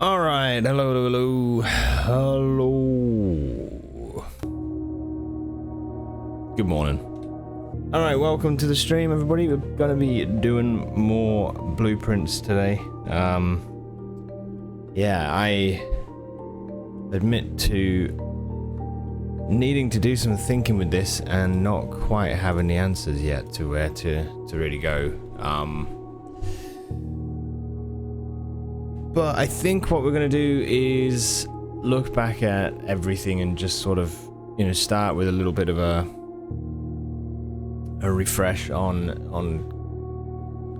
All right, hello. Good morning. All right, welcome to the stream, everybody. We're gonna be doing more blueprints today. Yeah, I admit to needing to do some thinking with this and not quite having the answers yet to where to really go. But I think what we're going to do is look back at everything and just sort of, you know, start with a little bit of a refresh on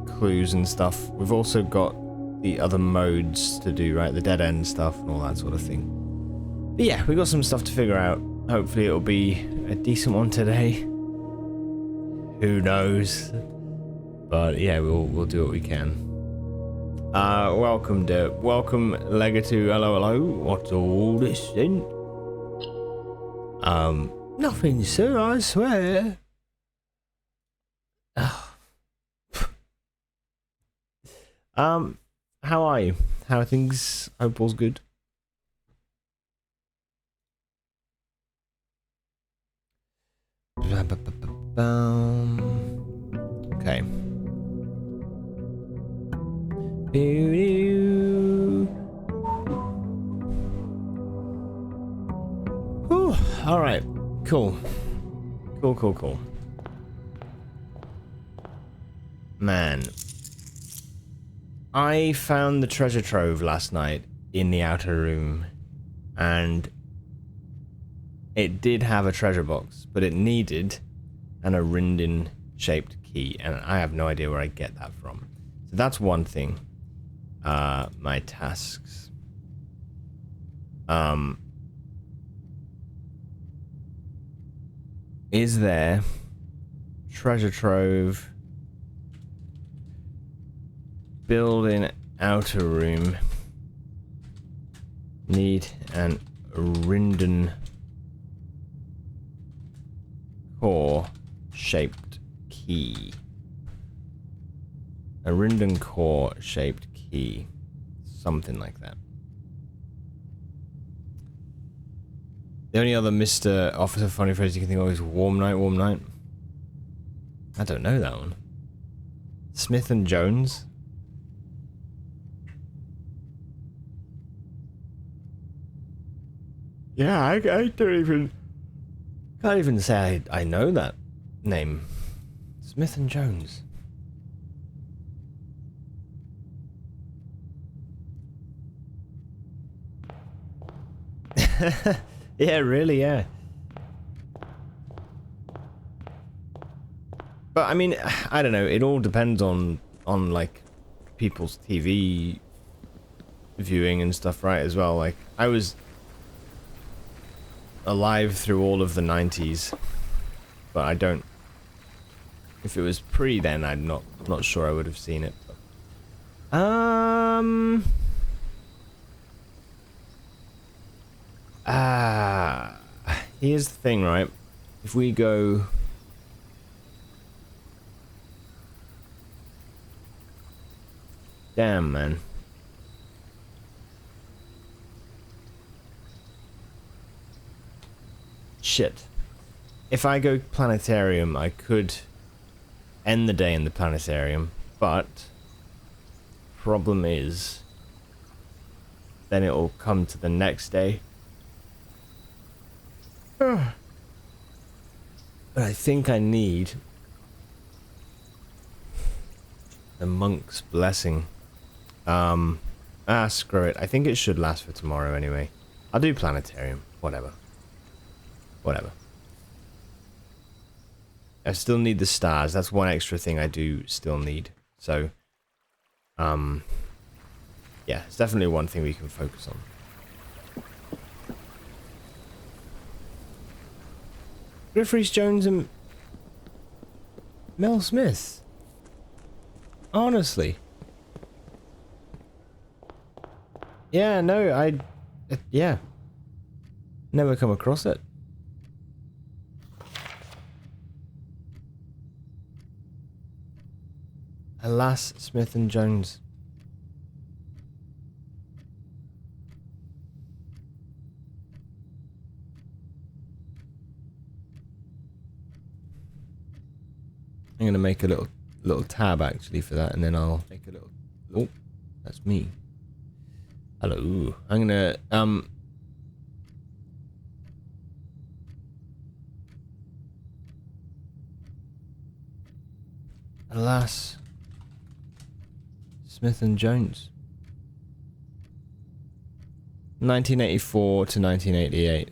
clues and stuff. We've also got the other modes to do, right? The dead end stuff and all that sort of thing. But yeah, we got some stuff to figure out. Hopefully it'll be a decent one today. Who knows? But yeah, we'll do what we can. Welcome Derp. Welcome Legatu. Hello. What's all this then? Nothing, sir, I swear. How are you? How are things? Hope all's good. Okay. Whew, all right, cool. Man, I found the treasure trove last night in the outer room, and it did have a treasure box, but it needed an Arinden-shaped key, and I have no idea where I get that from. So that's one thing. My tasks. Is there treasure trove, building outer room, need an Arinden core shaped key. Arinden core shaped key. Something like that. The only other Mr. Officer funny phrase you can think of is warm night. I don't know that one. Smith and Jones? Yeah, I can't even say I know that name. Smith and Jones. Yeah, really, yeah. But I mean, I don't know. It all depends on like people's TV viewing and stuff, right? As well. Like I was alive through all of the 90s, but I don't. If it was pre then, I'm not sure I would have seen it. But. Here's the thing, right? If we go... Damn, man. Shit. If I go planetarium, I could end the day in the planetarium, but problem is then it'll come to the next day. But I think I need the monk's blessing. Screw it. I think it should last for tomorrow anyway. I'll do planetarium. Whatever. I still need the stars. That's one extra thing I do still need. So, yeah, it's definitely one thing we can focus on. Griff Rhys-Jones and Mel Smith. Honestly. Yeah, no, yeah. Never come across it. Alas, Smith and Jones. I'm gonna make a little tab actually for that, and then I'll make a little. Oh, that's me. Hello. I'm gonna Alas, Smith and Jones. 1984 to 1988.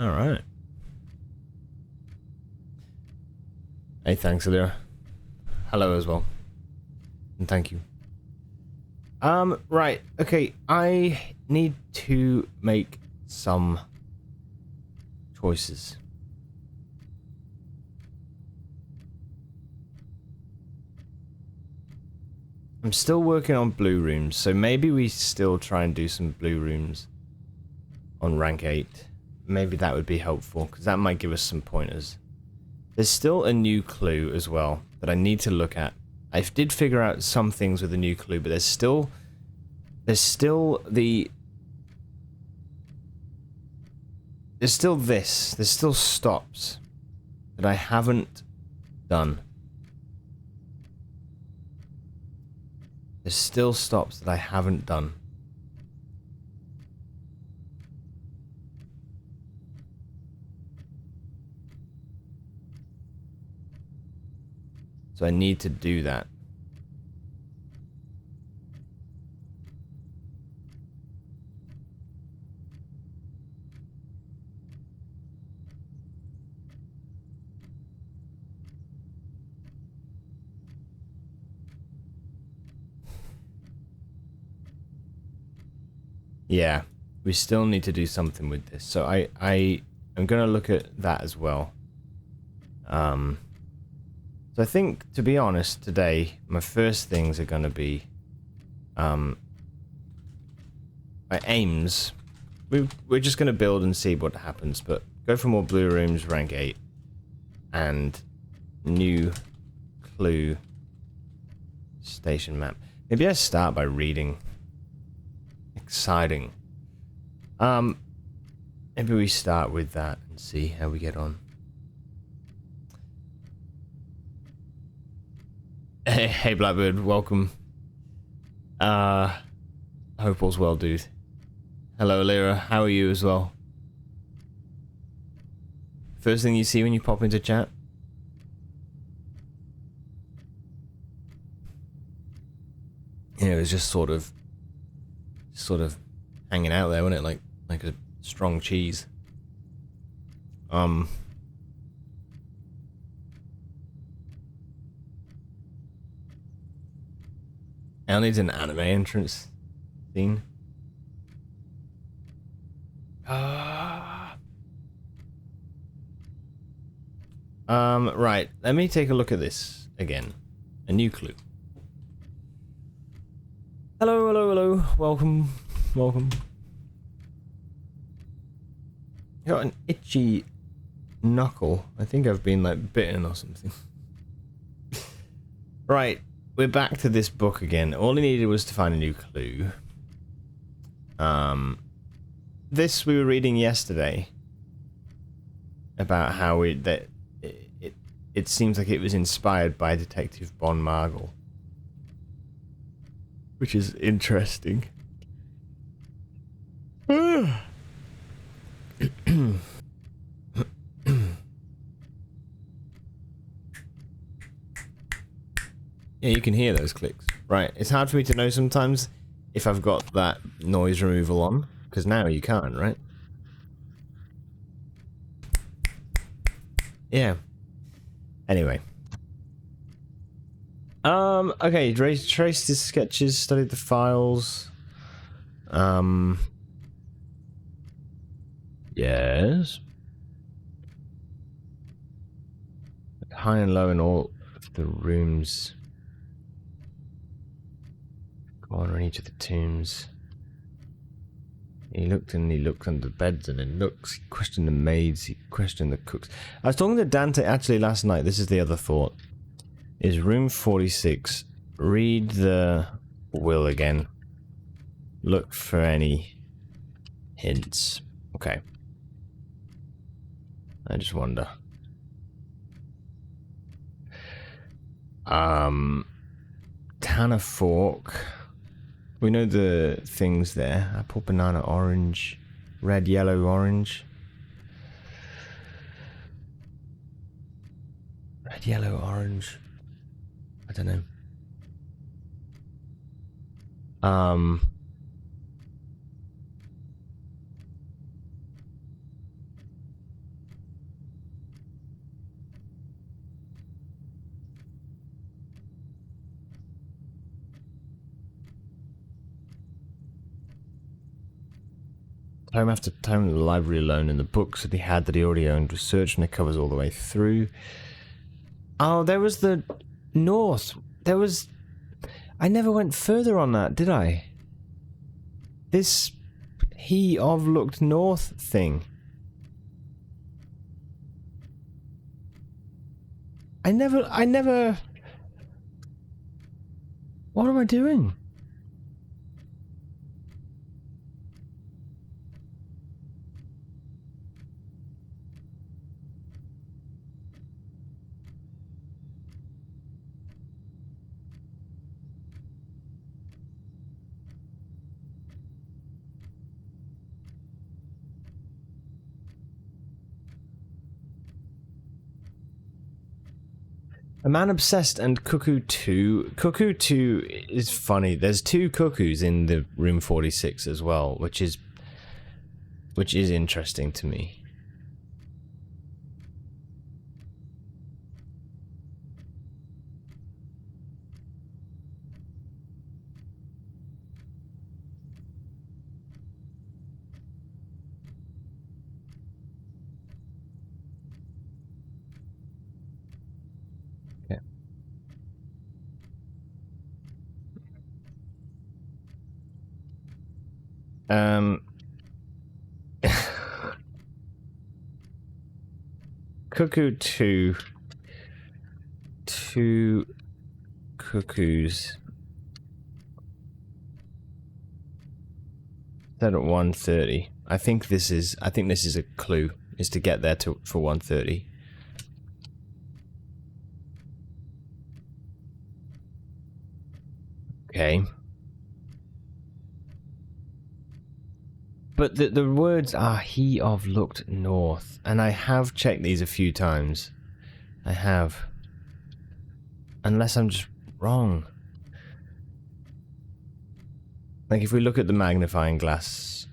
All right. Hey, thanks, Alira. Hello as well. And thank you. Right. Okay, I need to make some choices. I'm still working on blue rooms, so maybe we still try and do some blue rooms on rank 8. Maybe that would be helpful, because that might give us some pointers. There's still a new clue as well that I need to look at. I did figure out some things with the new clue, but there's still this. There's still stops that I haven't done. There's still stops that I haven't done. So I need to do that. Yeah, we still need to do something with this. So I am gonna look at that as well. So I think, to be honest, today my first things are gonna be my aims. We're just gonna build and see what happens, but go for more blue rooms, rank 8, and new clue station map. Maybe I start by reading. Exciting. Maybe we start with that and see how we get on. Hey Blackbird, welcome. Hope all's well, dude. Hello Lyra, how are you as well? First thing you see when you pop into chat? Yeah, it was just sort of hanging out there, wasn't it? Like a strong cheese. Al needs an anime entrance scene. Right. Let me take a look at this again. A new clue. Hello, hello, hello. Welcome, welcome. Got an itchy knuckle. I think I've been like bitten or something. Right. We're back to this book again. All I needed was to find a new clue. This we were reading yesterday about how it seems like it was inspired by Detective Bon Margle, which is interesting. Yeah, you can hear those clicks. Right, it's hard for me to know sometimes if I've got that noise removal on, because now you can't, right? Yeah. Anyway. Okay, traced his sketches, studied the files. Yes. High and low in all of the rooms. Corner in each of the tombs. He looked and he looked under the beds and then looks. He questioned the maids. He questioned the cooks. I was talking to Dante actually last night. This is the other thought. Is room 46. Read the will again. look for any hints. Okay. I just wonder. Tanner Fork. We know the things there. Apple, banana, orange, red, yellow, orange. Red, yellow, orange. I don't know. Time after time in the library alone, and the books that he had that he already owned, research and it covers all the way through. Oh, there was the north. There was... I never went further on that, did I? This he of looked north thing. I never... What am I doing? A Man Obsessed and Cuckoo 2. Cuckoo 2 is funny. There's two cuckoos in the Room 46 as well, which is interesting to me. Cuckoo 2. Two cuckoos. Set at 1:30. I think this is a clue, is to get there for 1:30. Okay. But the words are he of looked north, and I have checked these a few times. I have. Unless I'm just wrong. Like if we look at the magnifying glass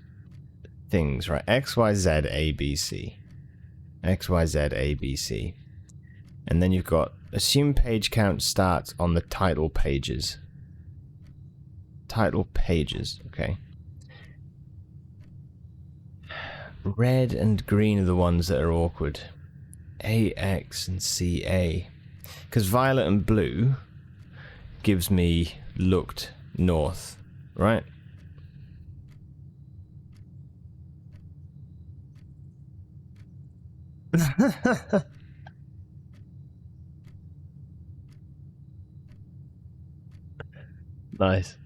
things, right? X, Y, Z, A, B, C. X, Y, Z, A, B, C. And then you've got assume page count starts on the title pages. Title pages, okay. Red and green are the ones that are awkward. A, X, and C, A. Because violet and blue gives me looked north, right? Nice.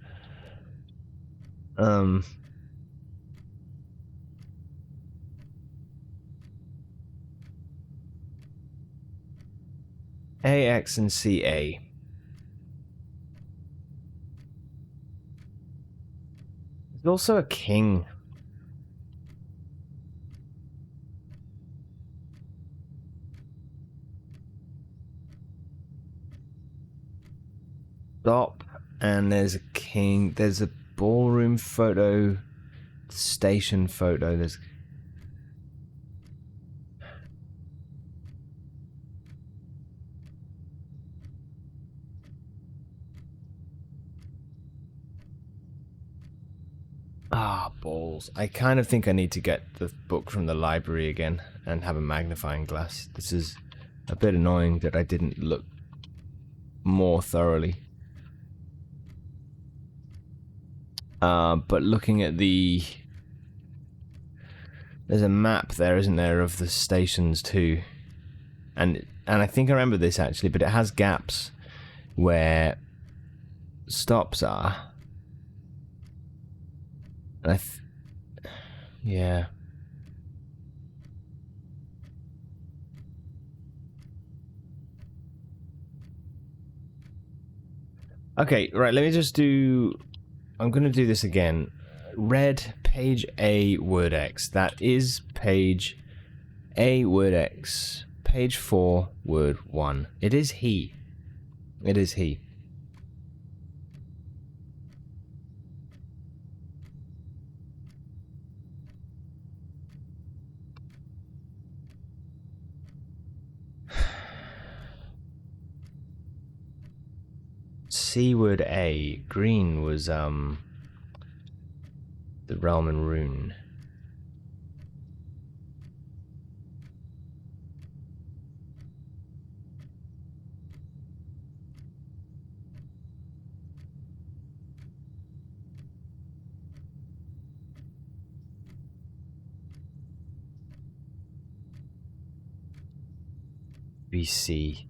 A, X, and C, A. There's also a king. Stop, and there's a king. There's a ballroom photo, station photo. There's... Ah, balls. I kind of think I need to get the book from the library again and have a magnifying glass. This is a bit annoying that I didn't look more thoroughly. But looking at the... There's a map there, isn't there, of the stations too. And I think I remember this actually, but it has gaps where stops are. And yeah. Okay, right, let me just do... I'm going to do this again. Red, page A, word X. That is page A, word X. Page 4, word 1. It is he. It is he. C, word A. Green was, the realm and rune. BC.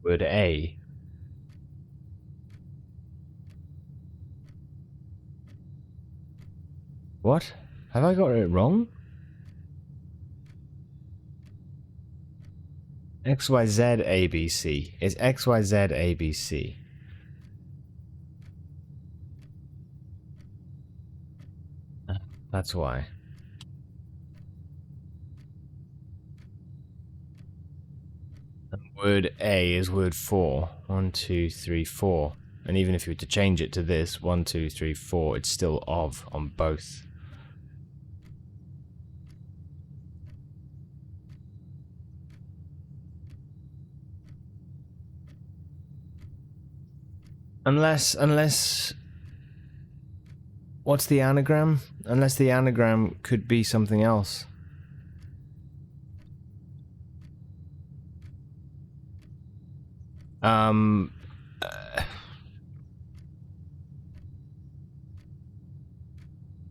Word A. What? Have I got it wrong? XYZ ABC. It's XYZ ABC. That's why. And word A is word 4. 1, 2, 3, 4. And even if you were to change it to this, 1, 2, 3, 4, it's still of on both. Unless... What's the anagram? Unless the anagram could be something else.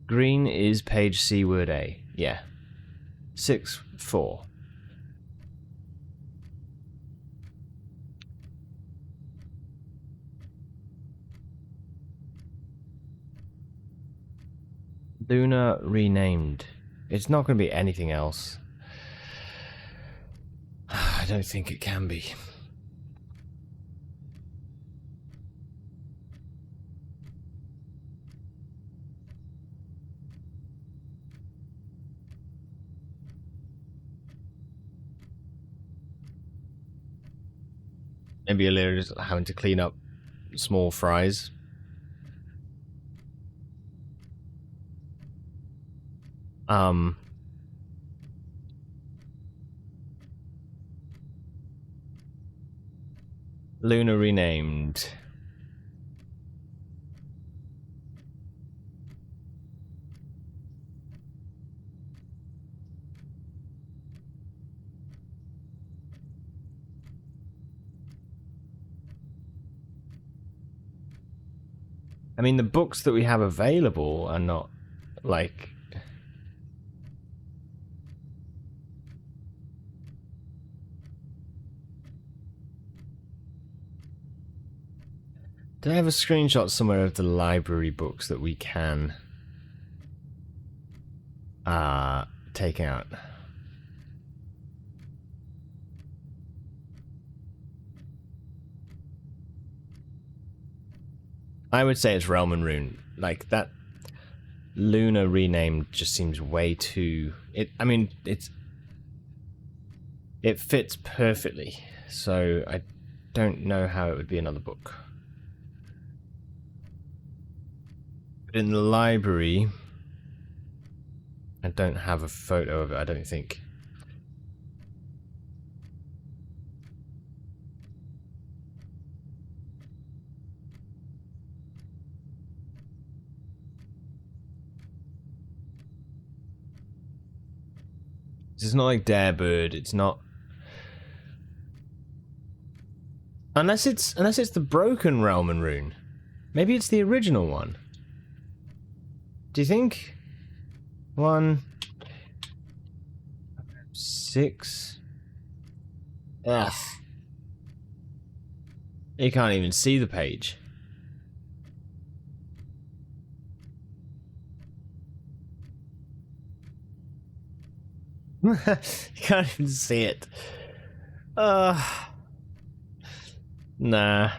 Green is page C, word A. Yeah. 6, 4. Luna renamed. It's not going to be anything else. I don't think it can be. Maybe a little just having to clean up small fries. Luna renamed. I mean, the books that we have available are not, like... Do I have a screenshot somewhere of the library books that we can... take out? I would say it's Realm and Rune. Like, that Luna renamed just seems way too... I mean, it fits perfectly, so I don't know how it would be another book. But in the library, I don't have a photo of it, I don't think. It's not like Darebird. It's not. Unless it's the Broken Realm and Rune. Maybe it's the original one. Do you think? 1, 6. Ugh. You can't even see the page. You can't even see it. Nah.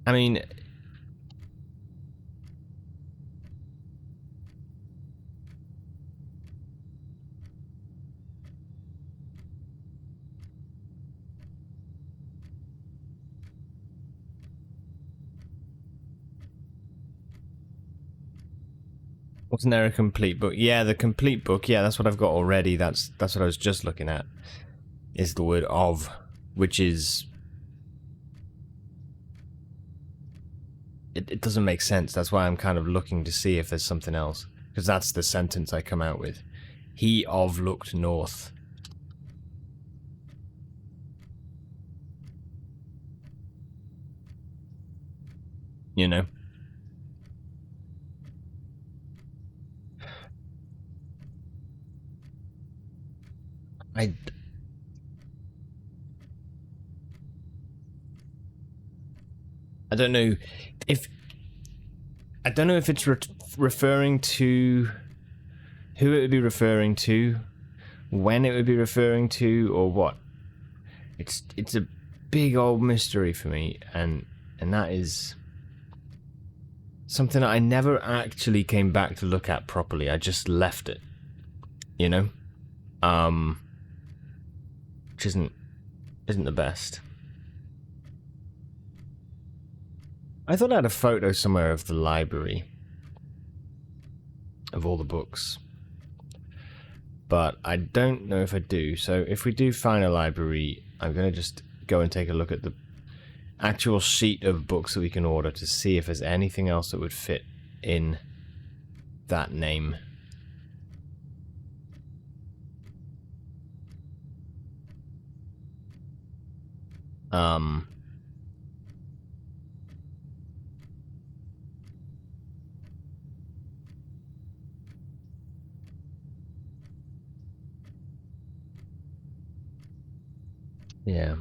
I mean... Wasn't there a complete book? Yeah, the complete book. Yeah, that's what I've got already. That's what I was just looking at. Is the word of, which is... It doesn't make sense. That's why I'm kind of looking to see if there's something else. Because that's the sentence I come out with. He of looked north. You know? I don't know if... I don't know if it's referring to... Who it would be referring to, when it would be referring to, or what. It's a big old mystery for me, and that is something that I never actually came back to look at properly. I just left it, you know, which isn't the best. I thought I had a photo somewhere of the library of all the books, but I don't know if I do. So if we do find a library, I'm going to just go and take a look at the actual sheet of books that we can order to see if there's anything else that would fit in that name. Yeah.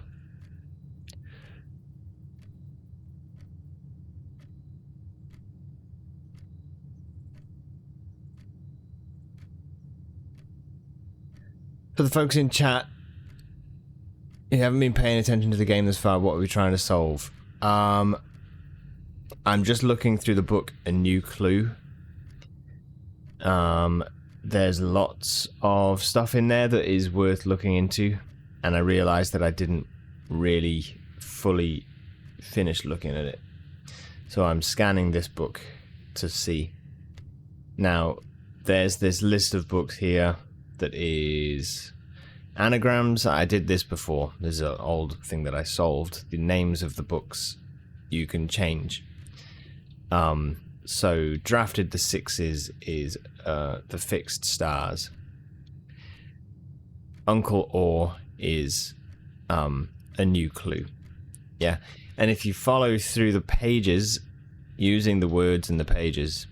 For the folks in chat, you haven't been paying attention to the game this far, what are we trying to solve? I'm just looking through the book A New Clue. There's lots of stuff in there that is worth looking into, and I realized that I didn't really fully finish looking at it. So I'm scanning this book to see. Now, there's this list of books here that is anagrams. I did this before. There's an old thing that I solved. The names of the books you can change. So drafted the sixes is the fixed stars. Uncle Or is A New Clue. Yeah. And if you follow through the pages using the words in the pages,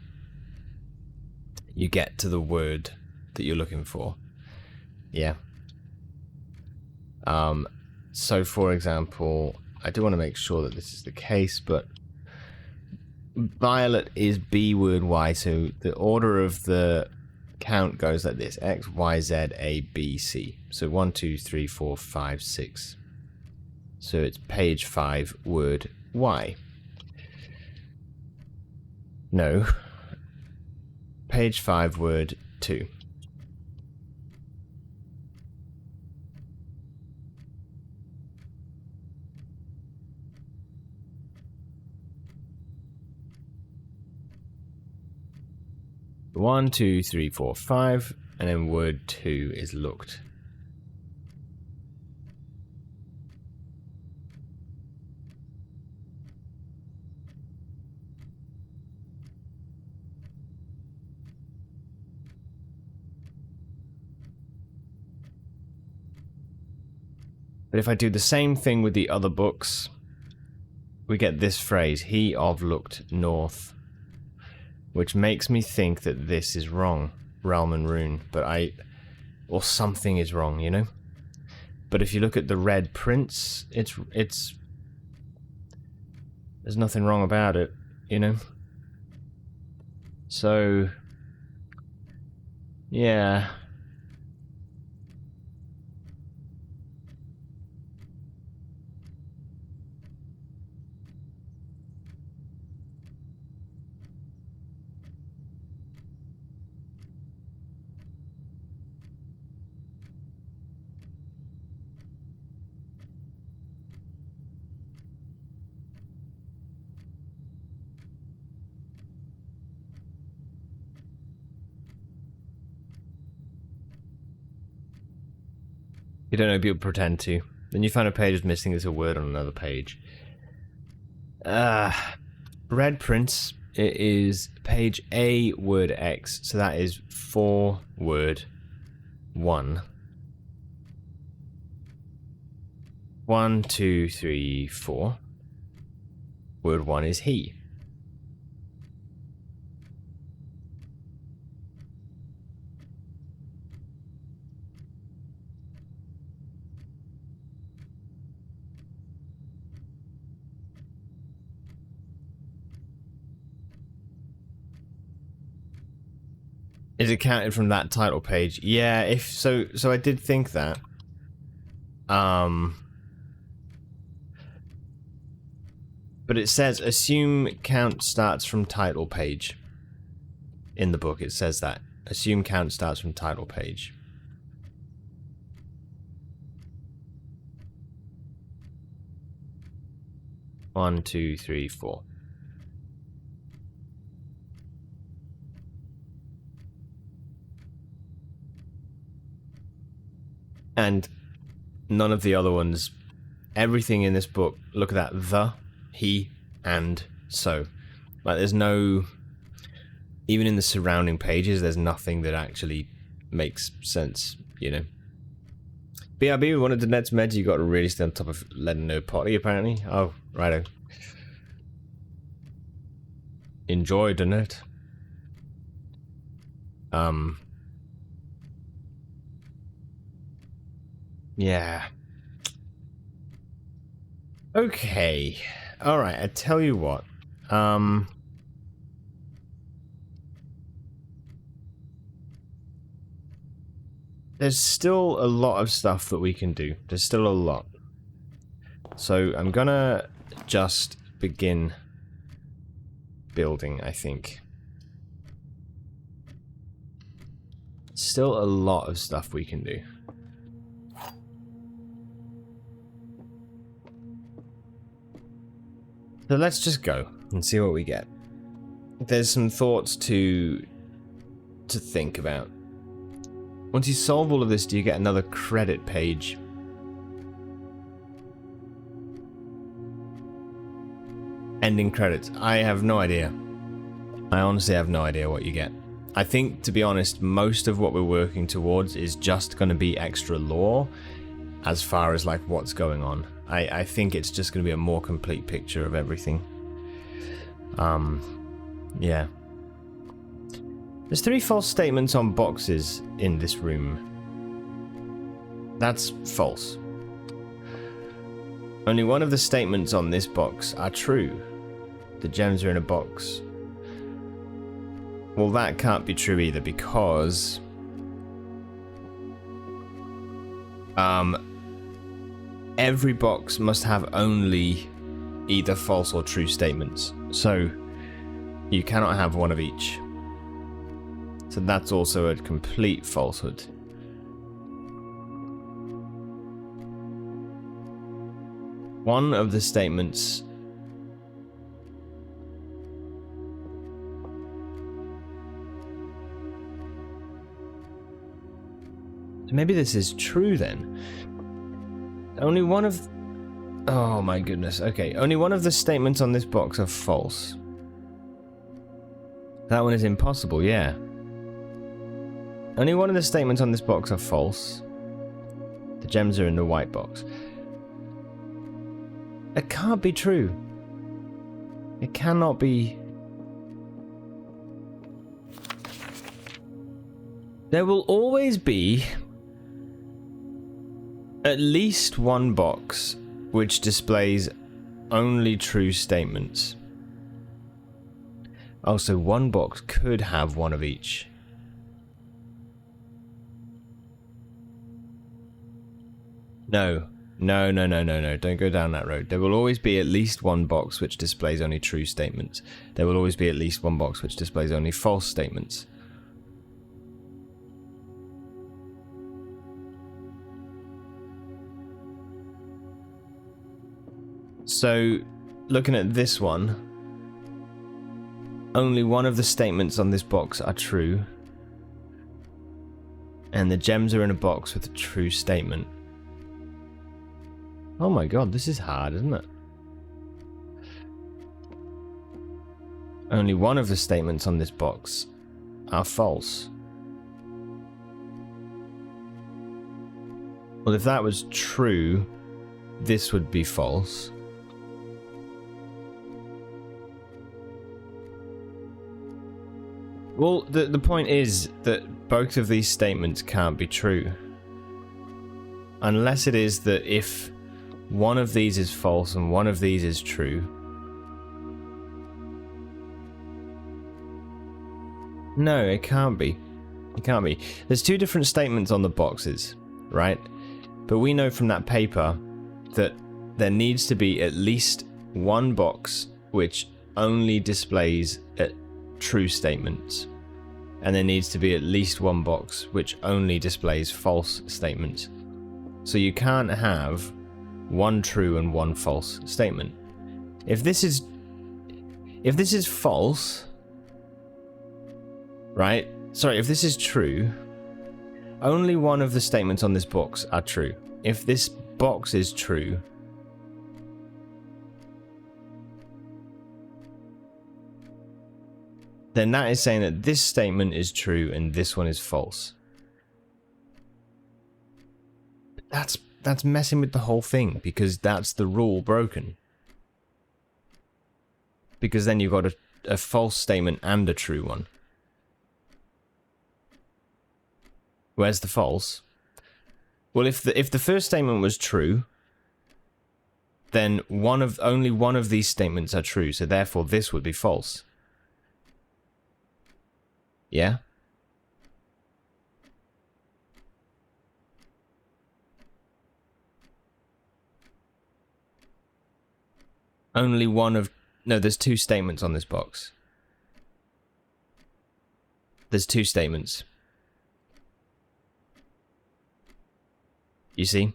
you get to the word that you're looking for. Yeah. So for example, I do want to make sure that this is the case, but violet is B word Y, so the order of the count goes like this: X, Y, Z, A, B, C. So 1, 2, 3, 4, 5, 6. So it's page 5, word Y. No. Page 5, word 2. One, 2, 3, 4, 5, and then word 2 is looked. But if I do the same thing with the other books, we get this phrase, he of looked north, which makes me think that this is wrong, realm and rune, or something is wrong, you know? But if you look at the red prince, it's there's nothing wrong about it, you know? So, yeah. You don't know, people pretend to. Then you find a page is missing, there's a word on another page. Red Prince, it is page A, word X, so that is 4 word 1. 1, 2, 3, 4. Word 1 is he. Is it counted from that title page? Yeah, if so I did think that. But it says assume count starts from title page. In the book it says that. Assume count starts from title page. One, two, three, 4. And none of the other ones, everything in this book, look at that, the, he, and, so. Like, there's no, even in the surrounding pages, there's nothing that actually makes sense, you know. BRB, we wanted to Ned's meds, you got to really stay on top of letting no potty, apparently. Oh, righto. Enjoy the net. Yeah. Okay. Alright, I tell you what. There's still a lot of stuff that we can do. There's still a lot. So I'm gonna just begin building, I think. Still a lot of stuff we can do. So let's just go and see what we get. There's some thoughts to think about. Once you solve all of this, do you get another credit page? Ending credits. I have no idea. I honestly have no idea what you get. I think, to be honest, most of what we're working towards is just going to be extra lore as far as like what's going on. I think it's just going to be a more complete picture of everything. Yeah. There's 3 false statements on boxes in this room. That's false. Only one of the statements on this box are true. The gems are in a box. Well, that can't be true either because every box must have only either false or true statements. So you cannot have one of each. So that's also a complete falsehood. One of the statements so maybe this is true then. Only one of... Oh my goodness. Okay, only one of the statements on this box are false. That one is impossible, yeah. Only one of the statements on this box are false. The gems are in the white box. It can't be true. It cannot be. There will always be at least one box which displays only true statements. Also, one box could have one of each. No. No, don't go down that road. There will always be at least one box which displays only true statements. There will always be at least one box which displays only false statements. So, looking at this one, only one of the statements on this box are true. And the gems are in a box with a true statement. Oh my god, this is hard, isn't it? Only one of the statements on this box are false. Well, if that was true, this would be false. Well, the point is that both of these statements can't be true. Unless it is that if one of these is false and one of these is true. No, it can't be. It can't be. There's two different statements on the boxes, right? But we know from that paper that there needs to be at least one box which only displays true statements. And there needs to be at least one box which only displays false statements. So you can't have one true and one false statement. If this is false, right? Sorry, if this is true, only one of the statements on this box are true. If this box is true, then that is saying that this statement is true and this one is false. That's messing with the whole thing, because that's the rule broken. Because then you've got a false statement and a true one. Where's the false? Well, if the first statement was true, then only one of these statements are true, so therefore this would be false. Yeah? Only one of... No, there's two statements on this box. There's two statements. You see?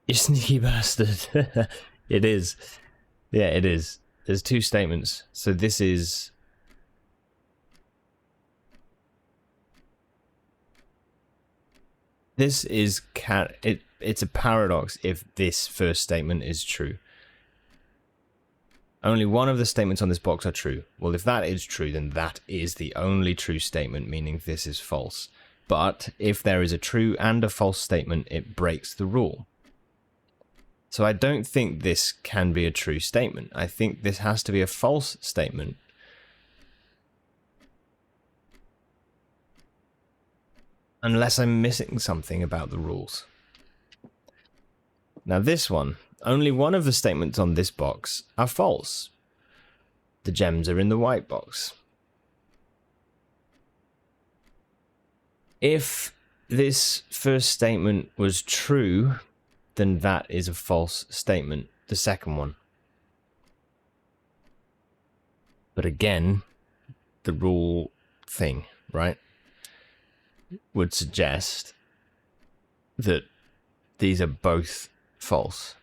You sneaky bastard. It is. Yeah, it is. There's two statements. So this is... This is it's a paradox if this first statement is true. Only one of the statements on this box are true. Well, if that is true, then that is the only true statement, meaning this is false. But if there is a true and a false statement, it breaks the rule. So I don't think this can be a true statement. I think this has to be a false statement. Unless I'm missing something about the rules. Now this one, only one of the statements on this box are false. The gems are in the white box. If this first statement was true, then that is a false statement, the second one. But again, the rule thing, right, would suggest that these are both false.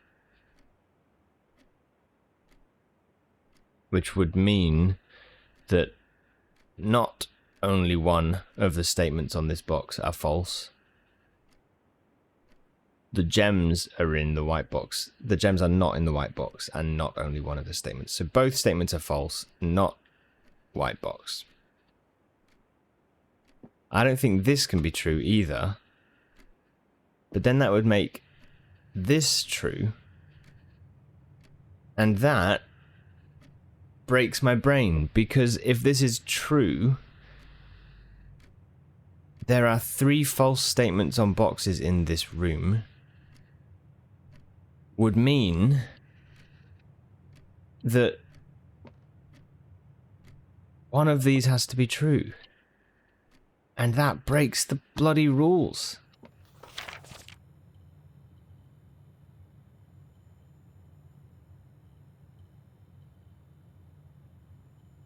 Which would mean that not only one of the statements on this box are false. The gems are in the white box. The gems are not in the white box, and not only one of the statements. So both statements are false, not white box. I don't think this can be true either. But then that would make this true. And that breaks my brain, because if this is true, there are 3 false statements on boxes in this room. Would mean that one of these has to be true. And that breaks the bloody rules.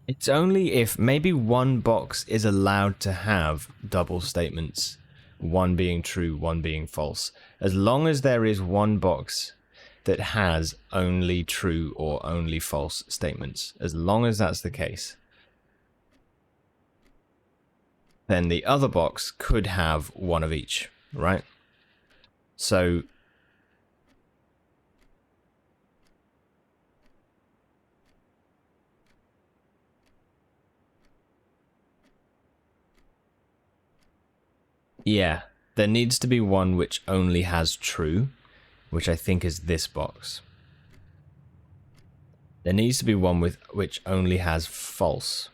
It's only if maybe one box is allowed to have double statements, one being true, one being false. As long as there is one box that has only true or only false statements, as long as that's the case, then the other box could have one of each, right? So yeah, there needs to be one which only has true, which I think is this box. There needs to be one with which only has false.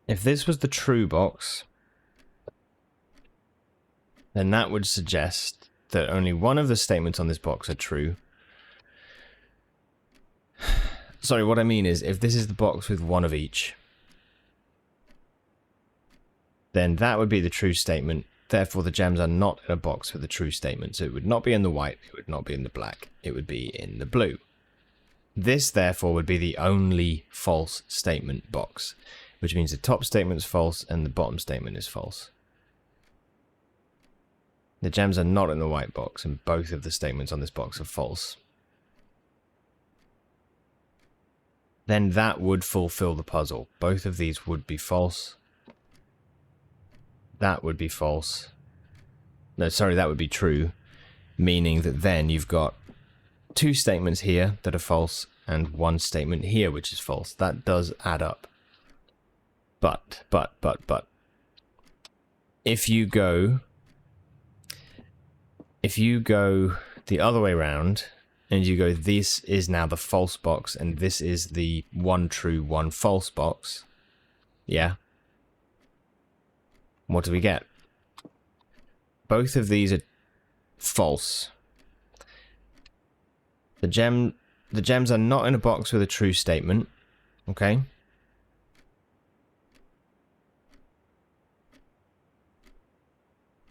If this was the true box, then that would suggest that only one of the statements on this box are true. Sorry, what I mean is, if this is the box with one of each, then that would be the true statement. Therefore, the gems are not in a box with the true statement. So it would not be in the white, it would not be in the black, it would be in the blue. This, therefore, would be the only false statement box, which means the top statement is false and the bottom statement is false. The gems are not in the white box, and both of the statements on this box are false. Then that would fulfill the puzzle. Both of these would be false. That would be false. No, sorry, that would be true. Meaning that then you've got 2 statements here that are false and 1 statement here which is false. That does add up. But. If you go the other way around, and you go, this is now the false box, and this is the 1 true, 1 false box, yeah? What do we get? Both of these are false. The gems are not in a box with a true statement, okay?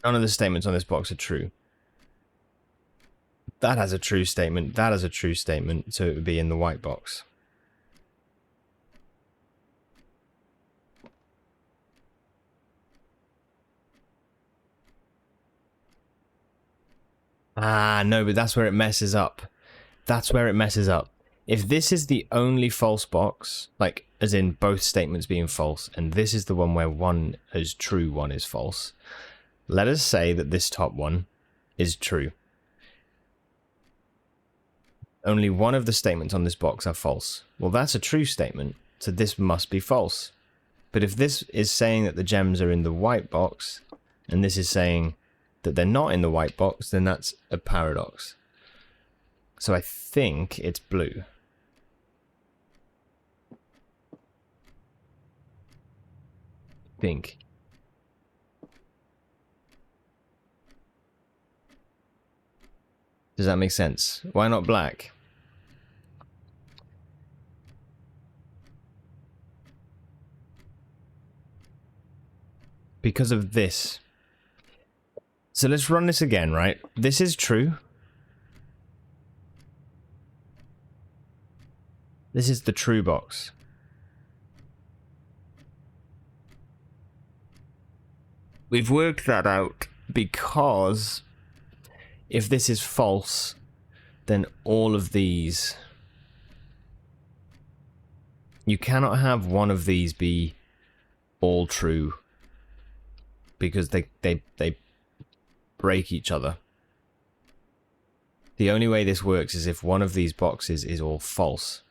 None of the statements on this box are true. That has a true statement, that has a true statement, so it would be in the white box. Ah, no, but that's where it messes up. That's where it messes up. If this is the only false box, like, as in both statements being false, and this is the one where one is true, one is false, let us say that this top one is true. Only one of the statements on this box are false. Well, that's a true statement, so this must be false. But if this is saying that the gems are in the white box, and this is saying that they're not in the white box, then that's a paradox. So I think it's blue. Think. Does that make sense? Why not black? Because of this. So let's run this again, right? This is true. This is the true box. We've worked that out because if this is false, then all of these You cannot have one of these be all true because they break each other. The only way this works is if one of these boxes is all false.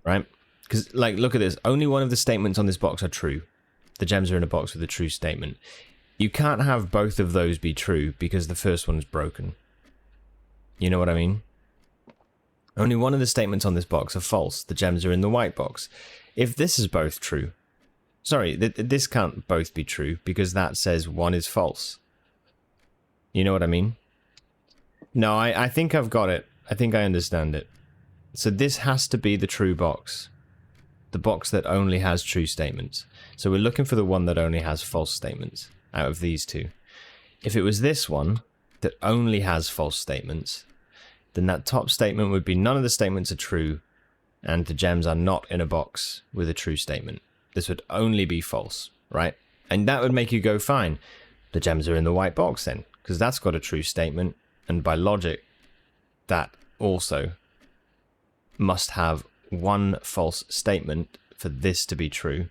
Right? Because, like, look at this. Only one of the statements on this box are true. The gems are in a box with a true statement. You can't have both of those be true because the first one is broken. You know what I mean? Only one of the statements on this box are false. The gems are in the white box. If this is both true... Sorry, this can't both be true because that says one is false. You know what I mean? No, I think I've got it. I think I understand it. So this has to be the true box. The box that only has true statements. So we're looking for the one that only has false statements out of these two. If it was this one that only has false statements, then that top statement would be none of the statements are true and the gems are not in a box with a true statement. This would only be false, right? And that would make you go, fine, the gems are in the white box then, because that's got a true statement, and by logic, that also must have one false statement for this to be true.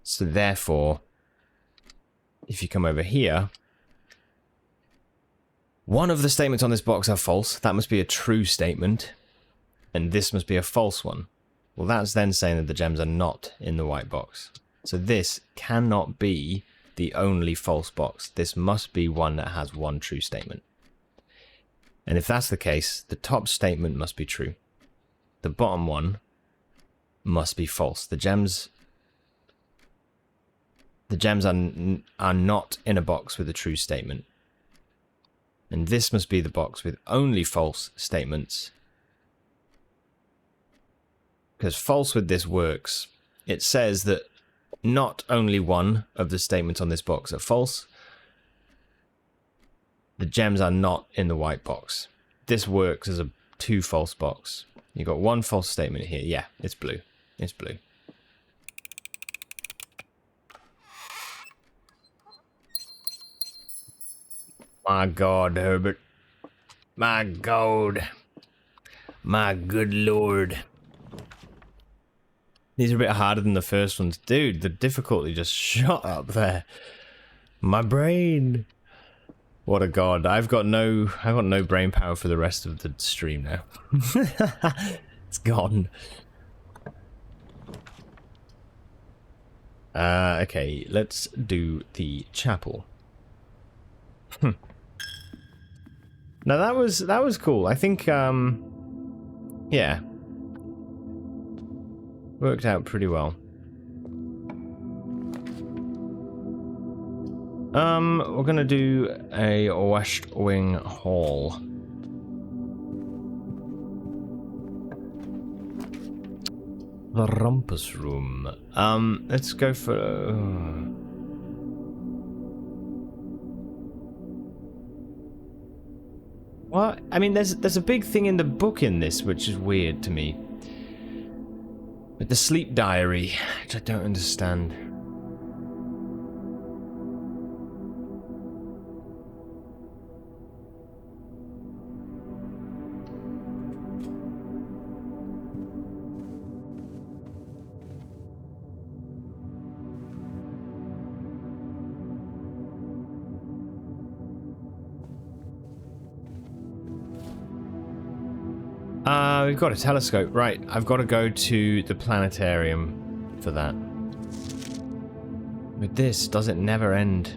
So therefore, if you come over here, one of the statements on this box are false. That must be a true statement, and this must be a false one. Well, that's then saying that the gems are not in the white box. So this cannot be the only false box. This must be one that has one true statement. And if that's the case, the top statement must be true. The bottom one must be false. The gems are not in a box with a true statement. And this must be the box with only false statements. Because false with this works. It says that not only one of the statements on this box are false. The gems are not in the white box. This works as a two false box. You've got one false statement here. Yeah, it's blue. It's blue. My God, Herbert. My God. My good Lord. These are a bit harder than the first ones. Dude, the difficulty just shot up there. My brain. What a god. I've got no brain power for the rest of the stream now. It's gone. Okay, let's do the chapel. Now that was cool. I think yeah. Worked out pretty well. We're gonna do a West Wing Hall. The Rumpus Room. Let's go for... What? I mean, there's a big thing in the book in this, which is weird to me. With the sleep diary, which I don't understand. We've got a telescope. Right, I've got to go to the planetarium for that. With this, does it never end?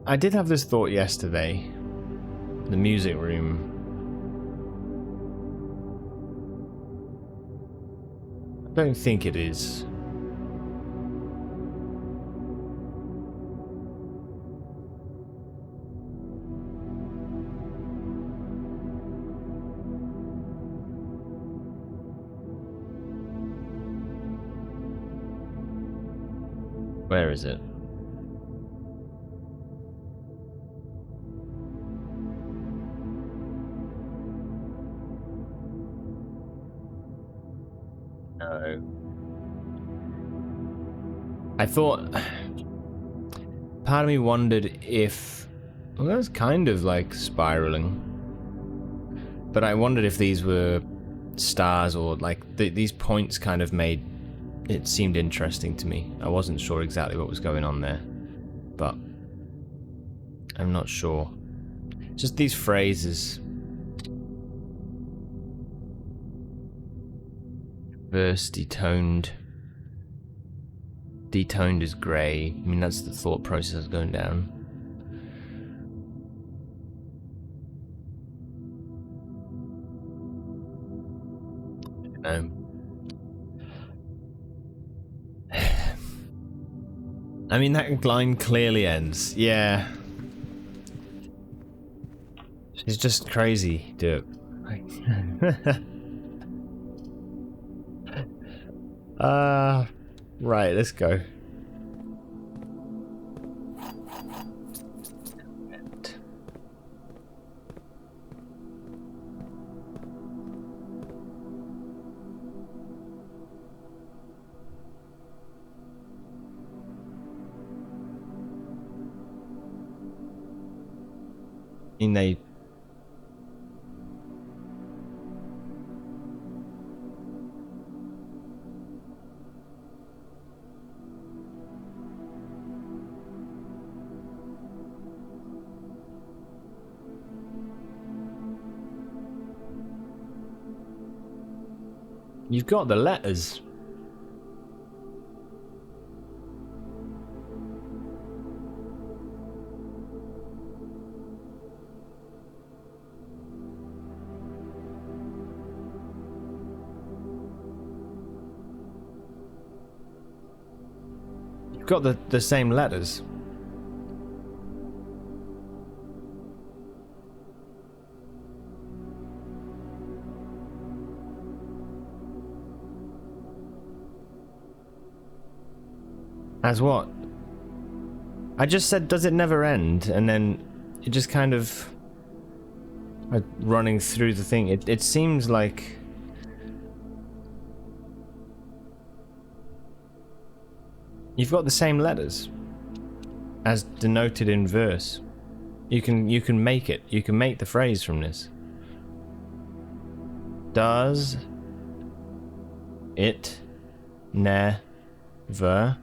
I did have this thought yesterday. The music room. I don't think it is. Where is it? No. I thought... Part of me wondered if... Well, that's kind of like spiraling. But I wondered if these were stars or like these points kind of made it seemed interesting to me. I wasn't sure exactly what was going on there, but I'm not sure. Just these phrases. Verse detoned. Detoned is grey. I mean, that's the thought process going down. I mean, that line clearly ends. Yeah. She's just crazy, dude. Right, let's go. They You've got the letters. You've got the same letters. As what? I just said, does it never end? And then it just kind of like running through the thing. It seems like you've got the same letters as denoted in verse. You can make it. You can make the phrase from this. Does it never?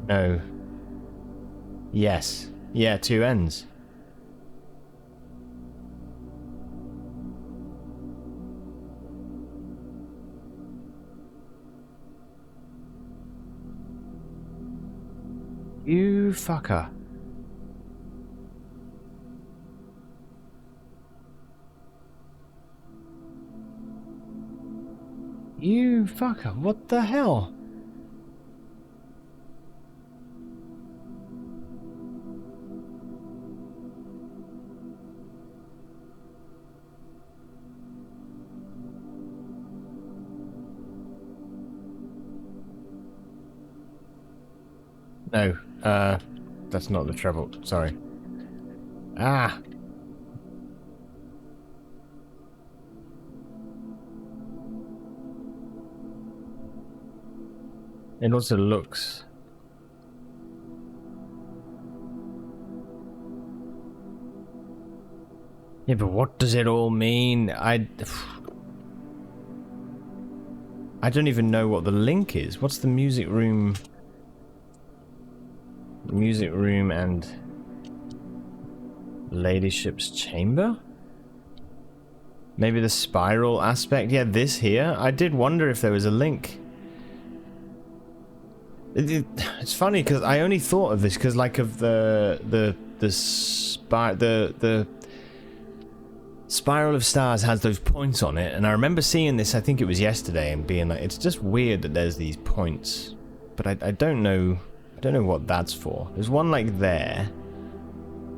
No. Yes. Yeah, two ends. You fucker. You fucker, what the hell? No, that's not the treble, sorry. Ah! It also looks... Yeah, but what does it all mean? I don't even know what the link is. What's the music room? Music room and ladyship's chamber? Maybe the spiral aspect? Yeah, this here. I did wonder if there was a link. It's funny because I only thought of this because like of the spiral of stars has those points on it, and I remember seeing this, I think it was yesterday, and being like, it's just weird that there's these points, but I don't know what that's for. There's one like there.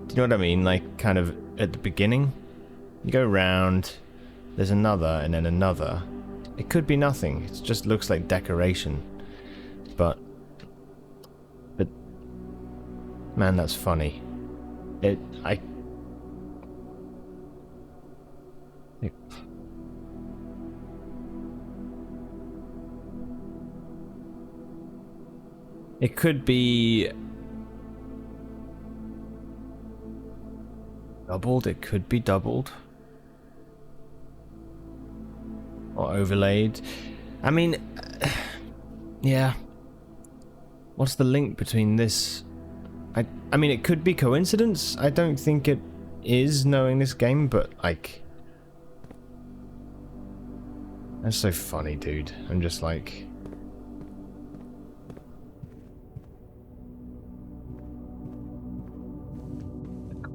Do you know what I mean? Like kind of at the beginning. You go around, there's another, and then another. It could be nothing. It just looks like decoration. But man, that's funny. It could be doubled, it could be doubled. Or overlaid. I mean, yeah. What's the link between this? I mean, it could be coincidence. I don't think it is, knowing this game, but like, that's so funny, dude. I'm just like,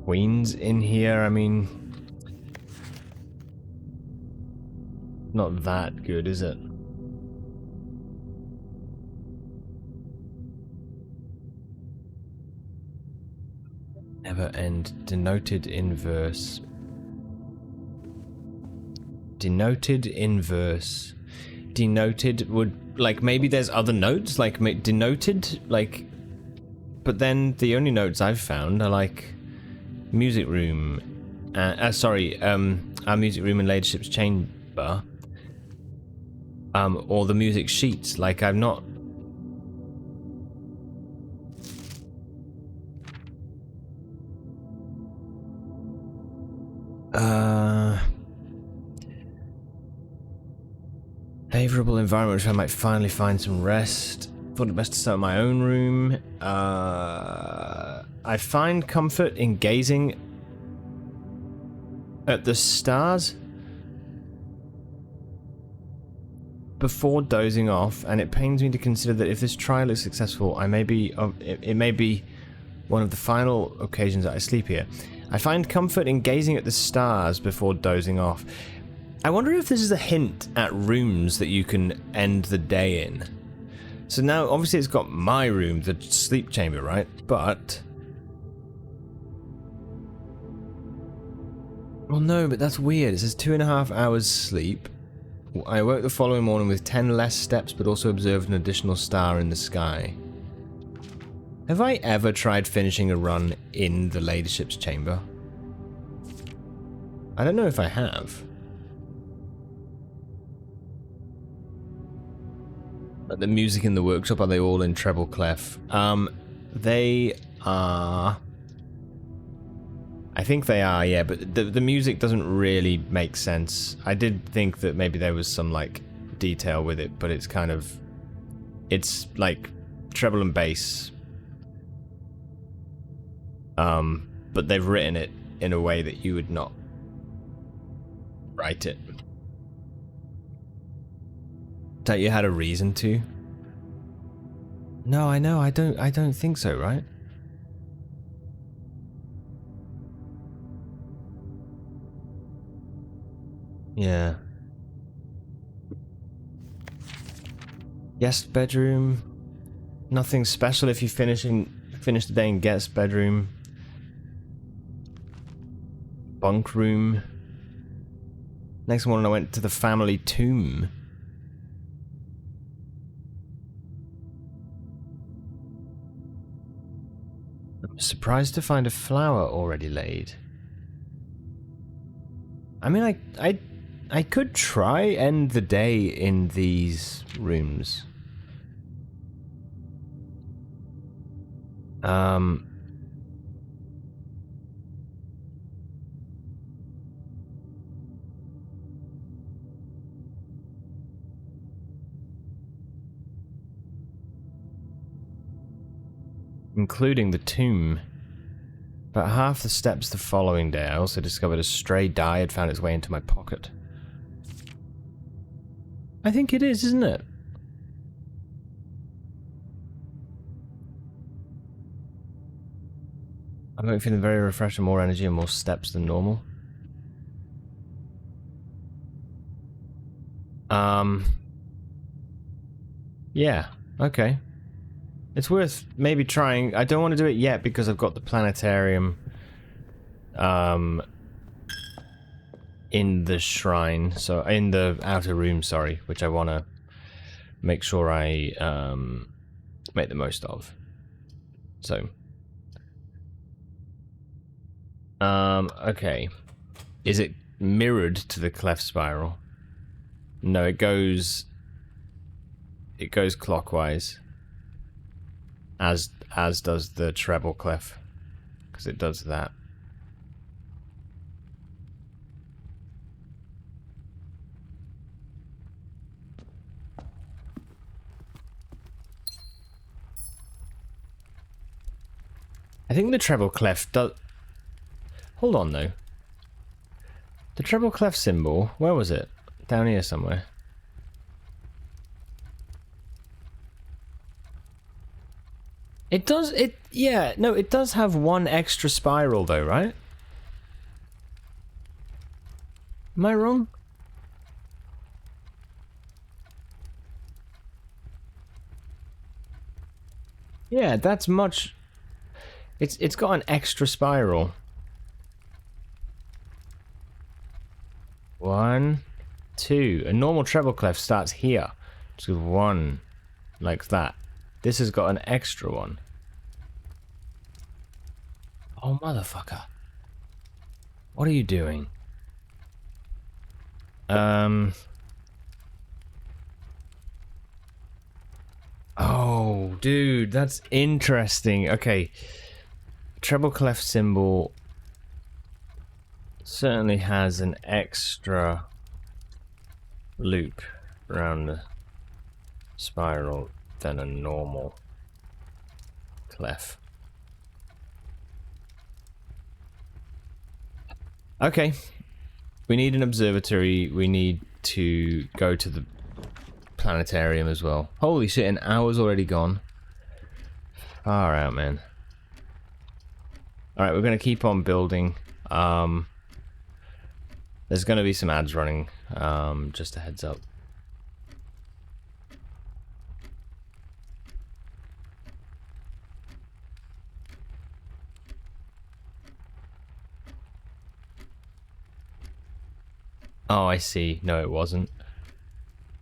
Queen's in here. I mean, not that good, is it? Never end. Denoted inverse. Denoted inverse. Denoted would, like, maybe there's other notes, like denoted, like, but then the only notes I've found are like music room, our music room and leadership's chamber, or the music sheets. Like, I've not. Favorable environment, which I might finally find some rest. Thought it best to start in my own room. I find comfort in gazing at the stars before dozing off, and it pains me to consider that if this trial is successful, I may be. It may be one of the final occasions that I sleep here. I find comfort in gazing at the stars before dozing off. I wonder if this is a hint at rooms that you can end the day in. So now, obviously, it's got my room, the sleep chamber, right? But... well, no, but that's weird. It says 2.5 hours sleep. I woke the following morning with 10 less steps, but also observed an additional star in the sky. Have I ever tried finishing a run in the leadership's chamber? I don't know if I have. The music in the workshop, are they all in treble clef? They are... I think they are, yeah, but the music doesn't really make sense. I did think that maybe there was some, like, detail with it, but it's kind of... it's, like, treble and bass. But they've written it in a way that you would not write it. That you had a reason to? No, I know, I don't think so, right? Yeah. Guest bedroom. Nothing special if you finish the day in guest bedroom. Bunk room. Next morning I went to the family tomb. I'm surprised to find a flower already laid. I mean, I could try end the day in these rooms. Including the tomb. About half the steps the following day, I also discovered a stray die had found its way into my pocket. I think it is, isn't it? I'm feeling very refreshed and more energy and more steps than normal. Yeah, okay. It's worth maybe trying. I don't want to do it yet because I've got the planetarium in the shrine, so in the outer room, sorry, which I want to make sure I make the most of. So okay. Is it mirrored to the cleft spiral? No, it goes clockwise. as does the treble clef, because it does that. I think the treble clef does... Hold on, though. The treble clef symbol, where was it? Down here somewhere. It does, yeah, no, it does have one extra spiral, though, right? Am I wrong? Yeah, that's much... It's got an extra spiral. 1, 2. A normal treble clef starts here. Just with 1, like that. This has got an extra one. Oh, motherfucker. What are you doing? Oh, dude, that's interesting. Okay. Treble clef symbol certainly has an extra loop around the spiral than a normal clef. Okay. We need an observatory. We need to go to the planetarium as well. Holy shit, an hour's already gone. Far out, man. Alright, we're going to keep on building. There's going to be some ads running, just a heads up. Oh, I see. No, it wasn't.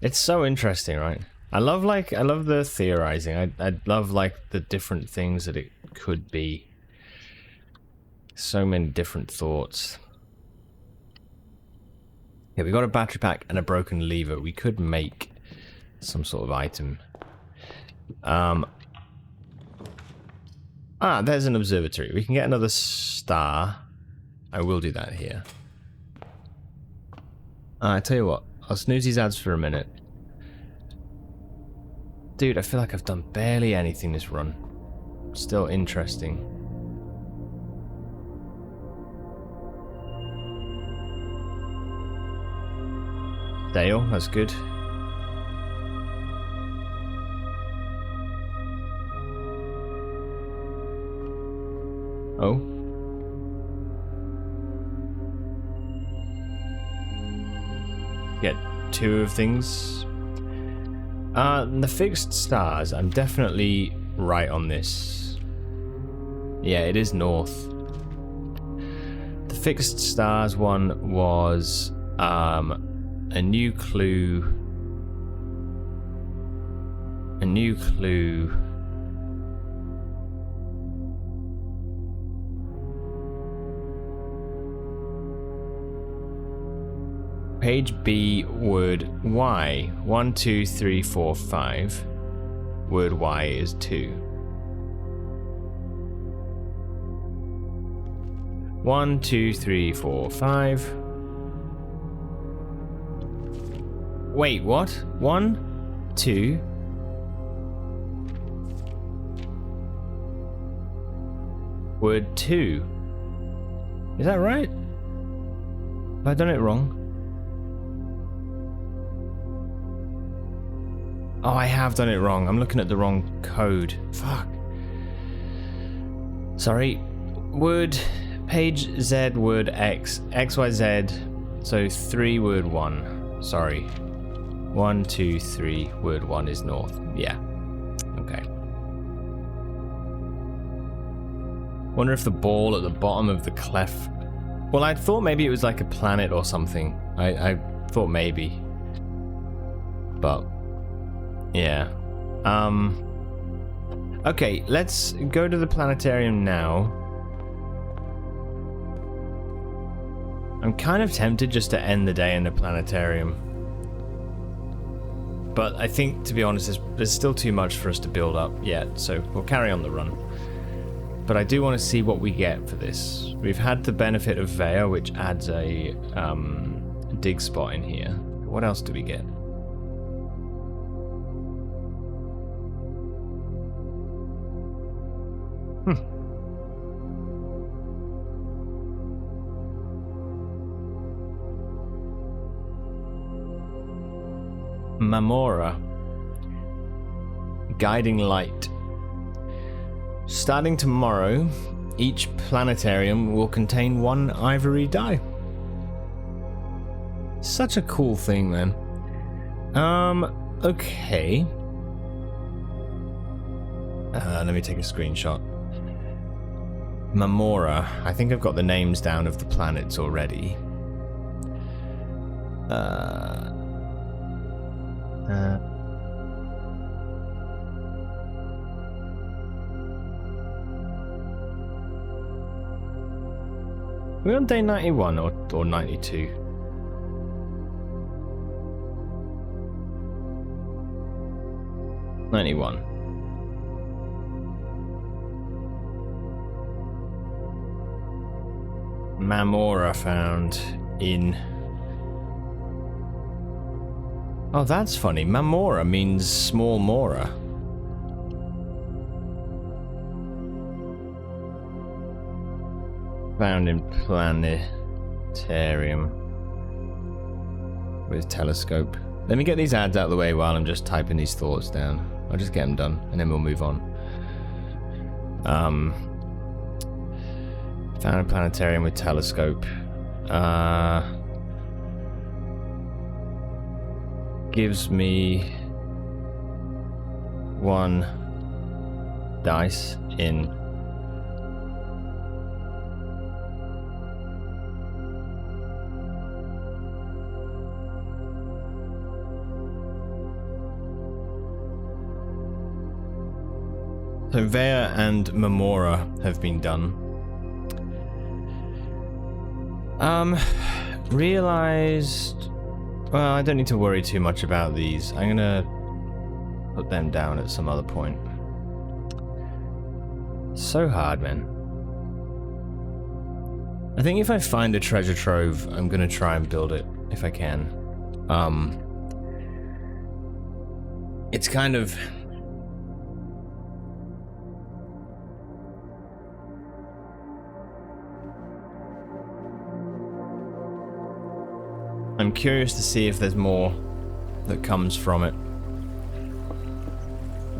It's so interesting, right? I love the theorizing. I love like the different things that it could be. So many different thoughts. Yeah, we got a battery pack and a broken lever. We could make some sort of item. There's an observatory. We can get another star. I will do that here. I tell you what, I'll snooze these ads for a minute. Dude, I feel like I've done barely anything this run. Still interesting. Dale, that's good. Oh. Get 2 of things. The fixed stars, I'm definitely right on this. Yeah, it is north. The fixed stars one was a new clue. A new clue. Page B, word Y. 1, 2, 3, 4, 5. Word Y is 2. 1, 2, 3, 4, 5. Wait, what? 1, 2. Word 2. Is that right? Have I done it wrong? Oh, I have done it wrong. I'm looking at the wrong code. Fuck. Sorry. Word, page Z, word X. X, Y, Z. So 3, word 1. Sorry. 1, 2, 3, word 1 is north. Yeah. Okay. Wonder if the ball at the bottom of the clef... Well, I thought maybe it was like a planet or something. I thought maybe. But... yeah. Okay, let's go to the planetarium now. I'm kind of tempted just to end the day in the planetarium. but I think, to be honest, there's still too much for us to build up yet, so we'll carry on the run. But I do want to see what we get for this. We've had the benefit of Vea, which adds a dig spot in here. What else do we get? Mamora. Guiding light. Starting tomorrow, each planetarium will contain 1 ivory die. Such a cool thing, man. Okay. Let me take a screenshot. Mamora. I think I've got the names down of the planets already. We're on day 91 or 92. '91. Mamora found in... Oh, that's funny. Mamora means small Mora. Found in planetarium with telescope. Let me get these ads out of the way while I'm just typing these thoughts down. I'll just get them done and then we'll move on. Found a planetarium with telescope. Gives me 1 dice in so Vea and Mamora have been done. Realized... Well, I don't need to worry too much about these. I'm gonna put them down at some other point. So hard, man. I think if I find a treasure trove, I'm gonna try and build it, if I can. It's kind of... I'm curious to see if there's more that comes from it.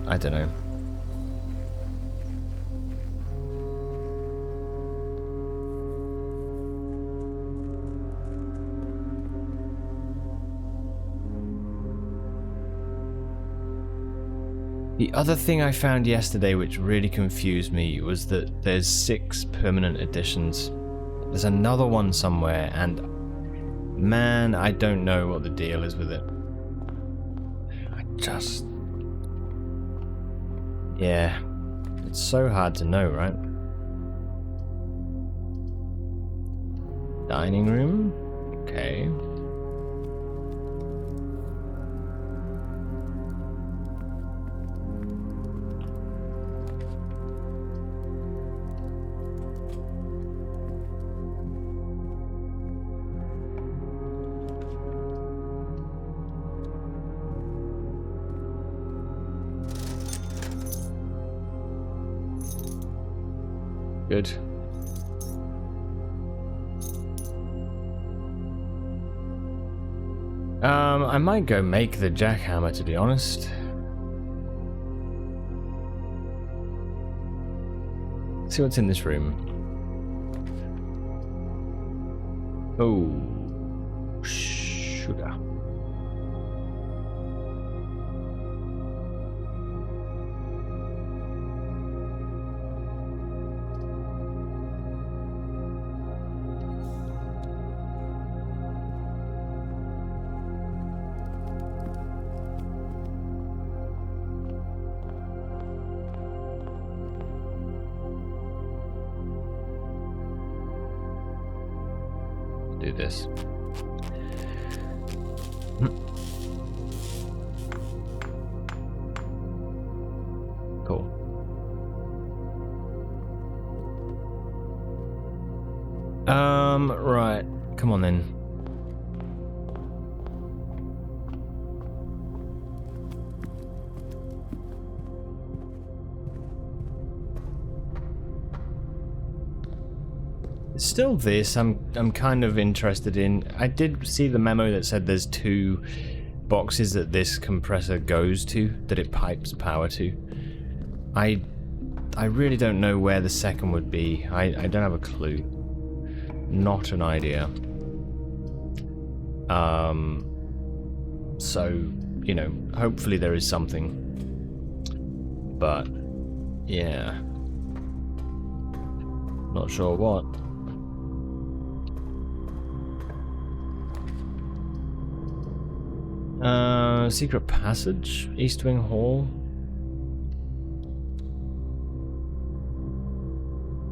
I don't know. The other thing I found yesterday which really confused me was that there's 6 permanent additions. There's another one somewhere, and man, I don't know what the deal is with it. Yeah, it's so hard to know, right? Dining room? Okay. Good. I might go make the jackhammer, to be honest. See what's in this room. Oh, sugar. Do this. Right. Come on then. It's still this I'm kind of interested in. I did see the memo that said there's 2 boxes that this compressor goes to, that it pipes power to. I really don't know where the second would be. I don't have a clue. Not an idea. So, you know, hopefully there is something. But, yeah. Not sure what. Secret passage? East Wing Hall?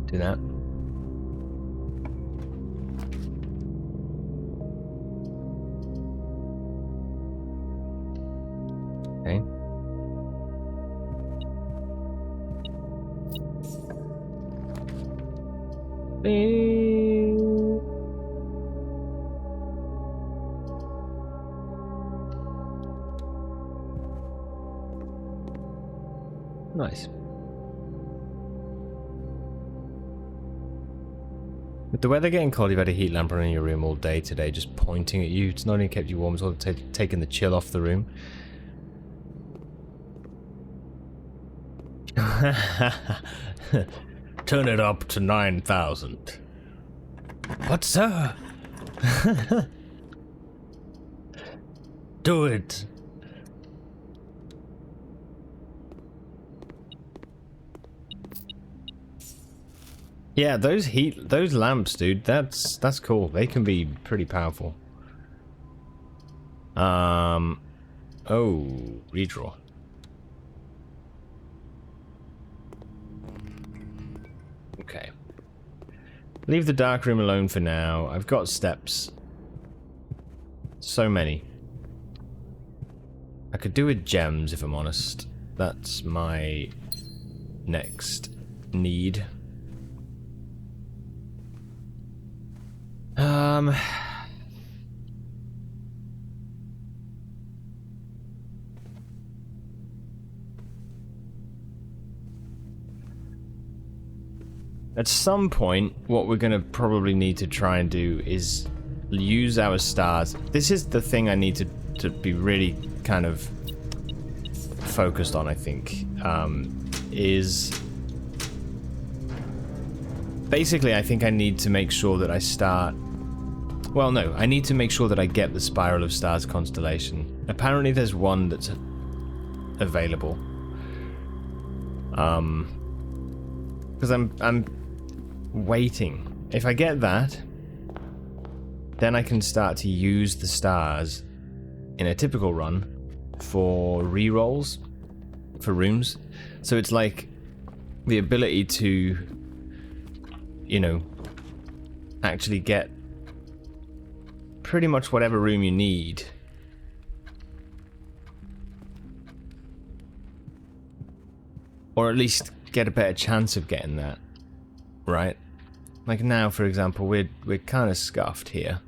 Do that. Okay. Nice. With the weather getting cold, you've had a heat lamp running in your room all day today, just pointing at you. It's not only kept you warm, it's also taken the chill off the room. Turn it up to 9,000. What, sir? Do it. Yeah, those lamps, dude, that's cool. They can be pretty powerful. Oh, redraw. Okay. Leave the dark room alone for now. I've got steps. So many. I could do with gems, if I'm honest. That's my next need. At some point, what we're gonna probably need to try and do is use our stars. This is the thing I need to be really kind of focused on, I think, is... Basically, I think I need to make sure that I start... Well, no, I need to make sure that I get the Spiral of Stars constellation. Apparently there's one that's available. Because I'm waiting. If I get that, then I can start to use the stars in a typical run for rerolls for rooms. So it's like the ability to, you know, actually get pretty much whatever room you need. Or at least get a better chance of getting that, right? Like now, for example, we're kind of scuffed here.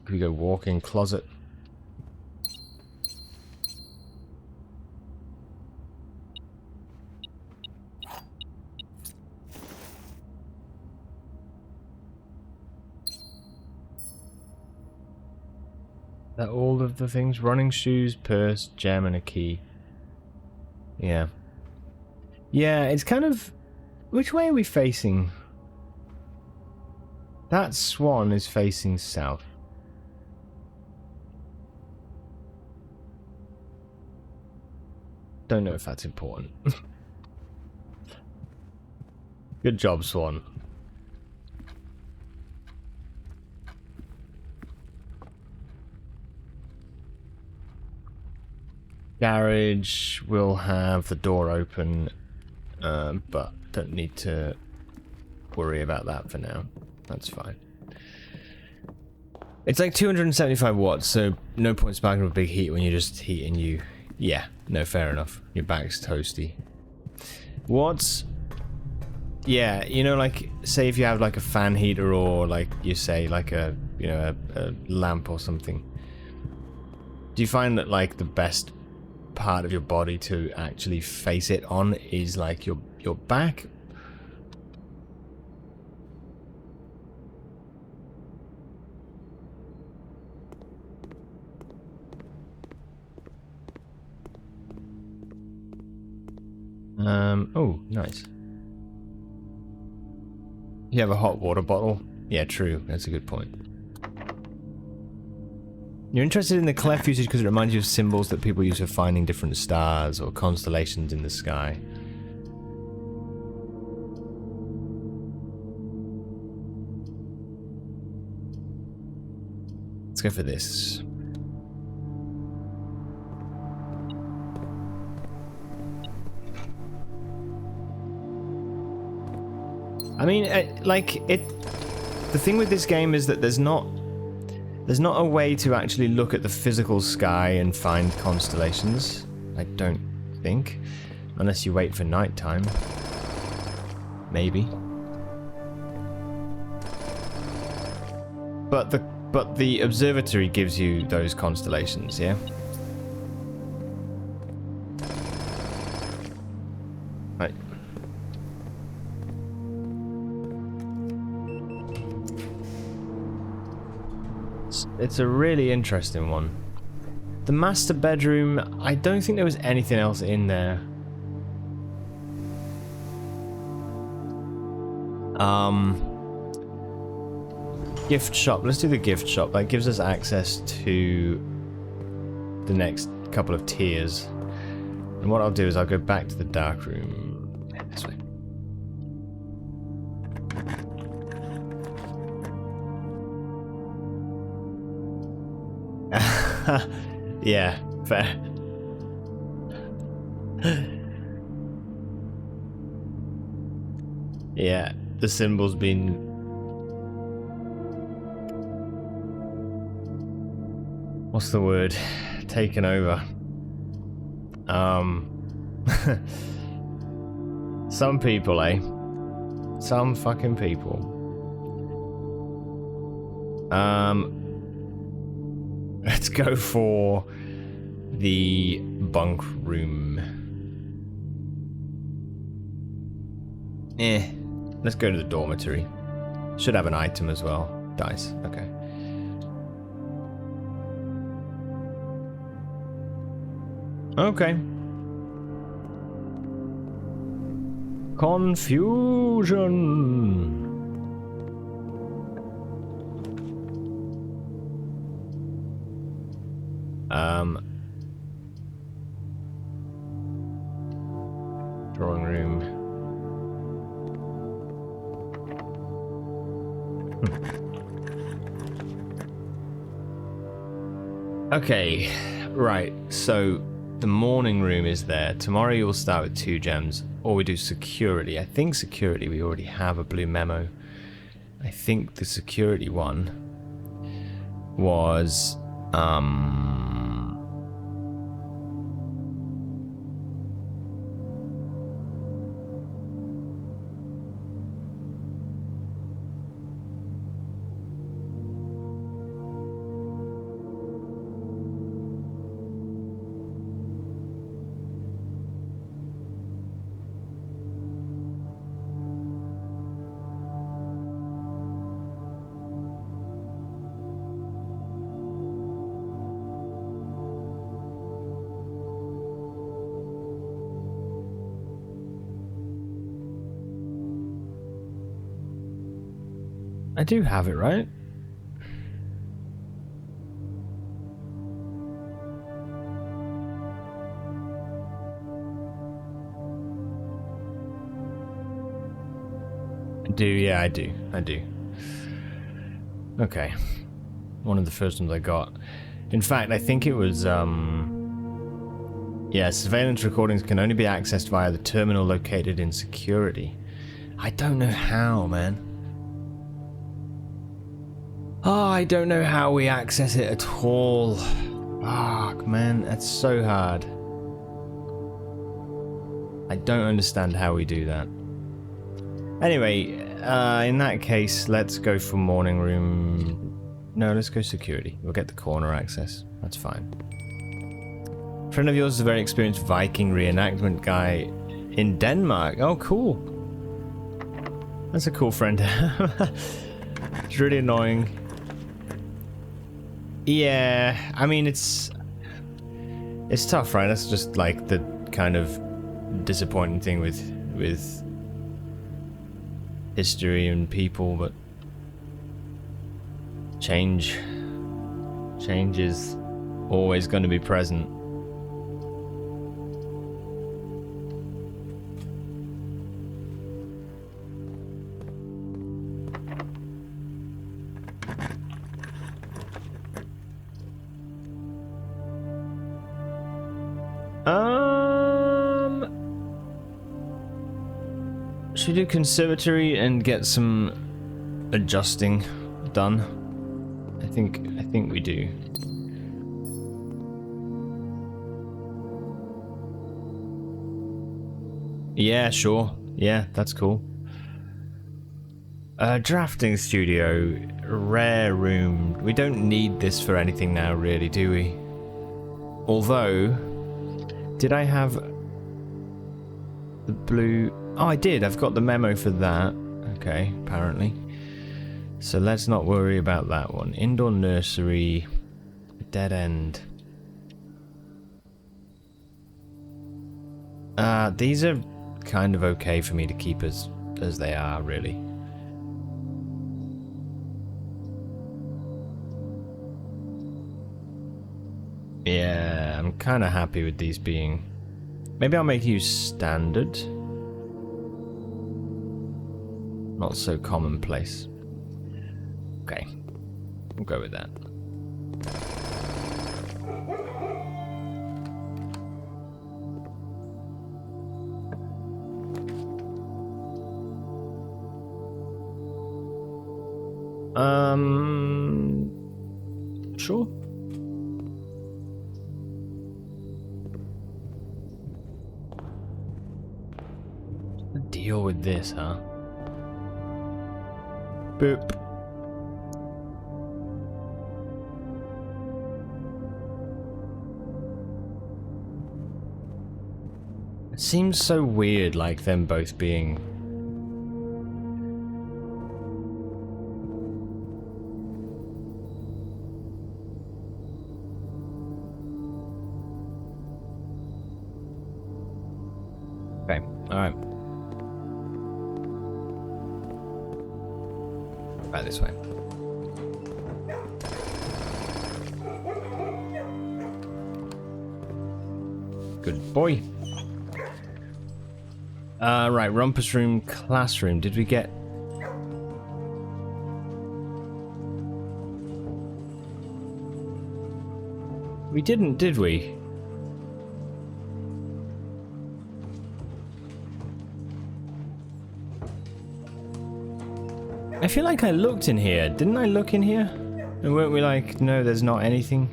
We go walk-in closet. That all of the things? Running shoes, purse, gem, and a key. Yeah. Yeah, it's kind of... Which way are we facing? That swan is facing south. Don't know if that's important. Good job, swan. Garage will have the door open, but don't need to worry about that for now. That's fine. It's like 275 watts, so no point sparking with big heat when you're just heating you. Yeah, no, fair enough. Your back's toasty. What's... Yeah, you know, like, say if you have like a fan heater or like you say like a, you know, a lamp or something. Do you find that like the best part of your body to actually face it on is like your back? Oh, nice. You have a hot water bottle? Yeah, true. That's a good point. You're interested in the clef usage because it reminds you of symbols that people use for finding different stars or constellations in the sky. Let's go for this. I mean, the thing with this game is that there's not a way to actually look at the physical sky and find constellations. I don't think, unless you wait for nighttime. Maybe. But the observatory gives you those constellations, yeah? Right. It's a really interesting one. The master bedroom, I don't think there was anything else in there. Gift shop. Let's do the gift shop. That gives us access to the next couple of tiers. And what I'll do is I'll go back to the dark room. This way. Yeah, fair. Yeah, the symbol's been... What's the word? Taken over. Some people, eh? Some fucking people. Let's go for the bunk room. Let's go to the dormitory. Should have an item as well. Dice, okay. Okay. Confusion. Drawing room. Okay, right, so the morning room is there. Tomorrow you will start with 2 gems, or we do security. I think security, we already have a blue memo. I think the security one was, I do have it, right? I do, yeah, I do. Okay. One of the first ones I got. In fact, I think it was, yeah, surveillance recordings can only be accessed via the terminal located in security. I don't know how, man. Oh, I don't know how we access it at all. Fuck, man, that's so hard. I don't understand how we do that. Anyway, in that case, let's go for morning room. No, let's go security. We'll get the corner access. That's fine. A friend of yours is a very experienced Viking reenactment guy in Denmark. Oh, cool. That's a cool friend to have. It's really annoying. Yeah, I mean, it's tough, right? That's just like the kind of disappointing thing with history and people, but change is always going to be present. Should we do conservatory and get some adjusting done? I think we do. Yeah, sure. Yeah, that's cool. Drafting studio, rare room. We don't need this for anything now, really, do we? Although, did I have the blue? Oh, I did. I've got the memo for that. Okay, apparently. So let's not worry about that one. Indoor nursery, dead end. These are kind of okay for me to keep as they are, really. Yeah, I'm kind of happy with these being... Maybe I'll make you standard. Not so commonplace. Okay, we'll go with that. Sure. What's the deal with this, huh? Boop. It seems so weird, like them both being... Okay, alright. Back this way. Good boy. Right, rumpus room, classroom. Did we get... We didn't, did we? I feel like I looked in here. Didn't I look in here? And weren't we like, no, there's not anything?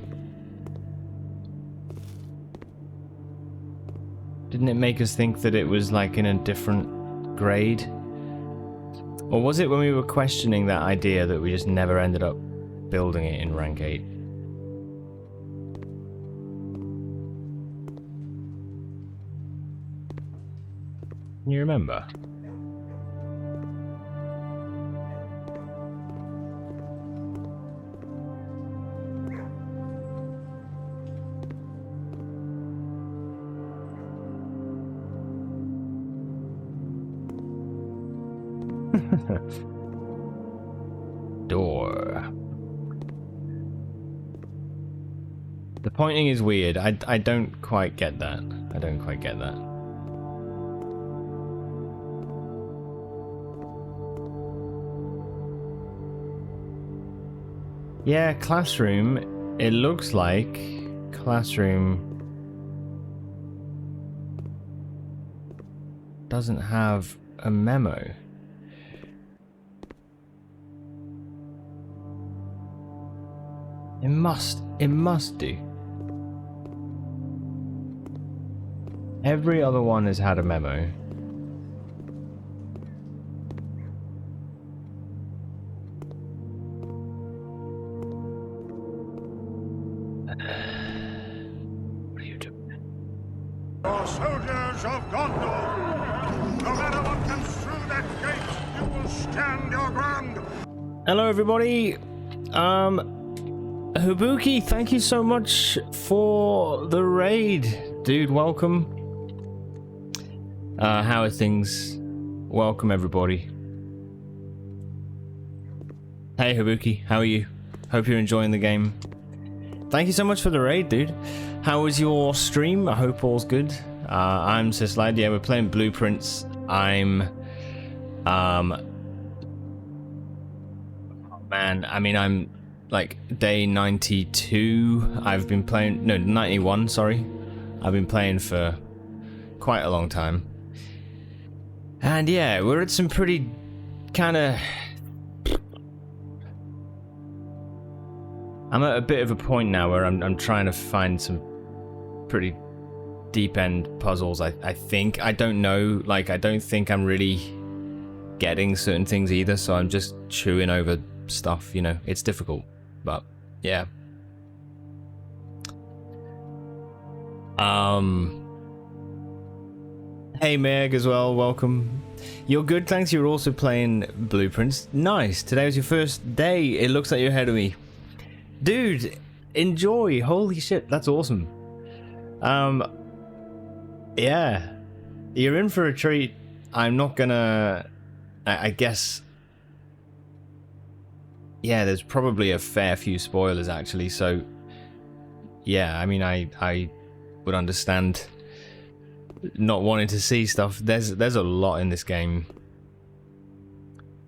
Didn't it make us think that it was like in a different grade? Or was it when we were questioning that idea that we just never ended up building it in rank 8? Can you remember? Door. The pointing is weird. I don't quite get that. I don't quite get that. Yeah, classroom. It looks like classroom doesn't have a memo. It must do. Every other one has had a memo. What are you doing? You're soldiers of Gondor. No matter what comes through that gate, you will stand your ground. Hello, everybody. Habuki, thank you so much for the raid, dude. Welcome. How are things? Welcome, everybody. Hey, Habuki, how are you? Hope you're enjoying the game. Thank you so much for the raid, dude. How was your stream? I hope all's good. I'm Sislad. Yeah, we're playing Blueprints. I'm, man, I mean, I'm like day 92. I've been playing, no, 91, sorry. I've been playing for quite a long time. And yeah, we're at some pretty kind of... I'm at a bit of a point now where I'm trying to find some pretty deep end puzzles, I think. I don't know, like, I don't think I'm really getting certain things either, so I'm just chewing over stuff, you know. It's difficult, but yeah. Hey Meg as well, welcome. You're good, thanks. You're also playing Blueprints. Nice. Today was your first day. It looks like you're ahead of me. Dude, enjoy. Holy shit, that's awesome. Yeah. You're in for a treat. I'm not gonna... I guess... Yeah, there's probably a fair few spoilers, actually, so... Yeah, I mean, I would understand not wanting to see stuff. There's a lot in this game.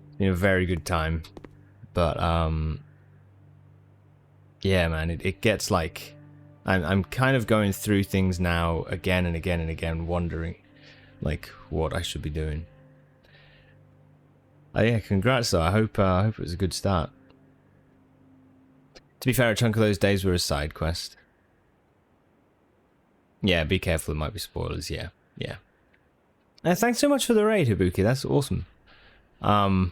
It's been a very good time. But, yeah, man, it gets like... I'm kind of going through things now again and again and again, wondering, like, what I should be doing. Oh yeah, congrats though. I hope it was a good start. To be fair, a chunk of those days were a side quest. Yeah, be careful, it might be spoilers, yeah. Yeah. Thanks so much for the raid, Habuki, that's awesome. I'm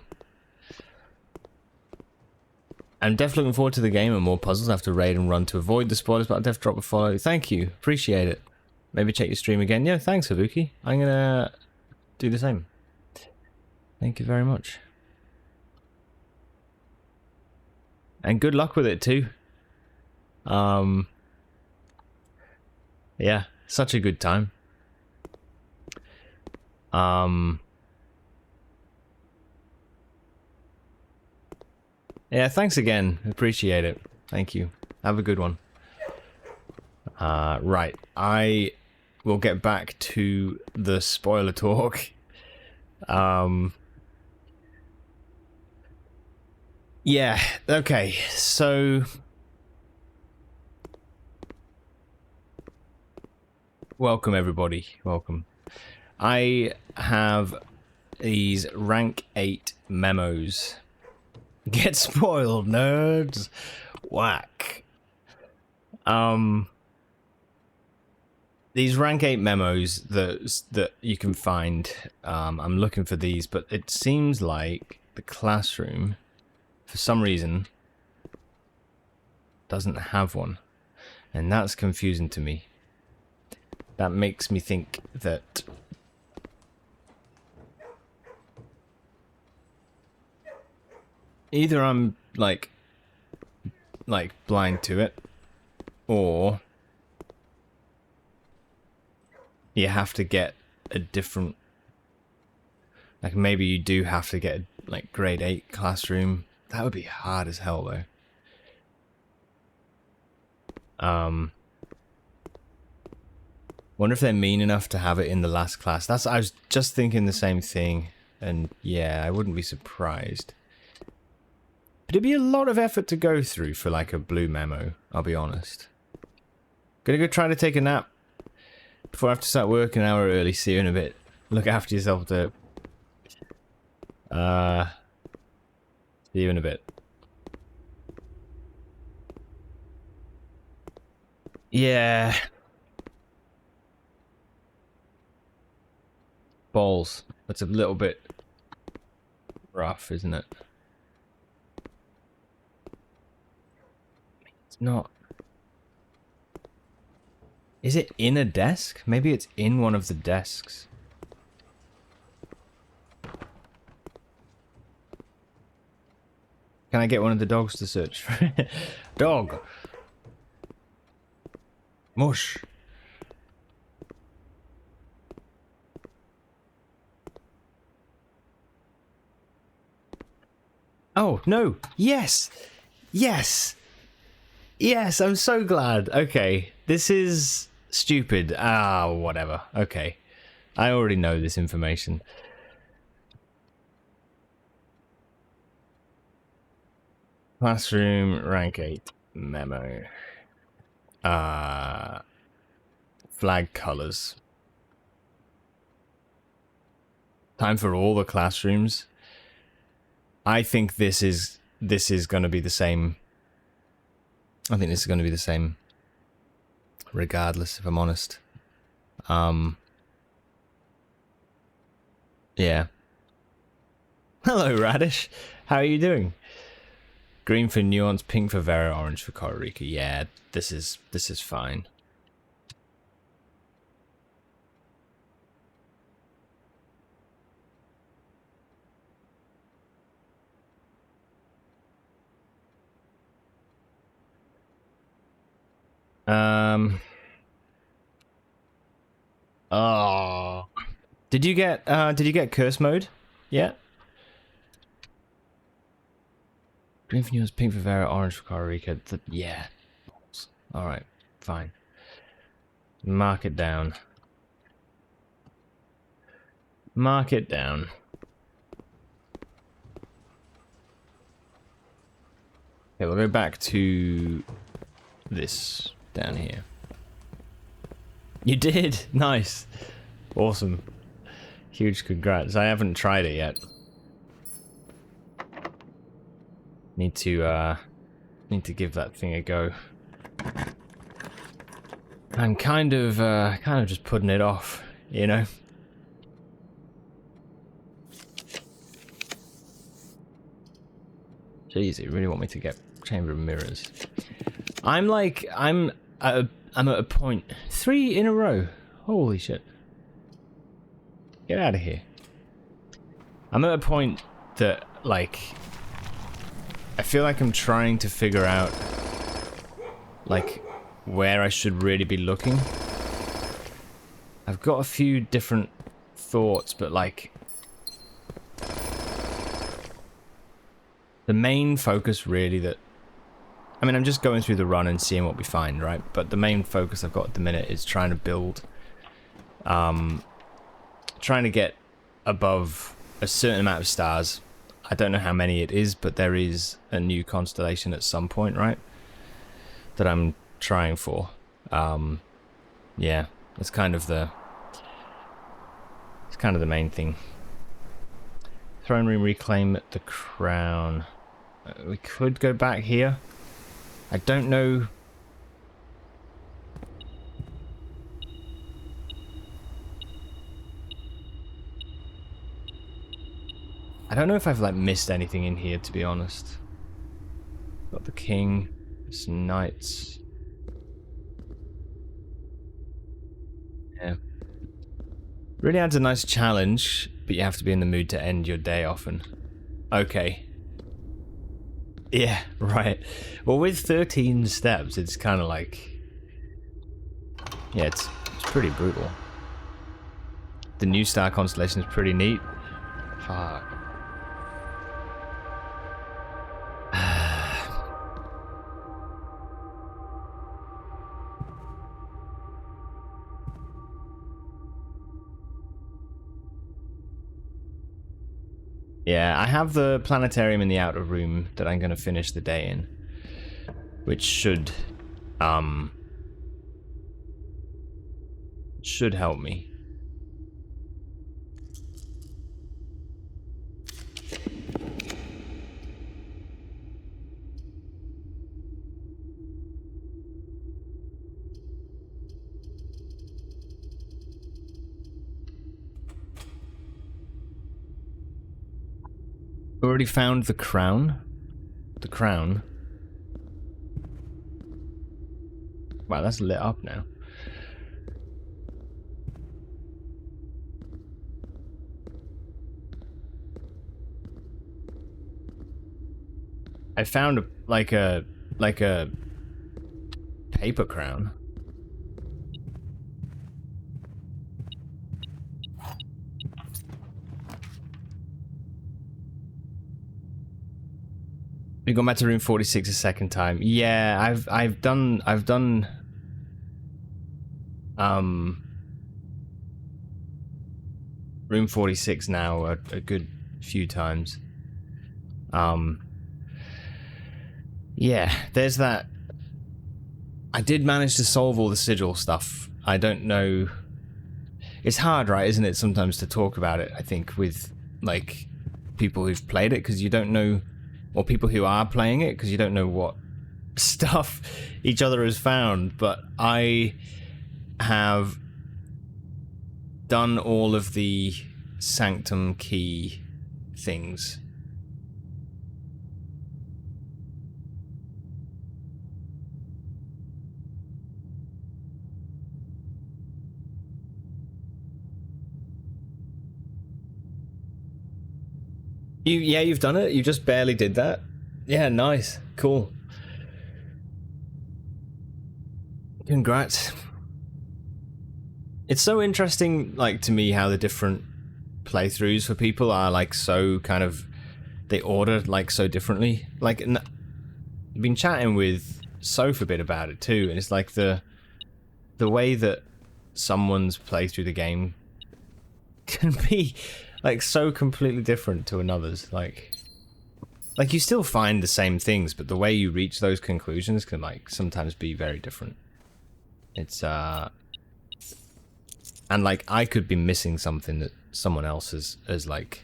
definitely looking forward to the game and more puzzles. I have to raid and run to avoid the spoilers, but I'll definitely drop a follow. Thank you. Appreciate it. Maybe check your stream again. Yeah, thanks, Habuki. I'm gonna do the same. Thank you very much. And good luck with it, too. Yeah, such a good time. Yeah, thanks again. Appreciate it. Thank you. Have a good one. Right. I will get back to the spoiler talk. Yeah, okay. So... Welcome, everybody. Welcome. I have these rank 8 memos. Get spoiled, nerds. Whack. These rank 8 memos that you can find. I'm looking for these, but it seems like the classroom, for some reason, doesn't have one. And that's confusing to me. That makes me think that either I'm like blind to it, or you have to get a different, like maybe you do have to get like grade 8 classroom. That would be hard as hell though. Wonder if they're mean enough to have it in the last class. I was just thinking the same thing, and yeah, I wouldn't be surprised. But it'd be a lot of effort to go through for like a blue memo, I'll be honest. Gonna go try to take a nap before I have to start work an hour early. See you in a bit. Look after yourself, Derp. See you in a bit. Yeah. Balls. That's a little bit rough, isn't it? It's not. Is it in a desk? Maybe it's in one of the desks. Can I get one of the dogs to search for it? Dog! Mush! Oh, no! Yes! Yes! Yes, I'm so glad. Okay, this is stupid. Ah, whatever. Okay. I already know this information. Classroom, rank 8, memo. Flag colors. Time for all the classrooms. I think this is going to be the same. I think this is going to be the same regardless, if I'm honest. Yeah. Hello, Radish. How are you doing? Green for Nuance, pink for Vera, orange for Costa Rica. Yeah, this is fine. Oh. Did you get curse mode? Yeah. Green for Nuance, pink for Vera, orange for Costa Rica. Yeah. All right. Fine. Mark it down. Mark it down. Okay, we'll go back to this down here. You did? Nice. Awesome. Huge congrats. I haven't tried it yet. Need to give that thing a go. I'm kind of just putting it off, you know? Jeez, you really want me to get Chamber of Mirrors. I'm at a point. 3 in a row. Holy shit. Get out of here. I'm at a point that, like, I feel like I'm trying to figure out, like, where I should really be looking. I've got a few different thoughts, but, like, the main focus really that... I mean, I'm just going through the run and seeing what we find, right? But the main focus I've got at the minute is trying to build... trying to get above a certain amount of stars. I don't know how many it is, but there is a new constellation at some point, right? That I'm trying for. Yeah, it's kind of the main thing. Throne room, reclaim the crown. We could go back here. I don't know. I don't know if I've like missed anything in here, to be honest. Got the king, some knights. Yeah. Really adds a nice challenge, but you have to be in the mood to end your day often. Okay. Yeah, right. Well, with 13 steps, it's kind of like... Yeah, it's pretty brutal. The new star constellation is pretty neat. Fuck. Yeah, I have the planetarium in the outer room that I'm going to finish the day in. Which should help me. Already found the crown. The crown. Wow, that's lit up now. I found like a paper crown. We got back to room 46 a second time. Yeah, I've done room 46 now a good few times. Yeah, there's that. I did manage to solve all the sigil stuff. I don't know. It's hard, right, isn't it, sometimes to talk about it, I think, with, like, people who've played it, because you don't know, or people who are playing it, because you don't know what stuff each other has found. But I have done all of the Sanctum key things. You've done it? You just barely did that? Yeah, nice. Cool. Congrats. It's so interesting, like, to me, how the different playthroughs for people are, like, so kind of... They order, like, so differently. Like, I've been chatting with Soph a bit about it, too, and it's like the way that someone's played through the game can be... like, so completely different to another's. Like you still find the same things, but the way you reach those conclusions can, like, sometimes be very different. It's, and, like, I could be missing something that someone else has like,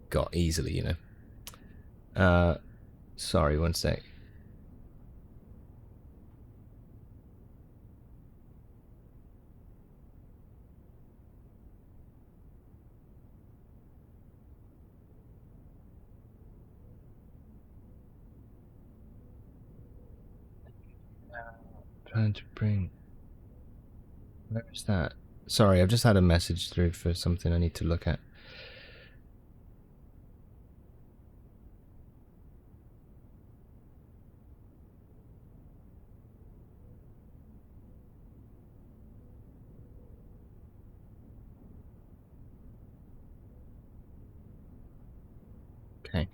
got easily, you know? Sorry, one sec. Trying to bring... Where is that? Sorry, I've just had a message through for something I need to look at. Okay.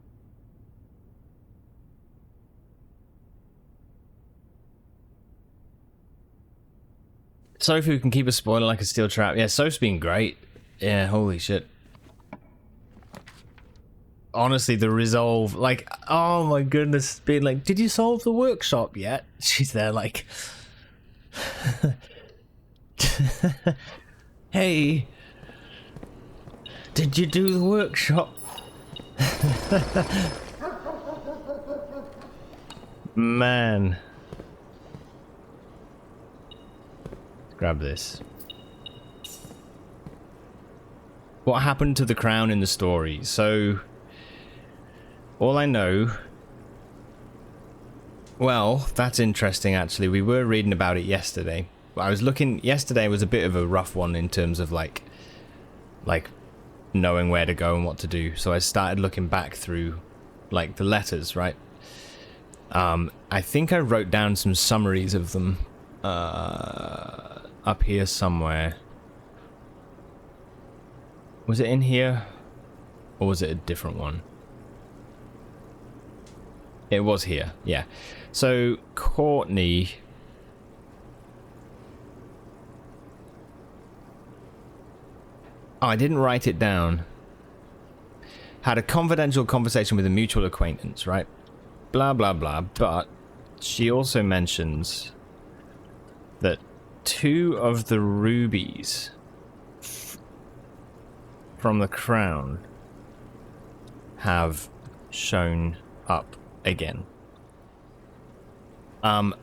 Sophie who can keep a spoiler like a steel trap. Yeah, Soph's been great. Yeah, holy shit. Honestly, the resolve, like, oh my goodness, being like, did you solve the workshop yet? She's there like... Hey, did you do the workshop? Man. Grab this. What happened to the crown in the story? So, all I know... Well, that's interesting actually. We were reading about it yesterday. I was looking... Yesterday was a bit of a rough one in terms of like knowing where to go and what to do. So I started looking back through like the letters, right? I think I wrote down some summaries of them up here somewhere. Was it in here? Or was it a different one? It was here, yeah. So, Courtney... Oh, I didn't write it down. Had a confidential conversation with a mutual acquaintance, right? Blah, blah, blah. But she also mentions that 2 of the rubies from the crown have shown up again. So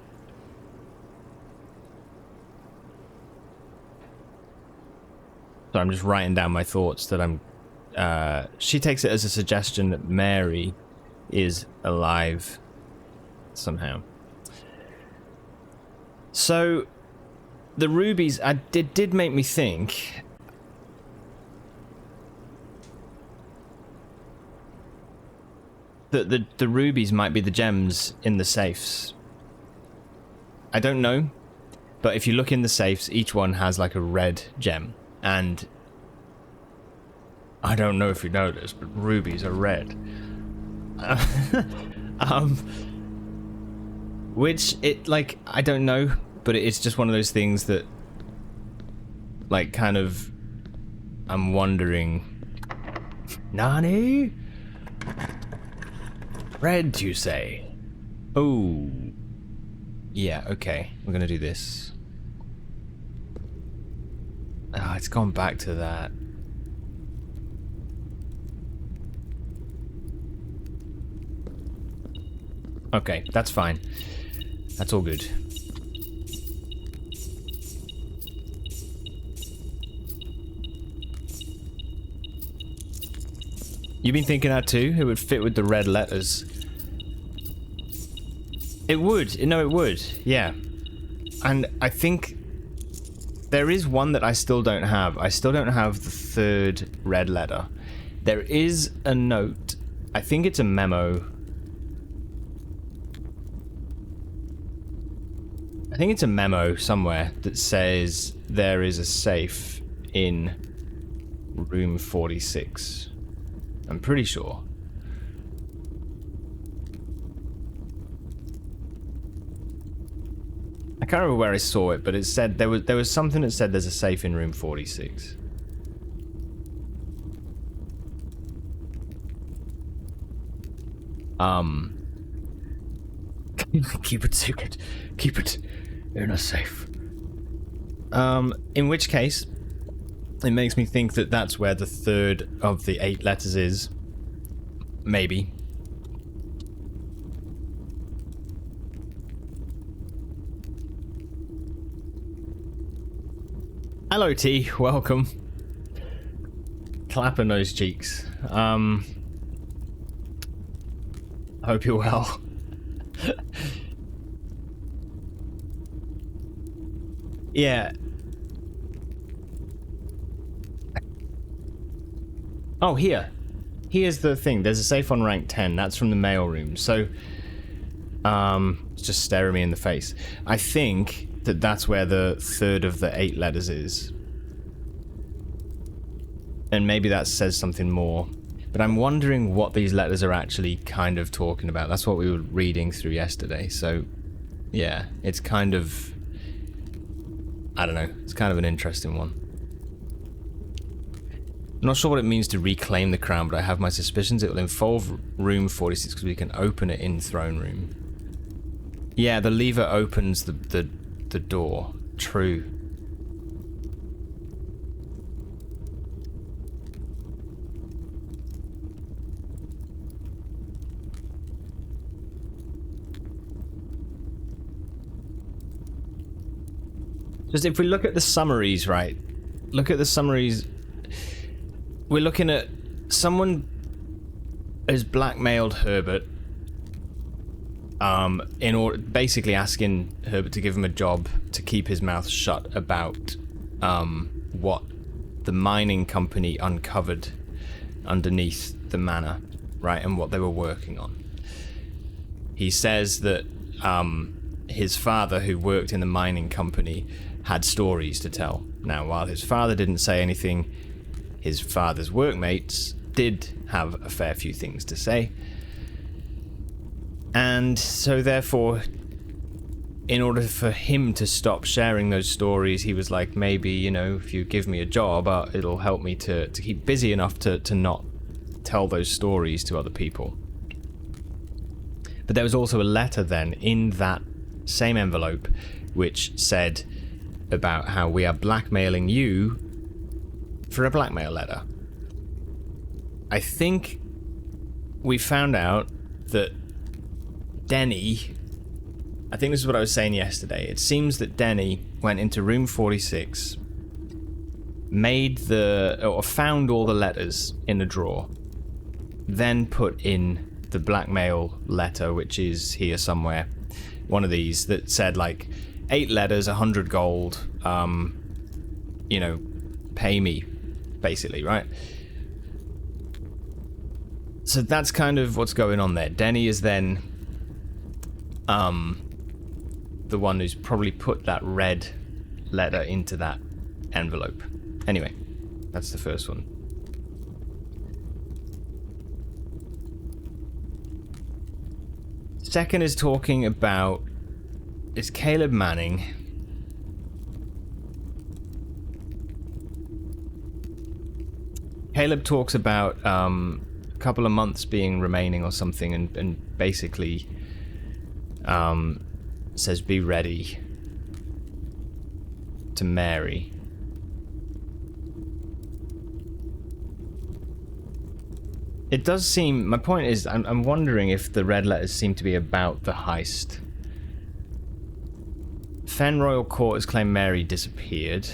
I'm just writing down my thoughts that I'm she takes it as a suggestion that Mary is alive somehow. So the rubies did make me think that the rubies might be the gems in the safes. I don't know, but if you look in the safes, each one has like a red gem, and I don't know if you know this, but rubies are red. Which it, like, I don't know, but it's just one of those things that, like, kind of, I'm wondering. Nani? Red, you say? Oh. Yeah, okay. We're gonna do this. Ah, it's gone back to that. Okay, that's fine. That's all good. You've been thinking that too? It would fit with the red letters. It would. No, it would. Yeah. And I think there is one that I still don't have. I still don't have the third red letter. There is a note. I think it's a memo. I think it's a memo somewhere that says there is a safe in room 46. I'm pretty sure. I can't remember where I saw it, but it said there was something that said there's a safe in room 46. Keep it secret. Keep it in a safe. In which case, it makes me think that that's where the third of the 8 letters is. Maybe. Hello, T. Welcome. Clapping those cheeks. Hope you're well. Yeah. Oh, here. Here's the thing. There's a safe on rank 10. That's from the mail room. So, it's just staring me in the face. I think that that's where the third of the 8 letters is. And maybe that says something more. But I'm wondering what these letters are actually kind of talking about. That's what we were reading through yesterday. So, yeah, it's kind of... I don't know. It's kind of an interesting one. I'm not sure what it means to reclaim the crown, but I have my suspicions it will involve room 46 because we can open it in throne room. Yeah, the lever opens the door. True. Just if we look at the summaries, right? Look at the summaries. We're looking at someone has blackmailed Herbert, in order, basically asking Herbert to give him a job to keep his mouth shut about what the mining company uncovered underneath the manor, right, and what they were working on. He says that his father, who worked in the mining company, had stories to tell. Now, while his father didn't say anything, his father's workmates did have a fair few things to say. And so therefore, in order for him to stop sharing those stories, he was like, maybe, you know, if you give me a job, it'll help me to keep busy enough to not tell those stories to other people. But there was also a letter then in that same envelope which said about how we are blackmailing you for a blackmail letter. I think we found out that Denny, I think this is what I was saying yesterday, it seems that Denny went into room 46 found all the letters in a drawer, then put in the blackmail letter, which is here somewhere, one of these that said like 8 letters, 100 gold, you know, pay me, basically, right? So that's kind of what's going on there. Denny is then the one who's probably put that red letter into that envelope. Anyway, that's the first one. Second is talking about, it's Caleb Manning. Caleb talks about a couple of months being remaining or something, and basically says be ready to marry. It does seem, my point is, I'm wondering if the red letters seem to be about the heist. Fen Royal Court has claimed Mary disappeared.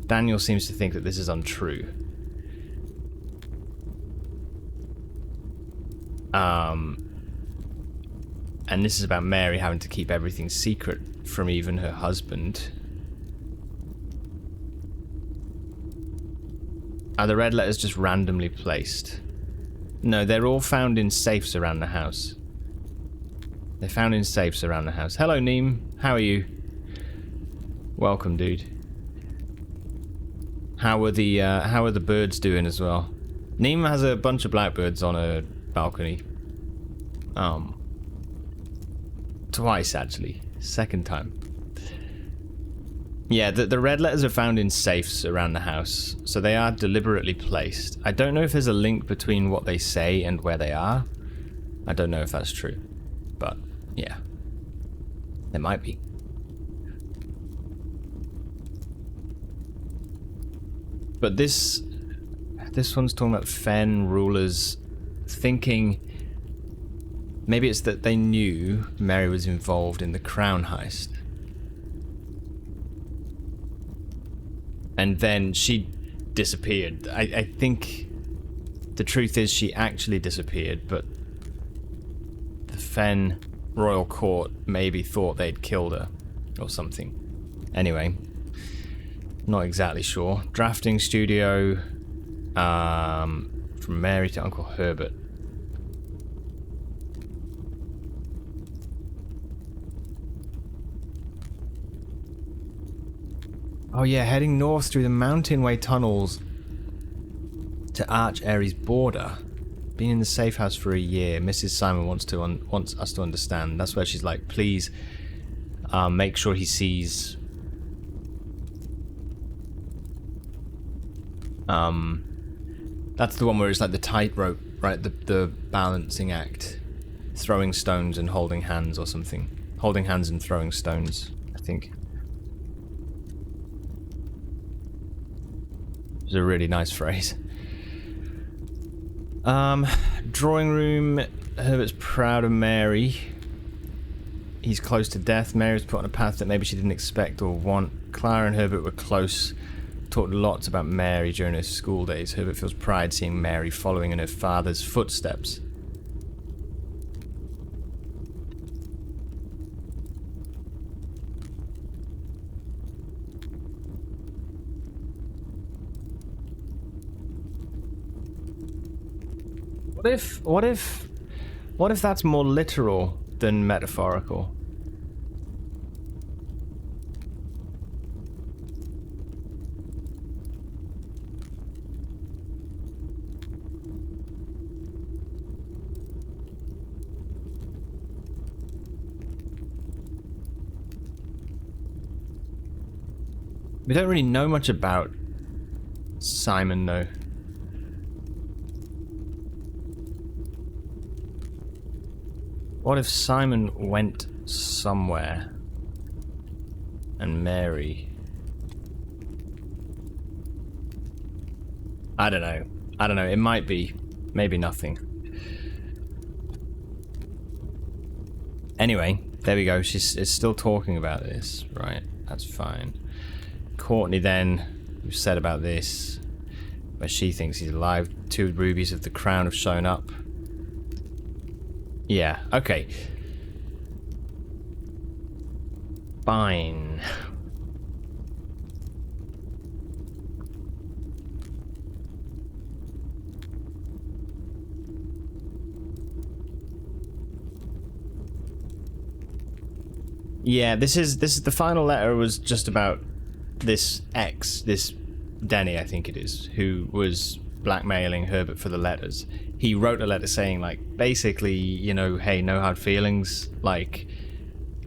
Daniel seems to think that this is untrue. And this is about Mary having to keep everything secret from even her husband. Are the red letters just randomly placed? No, they're all found in safes around the house. They're found in safes around the house. Hello, Neem. How are you? Welcome, dude. How are the birds doing as well? Neem has a bunch of blackbirds on a balcony. Twice, actually. Second time. Yeah, the red letters are found in safes around the house, so they are deliberately placed. I don't know if there's a link between what they say and where they are. I don't know if that's true, but yeah, there might be. But this one's talking about Fen rulers thinking maybe it's that they knew Mary was involved in the crown heist. And then she disappeared. I think the truth is she actually disappeared, but the Fen Royal Court maybe thought they'd killed her or something. Anyway, not exactly sure. Drafting studio, from Mary to Uncle Herbert. Oh yeah, heading north through the mountain way tunnels to Arch Aries border. Been in the safe house for a year. Mrs. Simon wants us to understand. That's where she's like, please make sure he sees. That's the one where it's like the tightrope, right? The balancing act, throwing stones and holding hands or something. Holding hands and throwing stones, I think. It's a really nice phrase. Drawing room. Herbert's proud of Mary. He's close to death. Mary was put on a path that maybe she didn't expect or want. Clara and Herbert were close. Talked lots about Mary during her school days. Herbert feels pride seeing Mary following in her father's footsteps. What if that's more literal than metaphorical? We don't really know much about Simon, though. What if Simon went somewhere and Mary? I don't know. It might be. Maybe nothing. Anyway, there we go. She's still talking about this. Right. That's fine. Courtney then we've said about this. Where she thinks he's alive. 2 rubies of the crown have shown up. Yeah, okay. Fine. Yeah, this is the final letter was just about this Denny, I think it is, who was blackmailing Herbert for the letters. He wrote a letter saying, like, basically, you know, hey, no hard feelings. Like,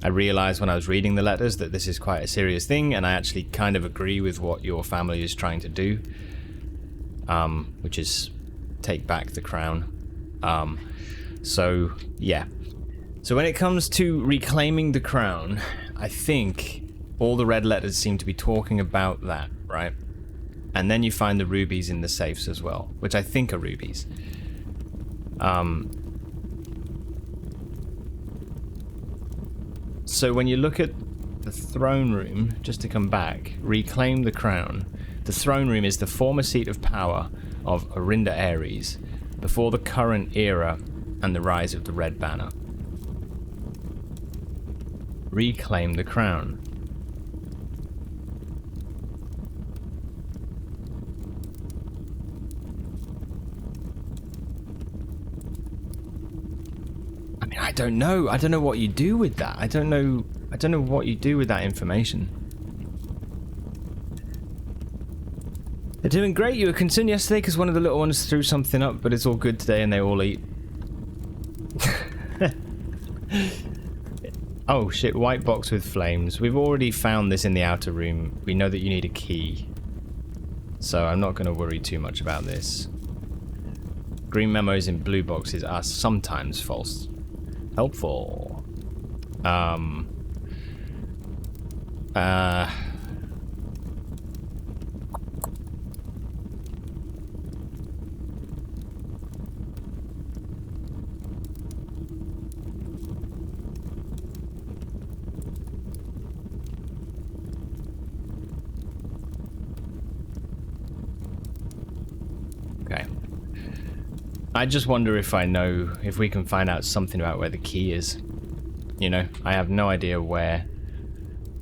I realized when I was reading the letters that this is quite a serious thing, and I actually kind of agree with what your family is trying to do, which is take back the crown. So, yeah. So when it comes to reclaiming the crown, I think all the red letters seem to be talking about that, right? And then you find the rubies in the safes as well, which I think are rubies. So when you look at the throne room, just to come back, reclaim the crown. The throne room is the former seat of power of Orinda Ares, before the current era and the rise of the Red Banner. Reclaim the crown. I mean, I don't know. I don't know what you do with that. I don't know what you do with that information. They're doing great. You were concerned yesterday because one of the little ones threw something up, but it's all good today and they all eat. Oh shit, white box with flames. We've already found this in the outer room. We know that you need a key. So I'm not going to worry too much about this. Green memos in blue boxes are sometimes false. Helpful. Okay. I just wonder if we can find out something about where the key is. You know, I have no idea where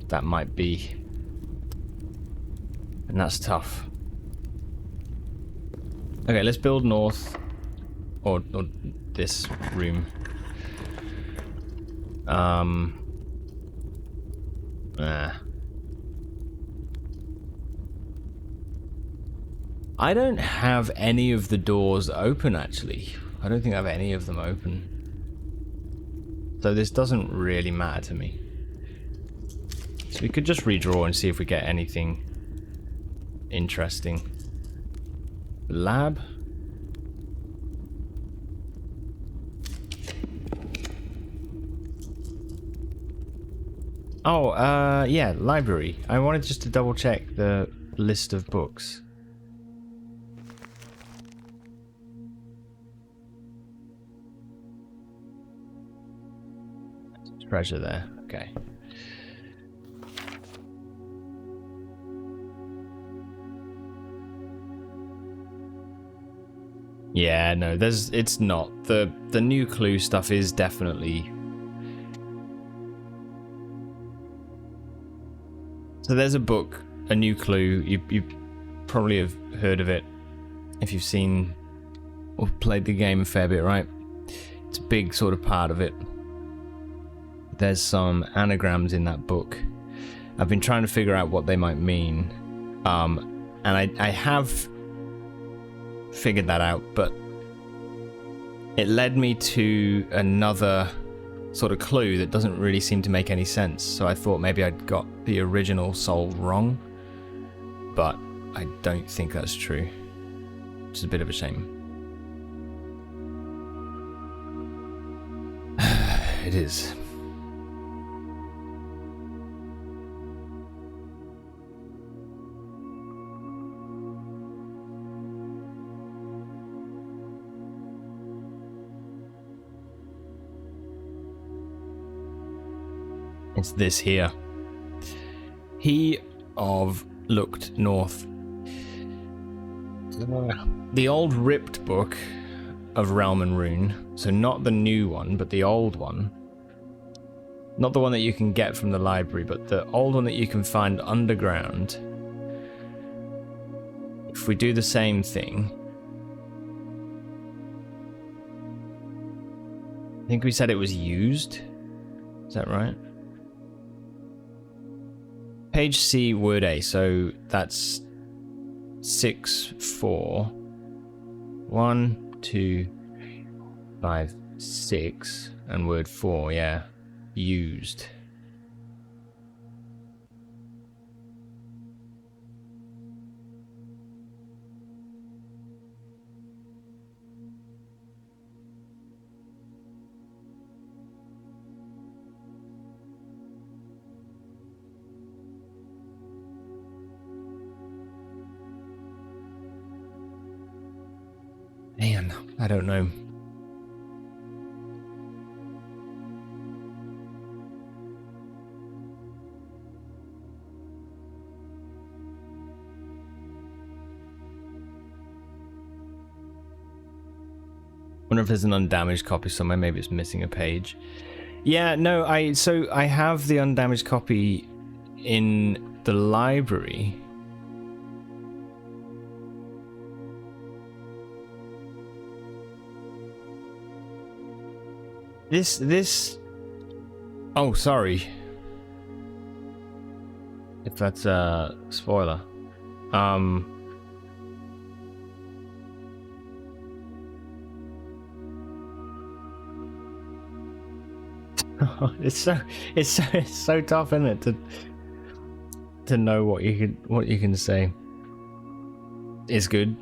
that might be. And that's tough. Okay, let's build north. Or this room. I don't have any of the doors open, actually. I don't think I have any of them open. So this doesn't really matter to me. So we could just redraw and see if we get anything interesting. Lab? Oh, yeah, library. I wanted just to double check the list of books. Treasure there, okay. Yeah, no, it's not. The new clue stuff is definitely... So there's a book, a new clue. You probably have heard of it if you've seen or played the game a fair bit, right? It's a big sort of part of it. There's some anagrams in that book. I've been trying to figure out what they might mean. And I have figured that out, but it led me to another sort of clue that doesn't really seem to make any sense. So I thought maybe I'd got the original solved wrong, but I don't think that's true. Which is a bit of a shame. It is. It's this here. He of looked north The old ripped book of Realm and Rune, so not the new one, but the old one. Not the one that you can get from the library, but the old one that you can find underground. If we do the same thing... I think we said it was used. Is that right? Page C, word A, so that's 6, 4. 1, 2, 5, 6, and word 4, yeah. Used. Man, I don't know. Wonder if there's an undamaged copy somewhere. Maybe it's missing a page. Yeah, no, I have the undamaged copy in the library. This oh, sorry if that's a spoiler. It's so tough, isn't it, to know what you can say is good.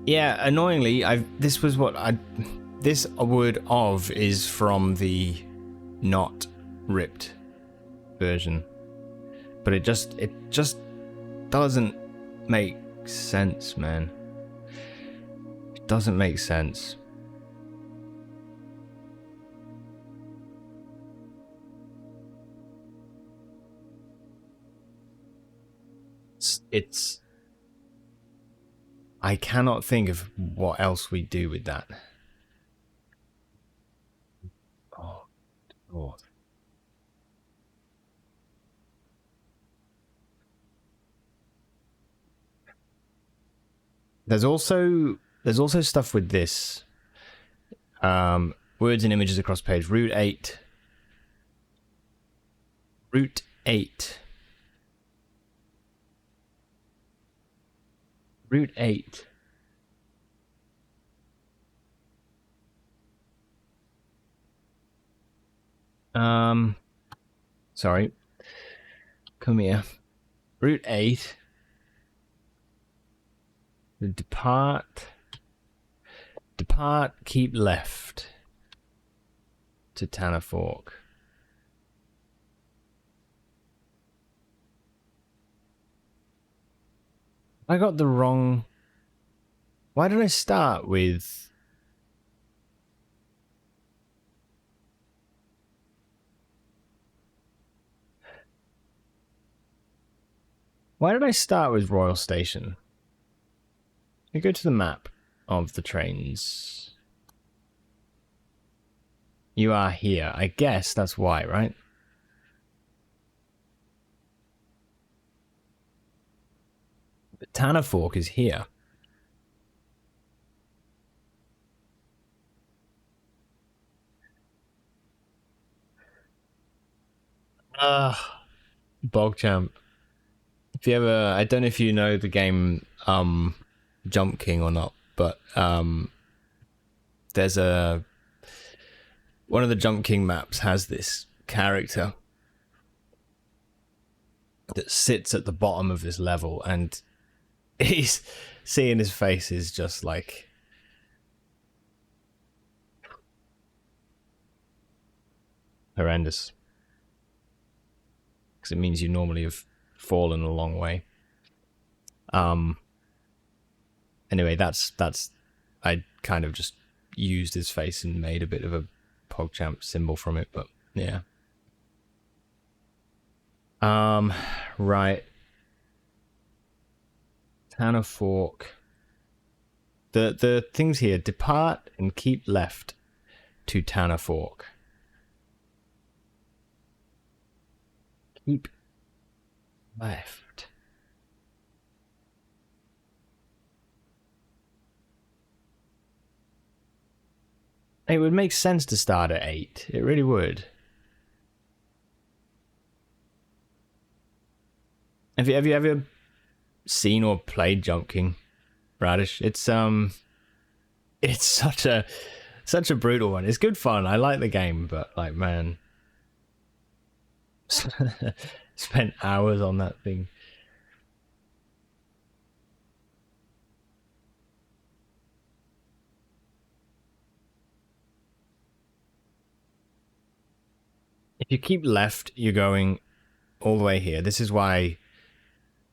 Yeah, annoyingly, this word of is from the not ripped version, but it just doesn't make sense, man. It doesn't make sense. It's I cannot think of what else we do with that. Oh, God. There's also stuff with this. Words and images across page. Route 8. Route 8. Route 8. Sorry. Come here. Route 8. Depart, keep left to Tanner Fork. I got the wrong... Why did I start with... Why did I start with Royal Station? You go to the map of the trains. You are here. I guess that's why, right? But Tanner Fork is here. Bogchamp. If you ever... I don't know if you know the game Jump King or not, but there's a... One of the Jump King maps has this character that sits at the bottom of this level, and he's... Seeing his face is just like... horrendous. Because it means you normally have fallen a long way. Anyway, that's I kind of just used his face and made a bit of a PogChamp symbol from it, but yeah. Right. Tanner Fork. The things here, depart and keep left to Tanner Fork. Keep left. It would make sense to start at 8. It really would. Have you ever seen or played Jump King, Radish? It's such a brutal one. It's good fun. I like the game, but like, man, spent hours on that thing. If you keep left, you're going all the way here. This is why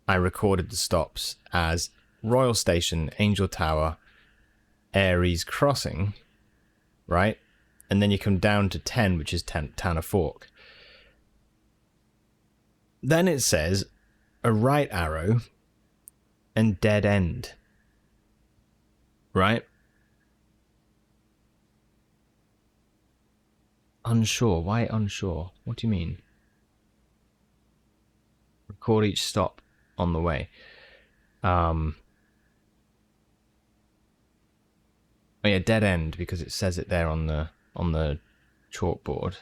I recorded the stops as Royal Station, Angel Tower, Ares Crossing, right? And then you come down to 10, which is Tanner Fork. Then it says a right arrow and dead end, right? Unsure. Why unsure? What do you mean? Record each stop on the way. Oh yeah, dead end, because it says it there on the chalkboard.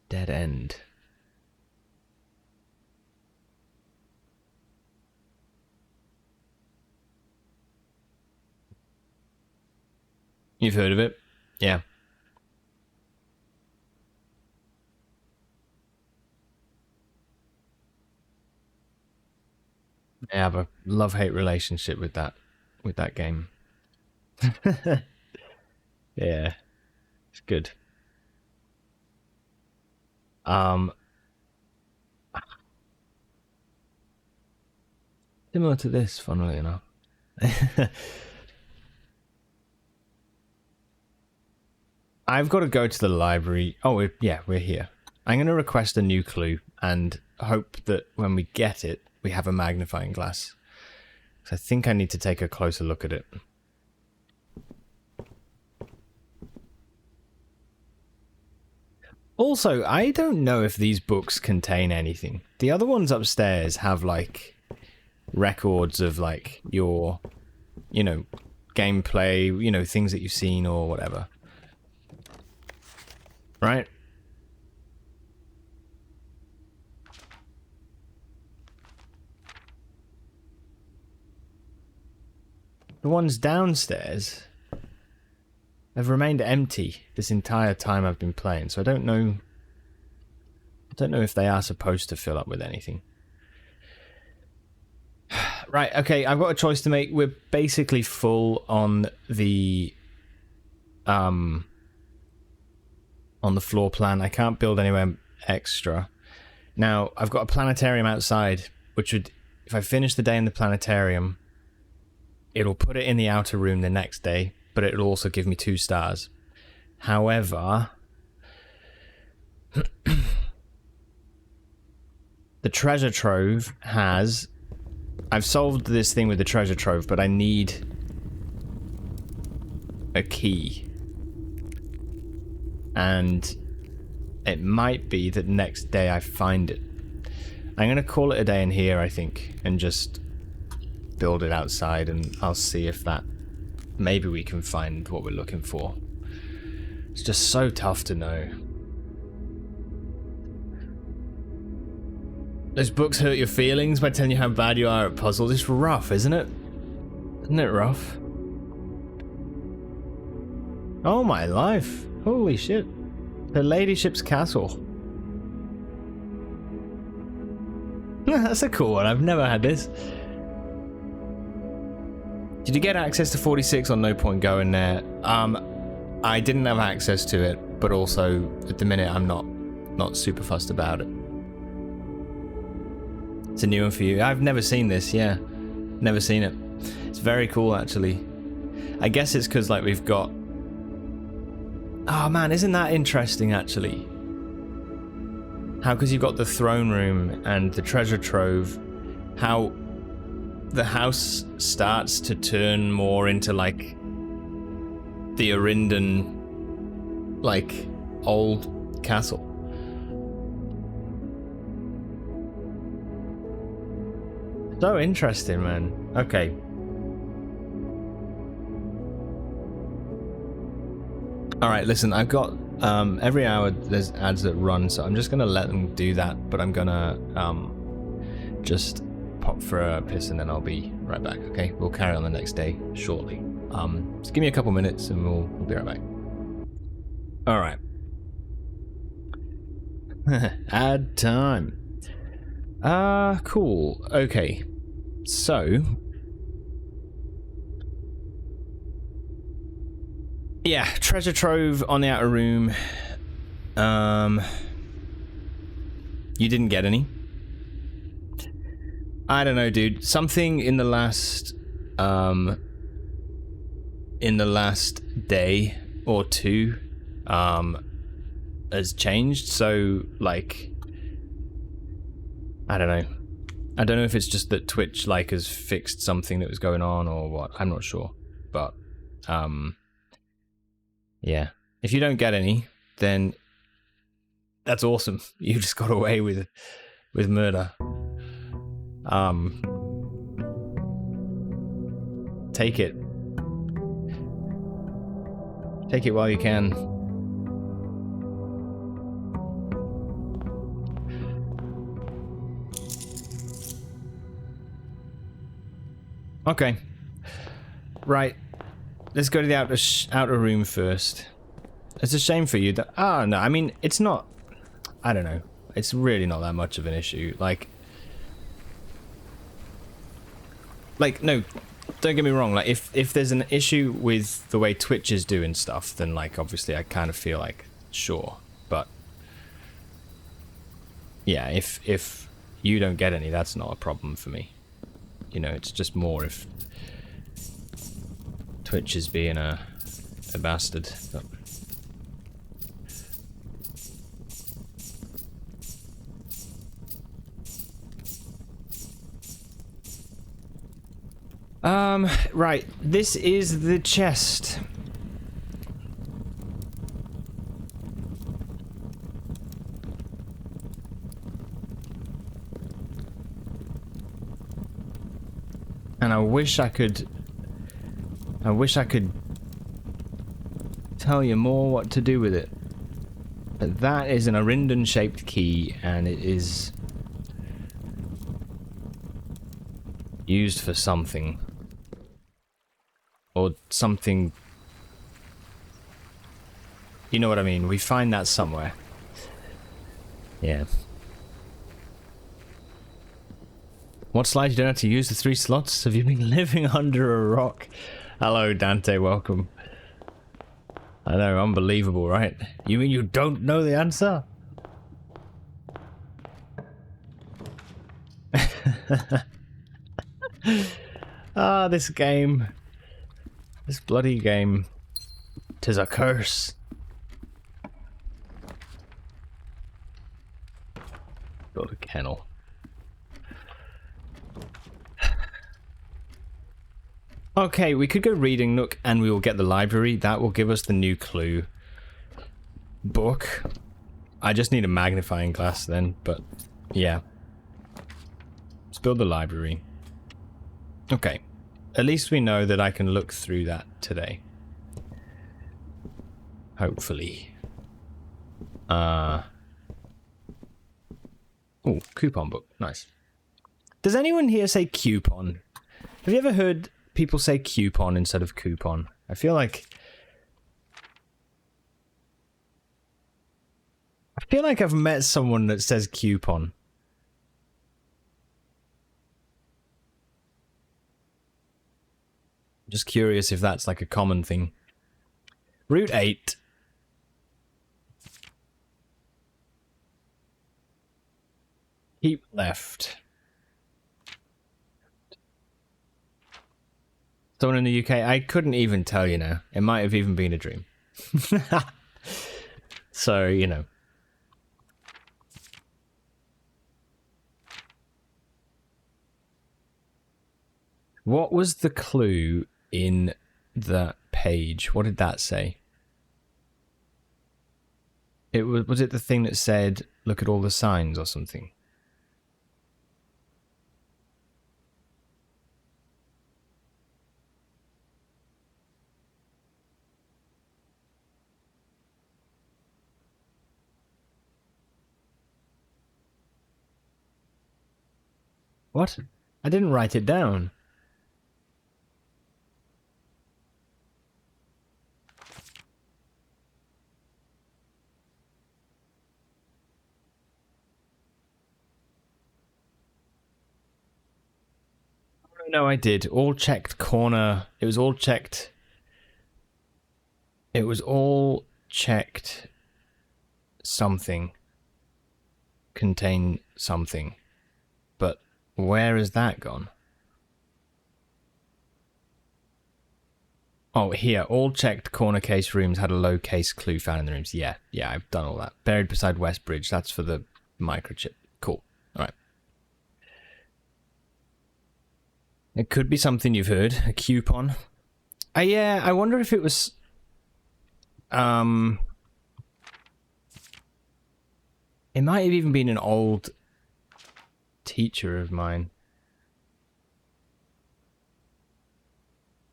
Dead end. You've heard of it? Yeah. I have a love-hate relationship with that game. Yeah, it's good. Similar to this, funnily enough. I've got to go to the library. Oh, yeah, we're here. I'm going to request a new clue and hope that when we get it, we have a magnifying glass. So I think I need to take a closer look at it. Also, I don't know if these books contain anything. The other ones upstairs have, like, records of, like, your, you know, gameplay, you know, things that you've seen or whatever. Right? The ones downstairs have remained empty this entire time I've been playing, so I don't know if they are supposed to fill up with anything. Right, okay, I've got a choice to make. We're basically full on the floor plan. I can't build anywhere extra. Now, I've got a planetarium outside, which would, if I finish the day in the planetarium, it'll put it in the outer room the next day, but it'll also give me 2 stars. However, the treasure trove has... I've solved this thing with the treasure trove, but I need a key. And it might be that next day I find it. I'm going to call it a day in here, I think, and just build it outside, and I'll see if that... Maybe we can find what we're looking for. It's just so tough to know. Those books hurt your feelings by telling you how bad you are at puzzles. It's rough, isn't it? Isn't it rough? Oh my life. Holy shit. Her ladyship's castle. That's a cool one. I've never had this. Did you get access to 46 or no point going there? I didn't have access to it, but also at the minute I'm not super fussed about it. It's a new one for you. I've never seen this, yeah. Never seen it. It's very cool, actually. I guess it's because like we've got... Oh man, isn't that interesting actually? How, because you've got the throne room and the treasure trove, how the house starts to turn more into like the Arindan, like old castle. So interesting, man. Okay. Alright, listen, I've got every hour there's ads that run, so I'm just gonna let them do that, but I'm gonna just pop for a piss and then I'll be right back, okay? We'll carry on the next day shortly. Just give me a couple minutes and we'll be right back. Alright. Ad time. Cool. Okay. So, yeah, treasure trove on the outer room. You didn't get any. I don't know, dude. Something in the last day or two, has changed. So, like, I don't know. I don't know if it's just that Twitch, like, has fixed something that was going on or what. I'm not sure. But, yeah. If you don't get any, then that's awesome. You just got away with murder. Take it. Take it while you can. Okay. Right. Let's go to the outer room first. It's a shame for you that... Oh, no, I mean, it's not... I don't know. It's really not that much of an issue. Like, no, don't get me wrong. Like, if there's an issue with the way Twitch is doing stuff, then, like, obviously I kind of feel like, sure. But, yeah, if you don't get any, that's not a problem for me. You know, it's just more if Twitch is being a bastard. But, right, this is the chest. And I wish I could tell you more what to do with it. But that is an Arindan shaped key and it is used for something. Or something... You know what I mean? We find that somewhere. Yeah. What slide? You don't have to use the 3 slots? Have you been living under a rock? Hello, Dante, welcome. I know, unbelievable, right? You mean you don't know the answer? Ah, this game. This bloody game. 'Tis a curse. Build a kennel. Okay, we could go reading Nook and we will get the library. That will give us the new clue. Book. I just need a magnifying glass then, but yeah. Let's build the library. Okay. At least we know that I can look through that today. Hopefully. Oh, coupon book. Nice. Does anyone here say coupon? Have you ever heard people say coupon instead of coupon? I feel like I've met someone that says coupon. Just curious if that's like a common thing. Route 8. Keep left. Someone in the UK? I couldn't even tell you now. It might have even been a dream. So, you know. What was the clue in the page? What did that say? It was it the thing that said, look at all the signs or something? What? I didn't write it down. No, I did. All checked corner. It was all checked. It was all checked something. Contain something. But where has that gone? Oh, here. All checked corner case rooms had a low case clue found in the rooms. Yeah, I've done all that. Buried beside West Bridge. That's for the microchip. Cool. All right. It could be something you've heard. A coupon. Yeah, I wonder if it was... It might have even been an old teacher of mine.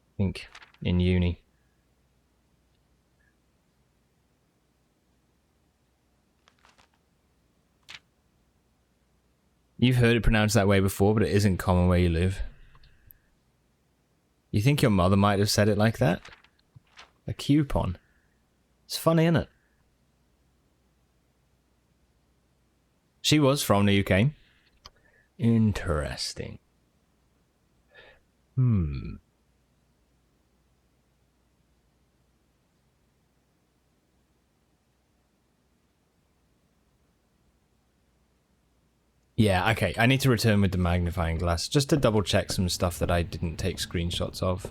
I think in uni. You've heard it pronounced that way before, but it isn't common where you live. You think your mother might have said it like that? A coupon. It's funny, isn't it? She was from the UK. Interesting. Yeah, okay. I need to return with the magnifying glass just to double check some stuff that I didn't take screenshots of.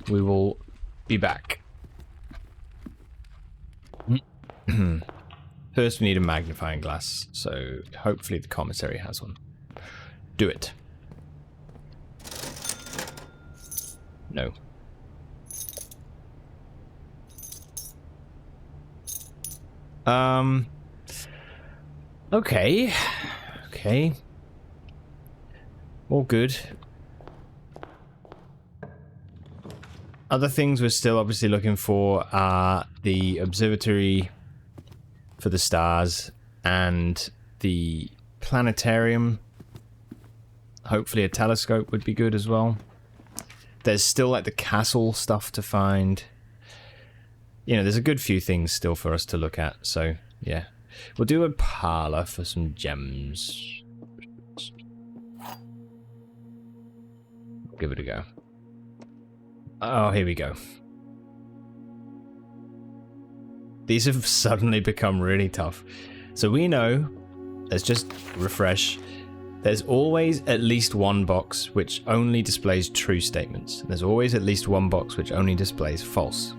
We will be back. First, we need a magnifying glass, so hopefully the commissary has one. Do it. No. Okay. Okay. All good. Other things we're still obviously looking for are the observatory for the stars and the planetarium. Hopefully a telescope would be good as well. There's still like the castle stuff to find. You know, there's a good few things still for us to look at, so yeah. We'll do a parlor for some gems. Give it a go. Oh, here we go. These have suddenly become really tough. So we know, let's just refresh, there's always at least one box which only displays true statements. There's always at least one box which only displays false.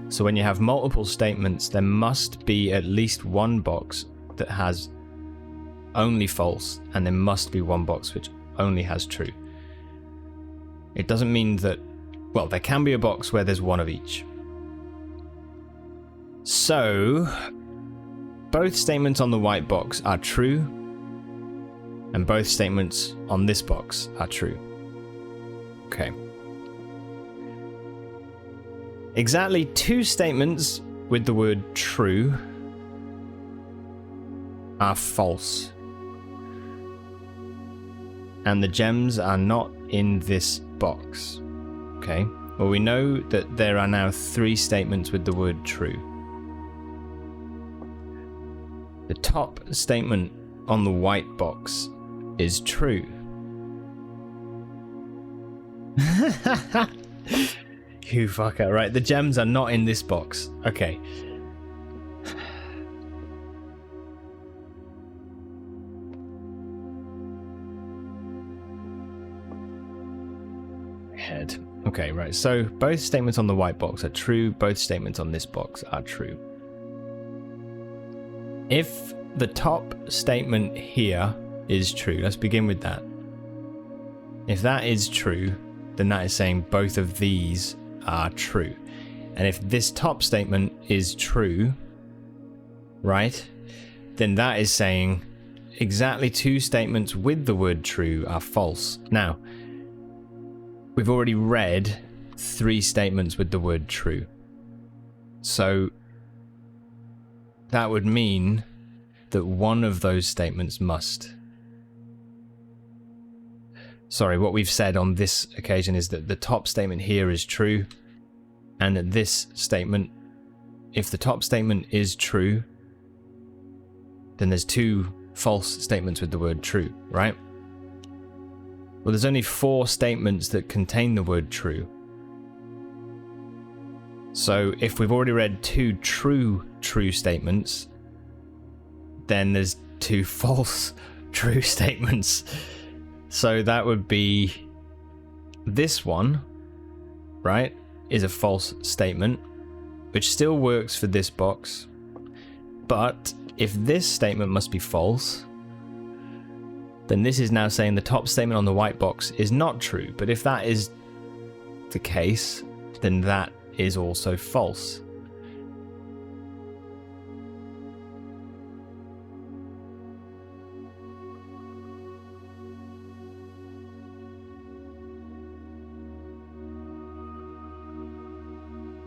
So when you have multiple statements, there must be at least one box that has only false, and there must be one box which only has true. It doesn't mean that, well, there can be a box where there's one of each. So, both statements on the white box are true, and both statements on this box are true. Okay. Exactly 2 statements with the word true are false. And the gems are not in this box. Okay. Well, we know that there are now 3 statements with the word true. The top statement on the white box is true. You fucker. Right, the gems are not in this box. Okay. Okay, right. So both statements on the white box are true. Both statements on this box are true. If the top statement here is true, let's begin with that. If that is true, then that is saying both of these are true. And if this top statement is true, right, then that is saying exactly two statements with the word true are false. Now, we've already read 3 statements with the word true. So that would mean that one of those statements must. Sorry, what we've said on this occasion is that the top statement here is true, and that this statement, if the top statement is true, then there's 2 false statements with the word true, right? Well, there's only 4 statements that contain the word true. So if we've already read 2 true statements, then there's 2 false true statements. So that would be this one, right, is a false statement, which still works for this box. But if this statement must be false, then this is now saying the top statement on the white box is not true. But if that is the case, then that is also false.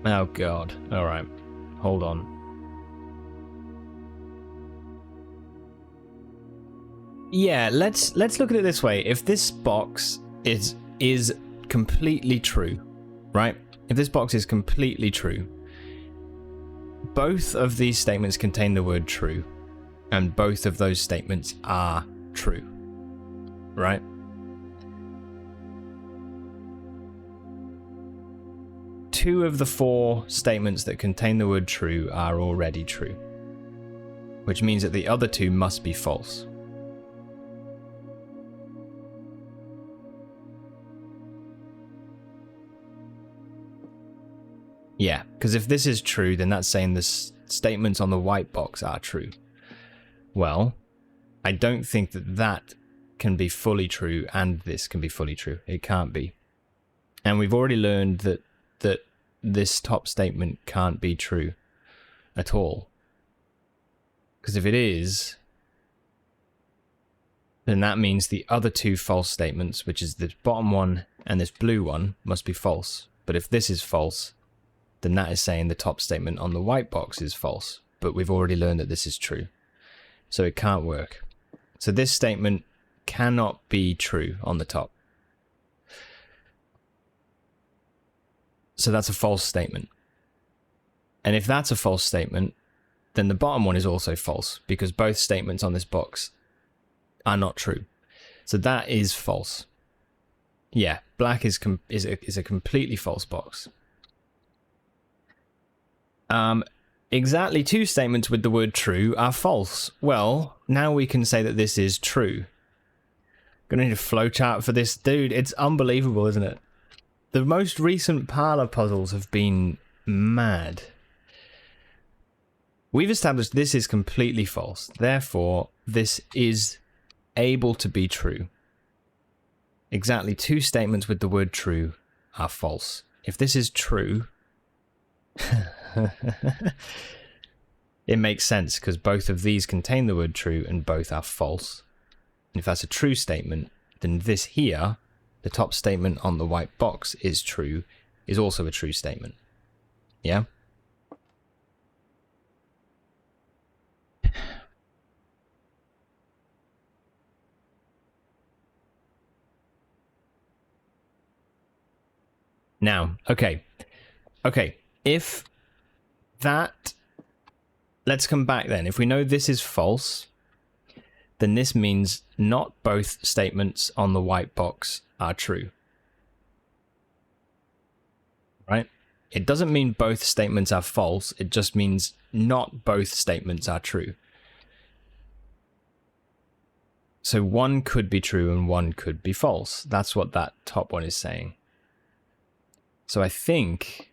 Oh god. Alright. Hold on. Yeah, let's look at it this way. If this box is completely true, right? If this box is completely true, both of these statements contain the word true, and both of those statements are true, right? Two of the 4 statements that contain the word true are already true, which means that the other 2 must be false. Yeah, because if this is true, then that's saying the statements on the white box are true. Well, I don't think that that can be fully true and this can be fully true. It can't be. And we've already learned that this top statement can't be true at all. Because if it is, then that means the other 2 false statements, which is the bottom one and this blue one, must be false. But if this is false, then that is saying the top statement on the white box is false. But we've already learned that this is true. So it can't work. So this statement cannot be true on the top. So that's a false statement. And if that's a false statement, then the bottom one is also false, because both statements on this box are not true. So that is false. Yeah, black is a completely false box. Exactly 2 statements with the word true are false. Well, now we can say that this is true. Gonna need a flowchart for this. Dude, it's unbelievable, isn't it? The most recent parlor puzzles have been mad. We've established this is completely false. Therefore, this is able to be true. Exactly 2 statements with the word true are false. If this is true, it makes sense because both of these contain the word true and both are false. And if that's a true statement, then this here, the top statement on the white box is true, is also a true statement. Yeah? Now, okay, if that, let's come back then. If we know this is false, then this means not both statements on the white box are true. Right? It doesn't mean both statements are false, it just means not both statements are true. So one could be true and one could be false. That's what that top one is saying. So I think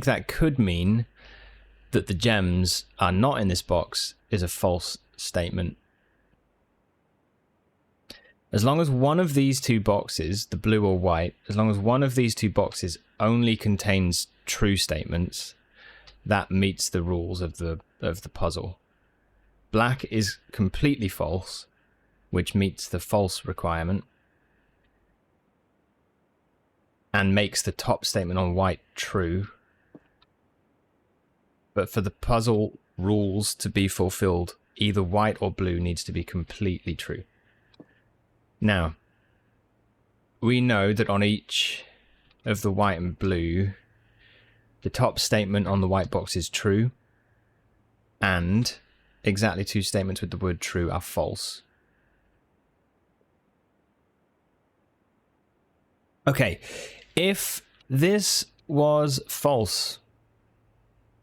that could mean that the gems are not in this box is a false statement. As long as one of these two boxes, the blue or white, as long as one of these two boxes only contains true statements, that meets the rules of the puzzle. Black is completely false, which meets the false requirement, and makes the top statement on white true. But for the puzzle rules to be fulfilled, either white or blue needs to be completely true. Now, we know that on each of the white and blue, the top statement on the white box is true, and exactly two statements with the word true are false. Okay, if this was false,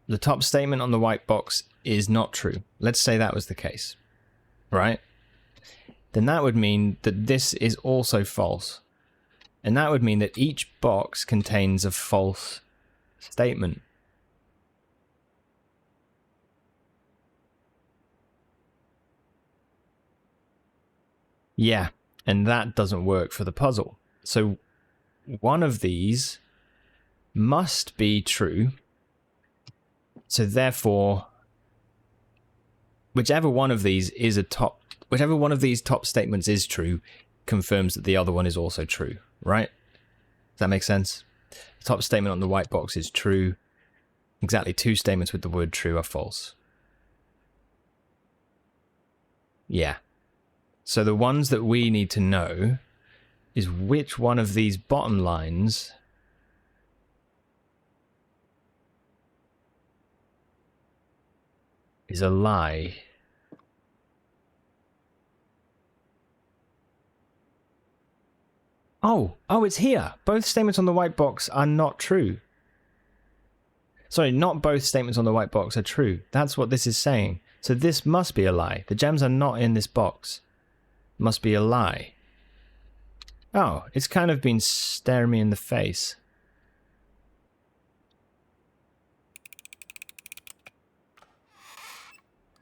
the top statement on the white box is not true. Let's say that was the case, right? Then that would mean that this is also false. And that would mean that each box contains a false statement. Yeah, and that doesn't work for the puzzle. So one of these must be true. So therefore, whichever one of these top statements is true, confirms that the other one is also true, right? Does that make sense? The top statement on the white box is true. Exactly two statements with the word true are false. Yeah. So the ones that we need to know is which one of these bottom lines is a lie. Oh, it's here. Both statements on the white box are not true. Sorry, not both statements on the white box are true. That's what this is saying. So this must be a lie. The gems are not in this box. Must be a lie. Oh, it's kind of been staring me in the face.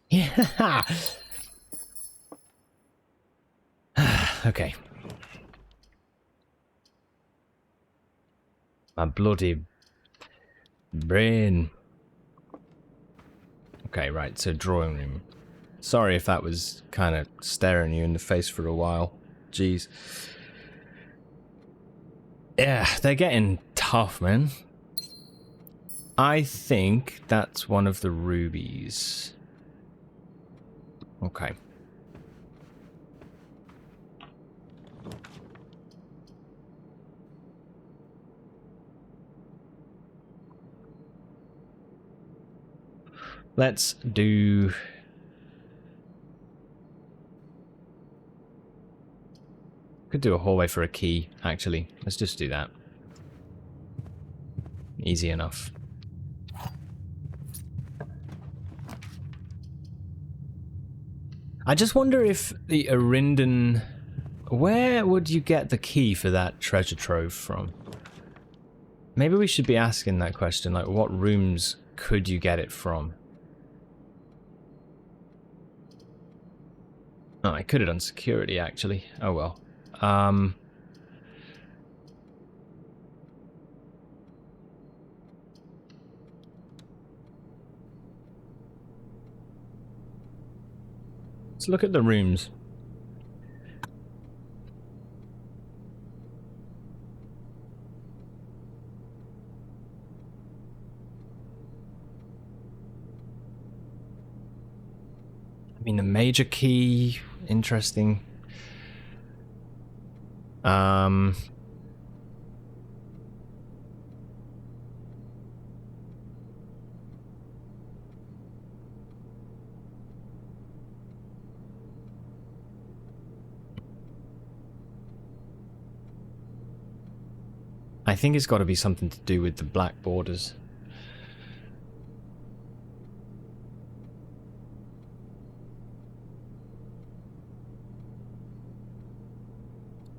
Yeah. Okay. My bloody brain. Okay, right, so drawing room. Sorry if that was kind of staring you in the face for a while. Jeez. Yeah, they're getting tough, man. I think that's one of the rubies. Okay. Let's do... Could do a hallway for a key, actually. Let's just do that. Easy enough. I just wonder if the Arindan... Where would you get the key for that treasure trove from? Maybe we should be asking that question, like, what rooms could you get it from? Oh, I could have done security, actually. Oh, well. Let's look at the rooms. I mean, the major key, interesting. I think it's got to be something to do with the black borders.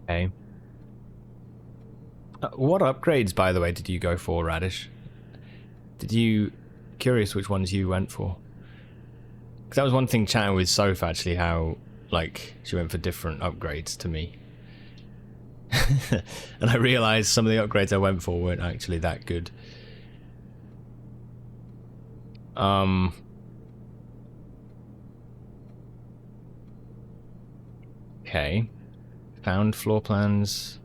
Okay. What upgrades, by the way, did you go for, Radish? Curious which ones you went for? Because that was one thing chatting with Soph, actually, how, like, she went for different upgrades to me. And I realised some of the upgrades I went for weren't actually that good. Okay. Found floor plans.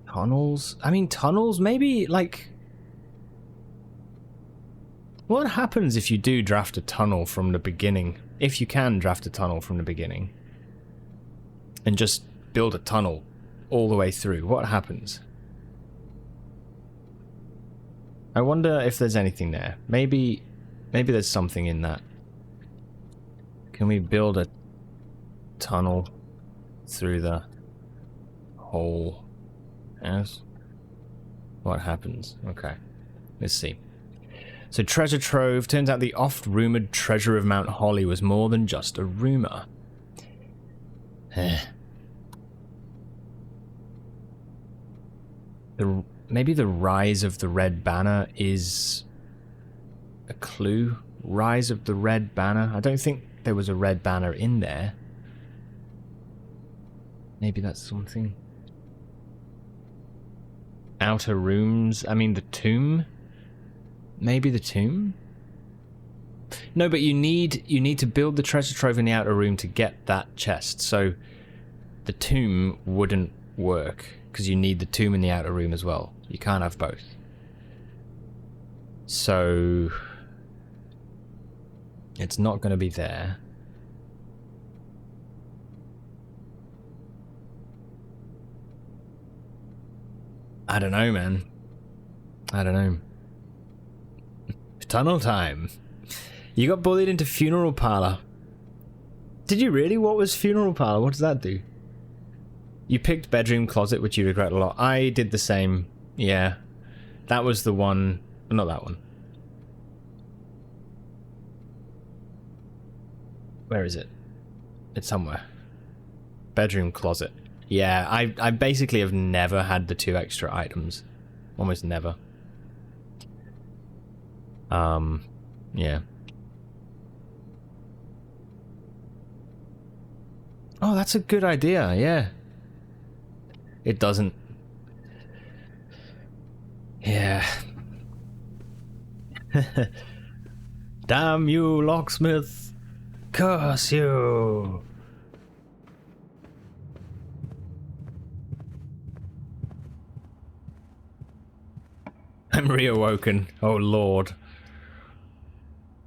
Tunnels? I mean, tunnels? Maybe, like... What happens if you do draft a tunnel from the beginning? If you can draft a tunnel from the beginning. And just build a tunnel all the way through. What happens? I wonder if there's anything there. Maybe there's something in that. Can we build a tunnel through the whole house? What happens? Okay. Let's see. So treasure trove. Turns out the oft-rumoured treasure of Mount Holly was more than just a rumour. Maybe the rise of the Red Banner is a clue? Rise of the Red Banner? I don't think there was a Red Banner in there. Maybe that's something. Outer rooms? I mean, the tomb? Maybe the tomb? No, but you need to build the treasure trove in the outer room to get that chest. So the tomb wouldn't work because you need the tomb in the outer room as well. You can't have both. So it's not going to be there. I don't know, man. I don't know. Tunnel time. You got bullied into funeral parlor. Did you really? What was funeral parlor? What does that do? You picked bedroom closet, which you regret a lot. I did the same. Yeah. That was the one. Not that one. Where is it? It's somewhere. Bedroom closet. Yeah, I basically have never had the 2 extra items. Almost never. Yeah. Oh, that's a good idea, yeah. It doesn't. Yeah. Damn you, locksmith. Curse you. I'm reawoken. Oh, Lord.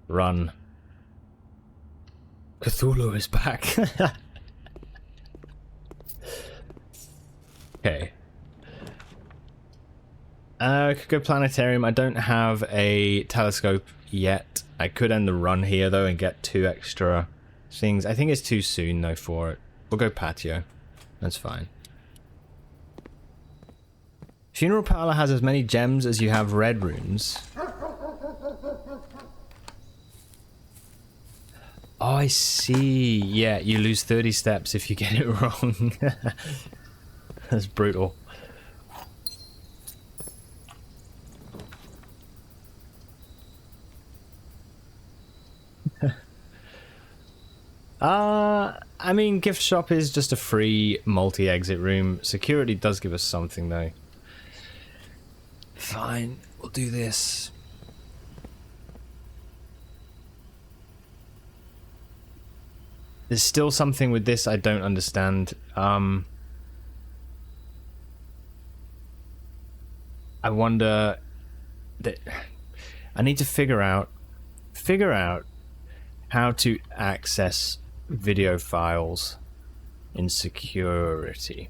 Run. Cthulhu is back. Okay. Could go planetarium. I don't have a telescope yet. I could end the run here though and get 2 extra things. I think it's too soon though for it. We'll go patio. That's fine. Funeral parlor has as many gems as you have red runes. Oh, I see. Yeah, you lose 30 steps if you get it wrong. That's brutal. I mean, gift shop is just a free multi-exit room. Security does give us something though. Fine, we'll do this. There's still something with this I don't understand. I wonder that I need to figure out how to access video files in security.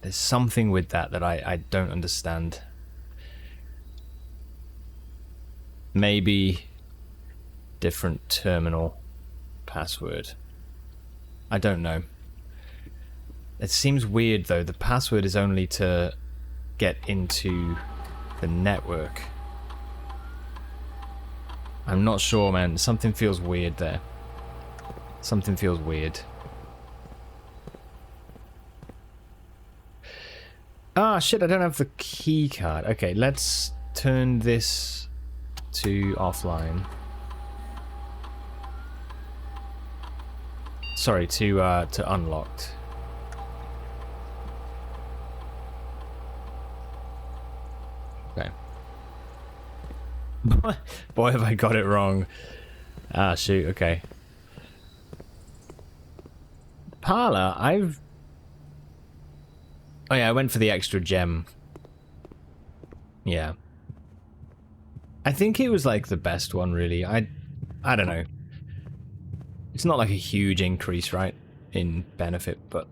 There's something with that I don't understand. Maybe different terminal password. I don't know. It seems weird though. The password is only to get into the network. I'm not sure, man. Something feels weird there. Something feels weird. Ah, shit, I don't have the key card. Okay, let's turn this to offline. Sorry, to unlocked. Okay. Boy, have I got it wrong. Ah, shoot, okay. Parlor, I've... Oh yeah, I went for the extra gem. Yeah. I think it was like the best one, really. I don't know. It's not like a huge increase, right, in benefit, but...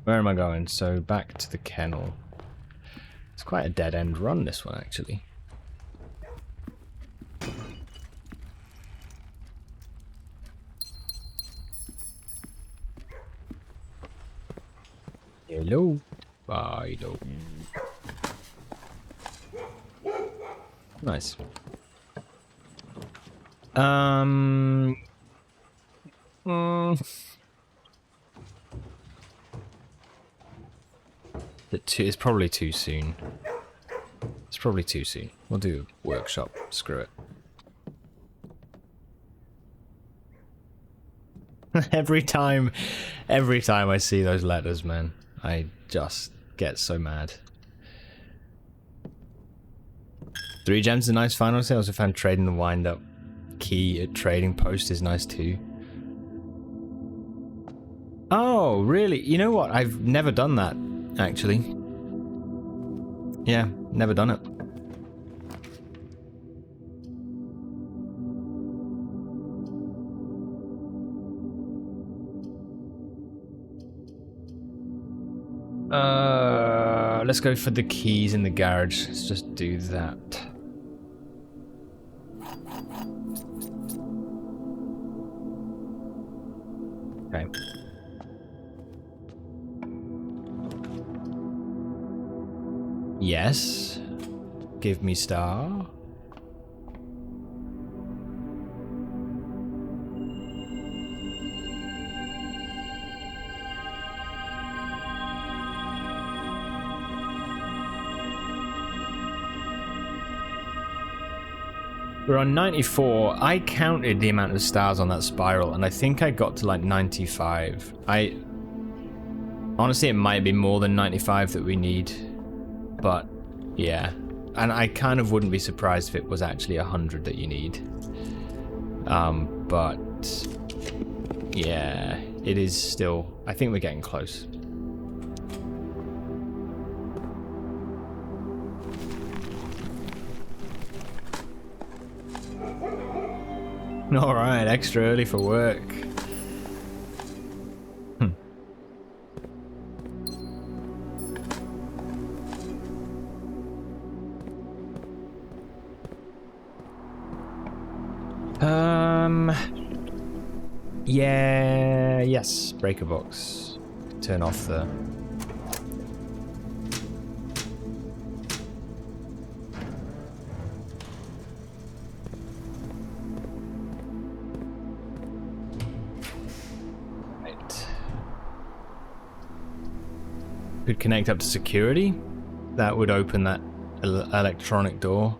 Where am I going? So, back to the kennel. It's quite a dead-end run, this one, actually. Hello. Bye, hello. Nice. It's probably too soon. It's probably too soon. We'll do a workshop. Screw it. every time I see those letters, man, I just get so mad. 3 gems is a nice final. I also found trading the wind-up key at trading post is nice too. Oh, really? You know what? I've never done that, actually. Yeah, never done it. Let's go for the keys in the garage. Let's just do that. Okay. Yes. Give me star. We're on 94. I counted the amount of stars on that spiral, and I think I got to like 95. Honestly, it might be more than 95 that we need. But, yeah. And I kind of wouldn't be surprised if it was actually 100 that you need. But... yeah, it is still... I think we're getting close. Alright, extra early for work. Yeah, yes, breaker box. Turn off the... Right. Could connect up to security. That would open that electronic door.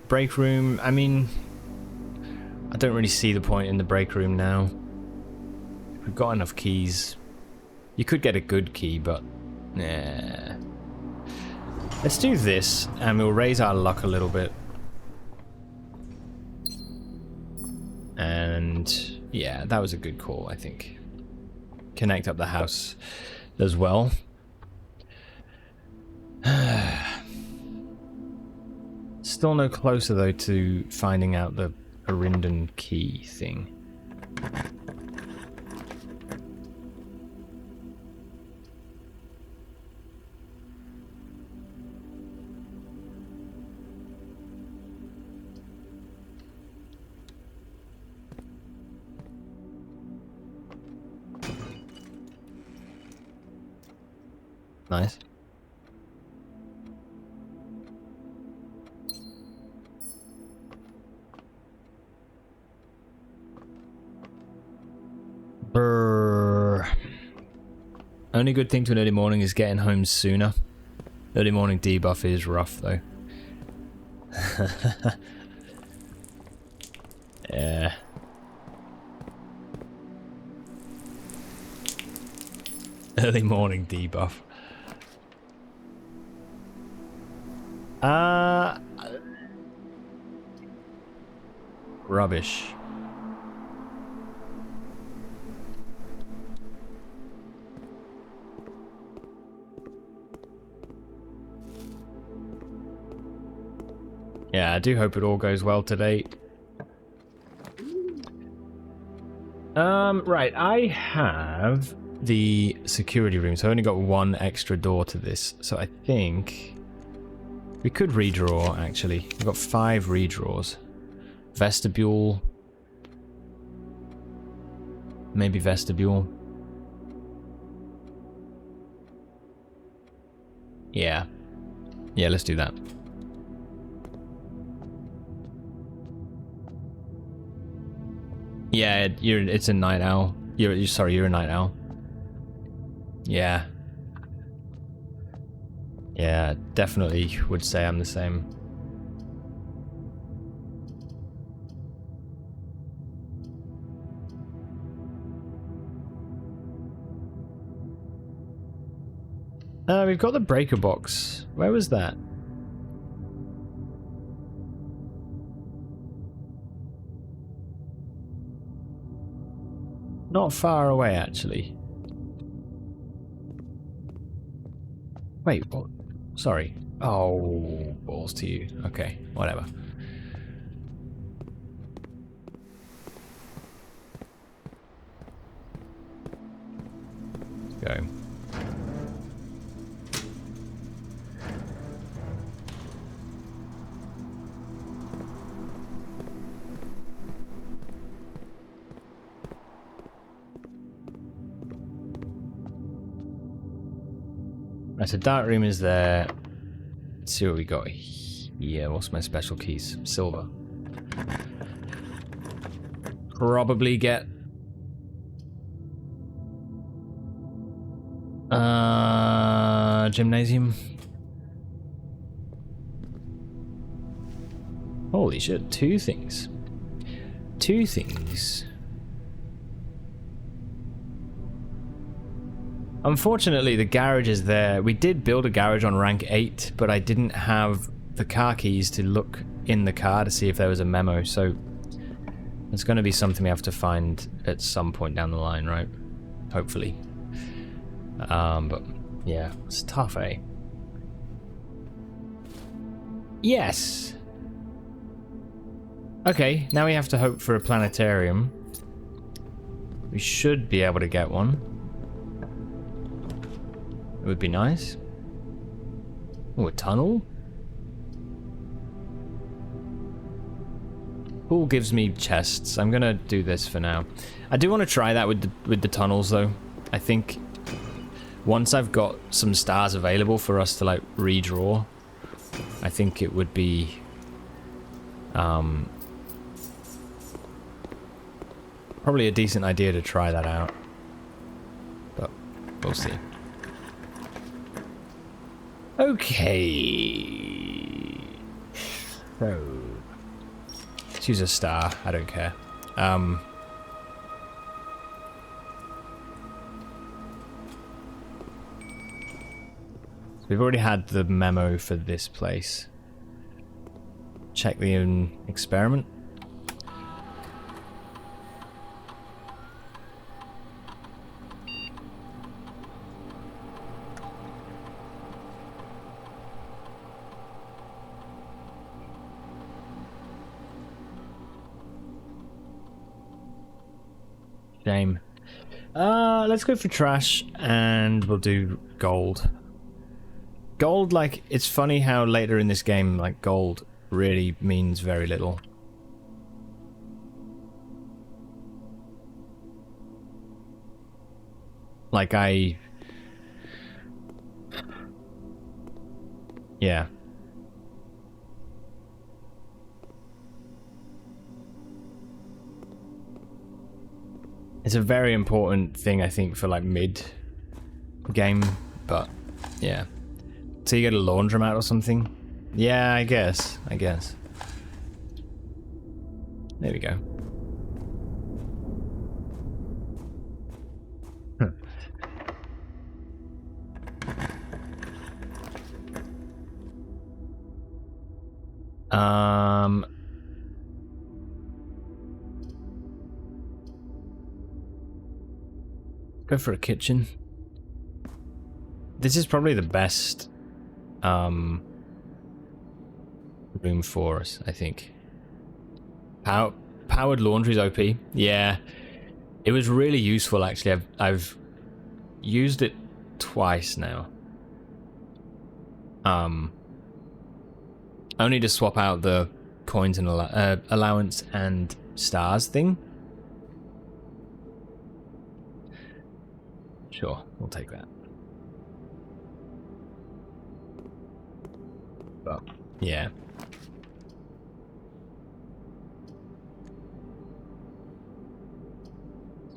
Break room, I mean... I don't really see the point in the break room now. We've got enough keys. You could get a good key, but... nah. Let's do this, and we'll raise our luck a little bit. And... yeah, that was a good call, I think. Connect up the house as well. Still no closer, though, to finding out the Arinden key thing. Nice. Brrr. Only good thing to an early morning is getting home sooner. Early morning debuff is rough though. Yeah. Early morning debuff. Rubbish. Yeah, I do hope it all goes well today. Right, I have the security room, so I only got one extra door to this, so I think we could redraw, actually. We've got 5 redraws. Vestibule. Maybe vestibule. Yeah. Yeah, let's do that. Yeah, it's a night owl. Sorry, you're a night owl. Yeah. Yeah, definitely would say I'm the same. We've got the breaker box. Where was that? Not far away, actually. Wait, what? Sorry. Oh, balls to you. Okay, whatever. Let's go. Right, so dark room is there. Let's see what we got here. What's my special keys? Silver. Probably get... gymnasium. Holy shit, 2 things. 2 things. Unfortunately, the garage is there. We did build a garage on rank 8, but I didn't have the car keys to look in the car to see if there was a memo, so it's going to be something we have to find at some point down the line, right? Hopefully. But yeah, it's tough, eh? Yes! Okay, now we have to hope for a planetarium. We should be able to get one. It would be nice. Oh, a tunnel? Pool gives me chests. I'm gonna do this for now. I do want to try that with the tunnels though. I think once I've got some stars available for us to like redraw, I think it would be probably a decent idea to try that out. But we'll see. Okay. So let's use a star. I don't care. We've already had the memo for this place. Check the experiment. Shame. Let's go for trash and we'll do gold. Gold, like, it's funny how later in this game, like, gold really means very little. Like, Yeah. It's a very important thing, I think, for like mid game, but yeah. So you get a laundromat or something? Yeah, I guess. There we go. Um, go for a kitchen. This is probably the best room for us, I think. Powered laundry's OP. Yeah, it was really useful actually. I've used it twice now. Only to swap out the coins and allowance and stars thing. Sure, we'll take that. But yeah.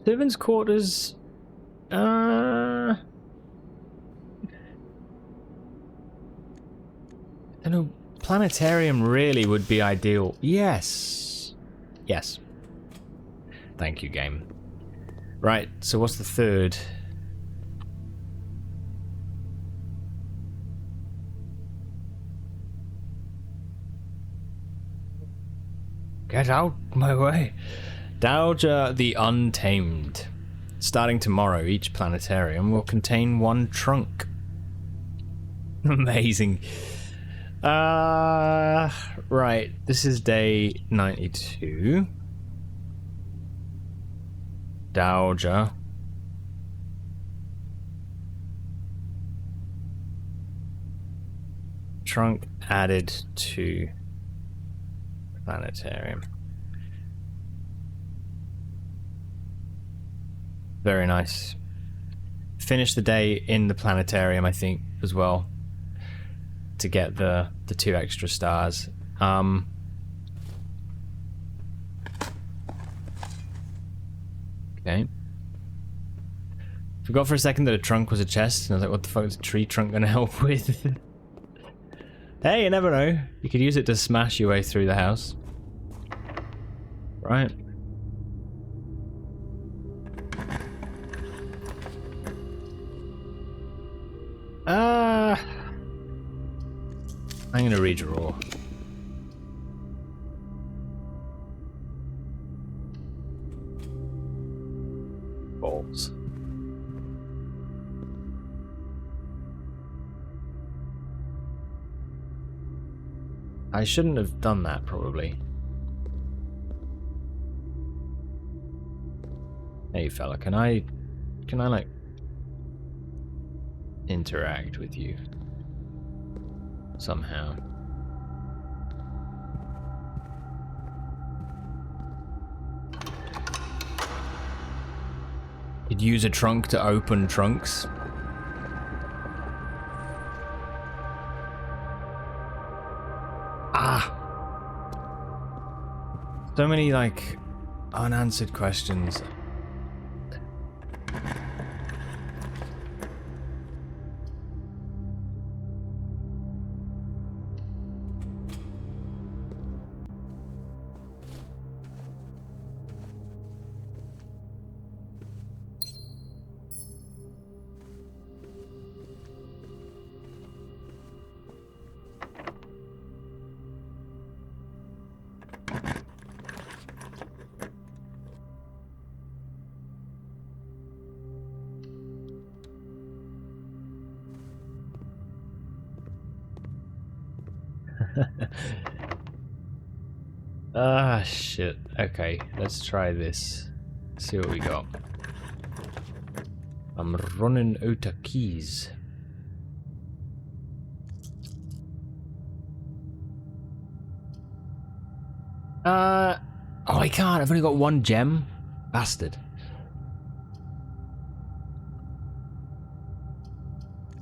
Servants' quarters. I don't know. Planetarium really would be ideal. Yes. Yes. Thank you, game. Right, so what's the third? Get out my way. Dowager the Untamed. Starting tomorrow, each planetarium will contain one trunk. Amazing. Right. This is day 92. Dowager. Trunk added to planetarium. Very nice. Finish the day in the planetarium, I think, as well, to get the 2 extra stars. Okay. Forgot for a second that a trunk was a chest, and I was like, what the fuck is a tree trunk gonna help with? Hey, you never know. You could use it to smash your way through the house. Right. I'm gonna redraw. Balls. I shouldn't have done that, probably. Hey fella, can I like interact with you somehow? You'd use a trunk to open trunks. So many like unanswered questions. Ah, shit. Okay, let's try this. See what we got. I'm running out of keys. Oh, I can't. I've only got 1 gem. Bastard.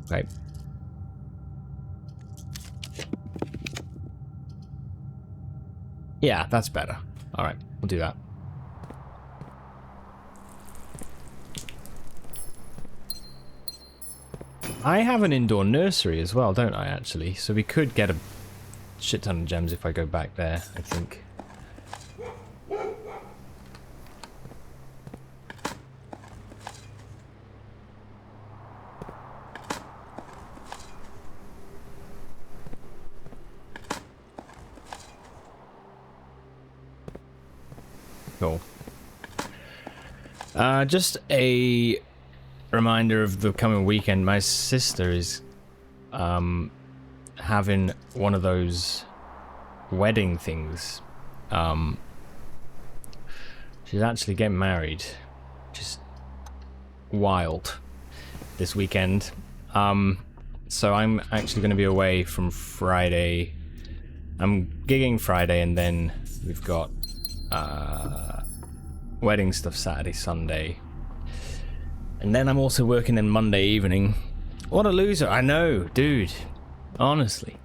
Okay. Yeah, that's better. Alright, we'll do that. I have an indoor nursery as well, don't I, actually? So we could get a shit ton of gems if I go back there, I think. Cool. Just a reminder of the coming weekend. My sister is having one of those wedding things. She's actually getting married, which is wild, this weekend. So I'm actually going to be away from Friday. I'm gigging Friday, and then we've got wedding stuff Saturday, Sunday. And then I'm also working in Monday evening. What a loser. I know, dude. Honestly.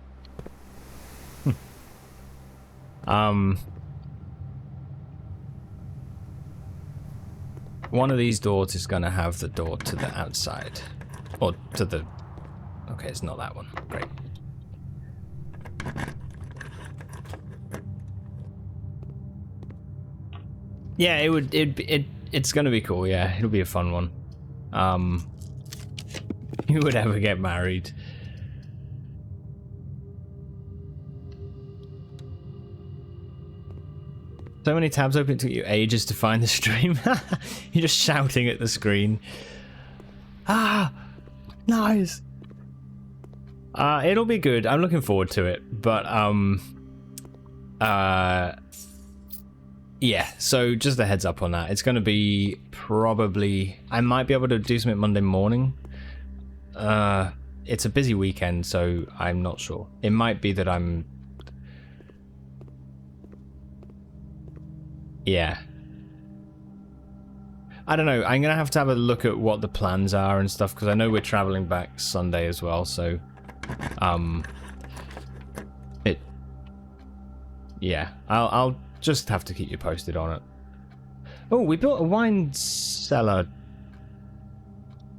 One of these doors is going to have the door to the outside. Or to the... Okay, it's not that one. Great. Yeah, it's going to be cool, yeah. It'll be a fun one. Who would ever get married? So many tabs open, it took you ages to find the stream. You're just shouting at the screen. Ah, nice. It'll be good. I'm looking forward to it. But yeah. So just a heads up on that. It's going to be probably. I might be able to do something Monday morning. It's a busy weekend, so I'm not sure. It might be that I'm. Yeah. I don't know. I'm going to have a look at what the plans are and stuff, because I know we're traveling back Sunday as well, so... Yeah. I'll just have to keep you posted on it. Oh, we built a wine cellar.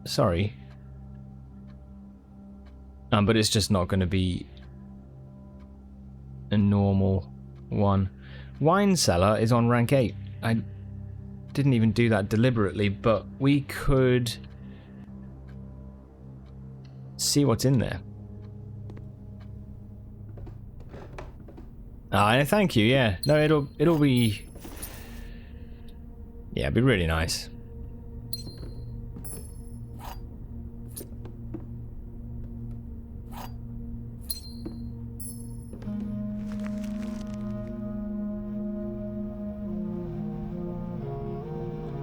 Sorry. But it's just not going to be a normal one. Wine cellar is on rank 8. I didn't even do that deliberately, but we could see what's in there. Thank you. Yeah, no, it'll be. Yeah, it'll be really nice.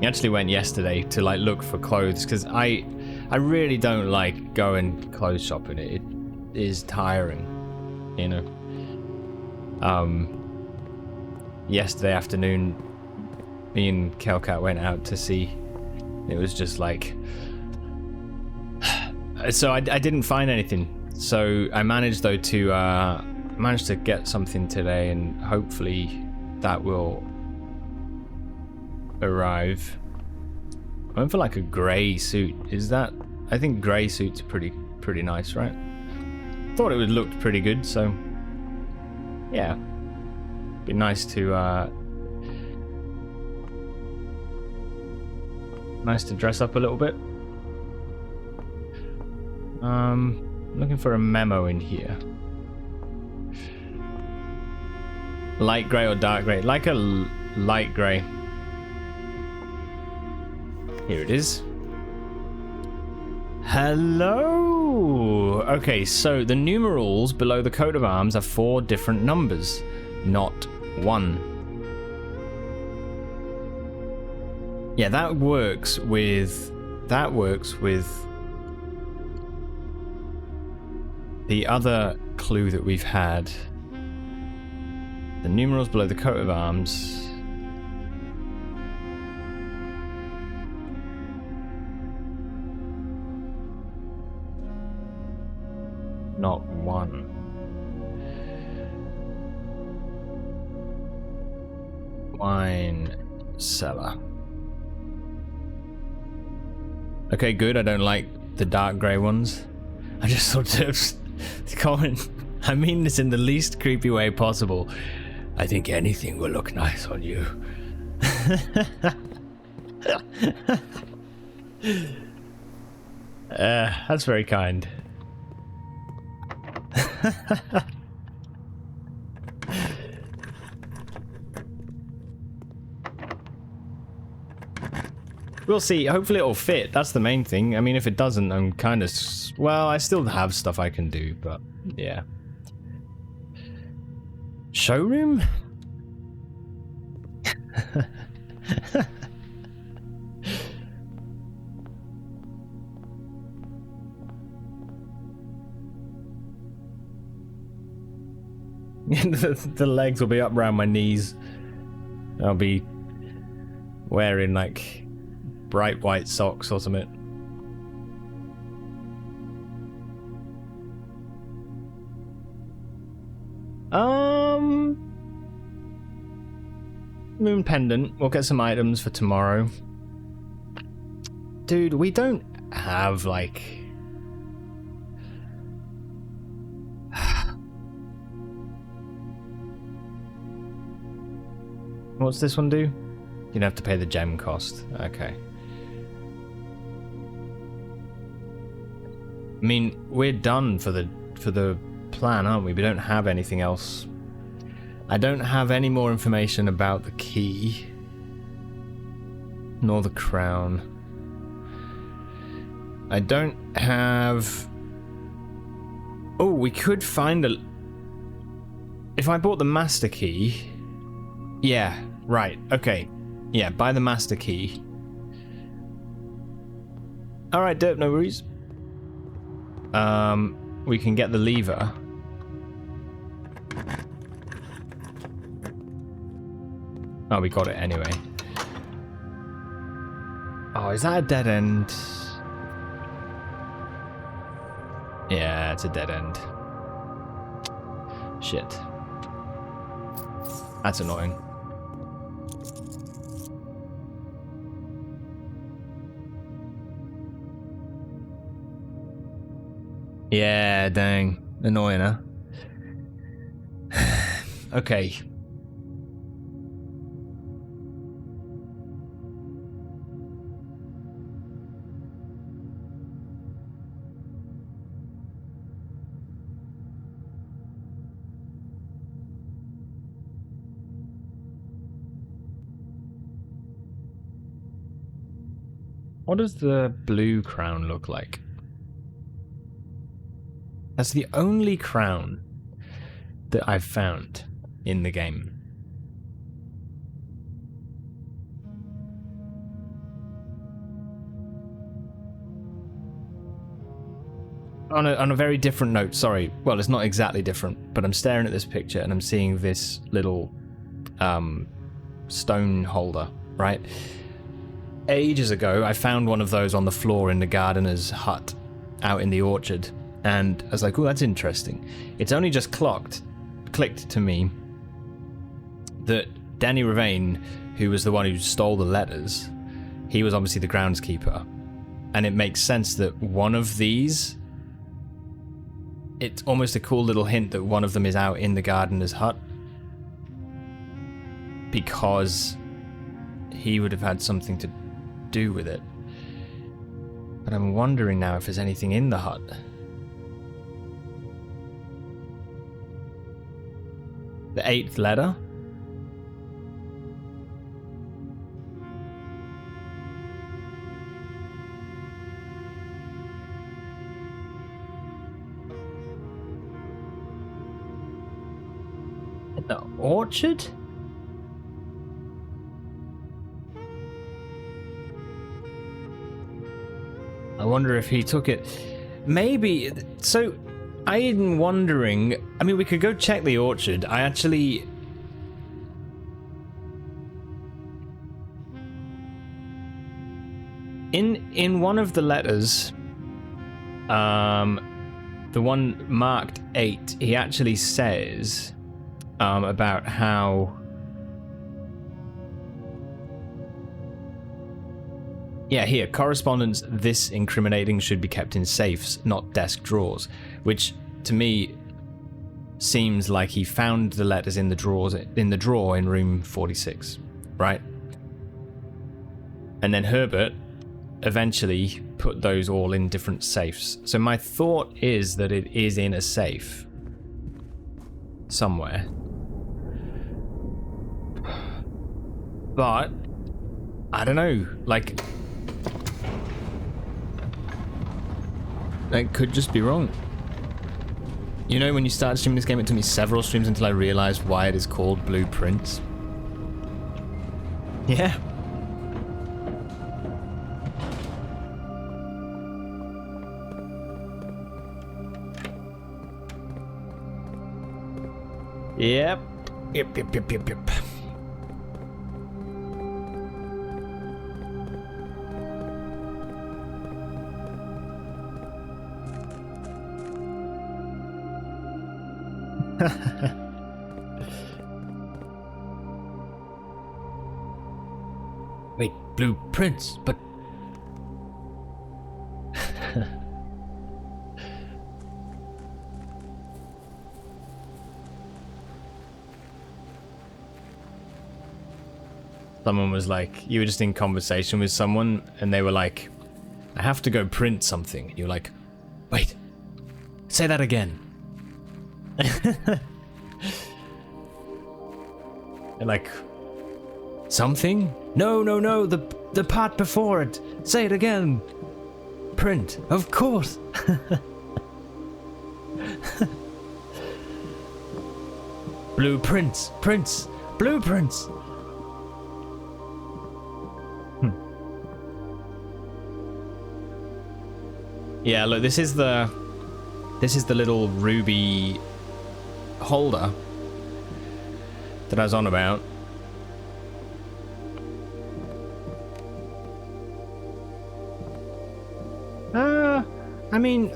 I actually went yesterday to like look for clothes because I really don't like going clothes shopping. It is tiring, you know. Yesterday afternoon, me and Kelcat went out to see. It was just like, so I didn't find anything. So I managed though to manage to get something today, and hopefully that will arrive. I went for like a grey suit. Is that? I think grey suits are pretty nice, right? Thought it would look pretty good, so yeah. Be nice to dress up a little bit. Looking for a memo in here. Light grey or dark grey? Like a light grey. Here it is. Hello! Okay, so the numerals below the coat of arms are 4 different numbers, not 1. Yeah, that works with the other clue that we've had. The numerals below the coat of arms. Not 1. Wine cellar. Okay, good. I don't like the dark grey ones. I just sort of comment. I mean this in the least creepy way possible. I think anything will look nice on you. That's very kind. We'll see. Hopefully it'll fit. That's the main thing. I mean, if it doesn't, I'm kind of... Well, I still have stuff I can do, but yeah. Showroom? the legs will be up around my knees. I'll be wearing like bright white socks or something. Moon pendant. We'll get some items for tomorrow. Dude, we don't have like... What's this one do? You don't have to pay the gem cost. Okay. I mean, we're done for the plan, aren't we? We don't have anything else. I don't have any more information about the key. Nor the crown. I don't have... Oh, we could find a... If I bought the master key... Yeah, right, okay. Yeah, buy the master key. Alright, Derp, no worries. We can get the lever. Oh, we got it anyway. Oh, is that a dead end? Yeah, it's a dead end. Shit. That's annoying. Yeah, dang. Annoying, huh? Okay. What does the blue crown look like? That's the only crown that I've found in the game. On a very different note, sorry. Well, it's not exactly different, but I'm staring at this picture and I'm seeing this little stone holder, right? Ages ago, I found one of those on the floor in the gardener's hut out in the orchard. And I was like, oh, that's interesting. It's only just clicked to me that Danny Ravane, who was the one who stole the letters, he was obviously the groundskeeper. And it makes sense that one of these, it's almost a cool little hint that one of them is out in the gardener's hut. Because he would have had something to do with it. But I'm wondering now if there's anything in the hut. The 8th letter. In the orchard? I wonder if he took it. Maybe. So, I'm wondering. I mean, we could go check the orchard. I actually. In one of the letters, the one marked 8, he actually says about how Yeah, here, correspondence this incriminating should be kept in safes, not desk drawers, which to me seems like he found the letters in the drawer in room 46, right? And then Herbert eventually put those all in different safes. So my thought is that it is in a safe somewhere. But I don't know, like that could just be wrong. You know, when you started streaming this game, it took me several streams until I realized why it is called Blueprints. Yeah. Yep. Yep. Wait, blueprints, but... Someone was like, you were just in conversation with someone and they were like, I have to go print something. And you're like, wait, say that again. Like, something? No, the part before it. Say it again. Print, of course. Blueprints, blueprints. Yeah, look, this is the little ruby holder that I was on about. I mean,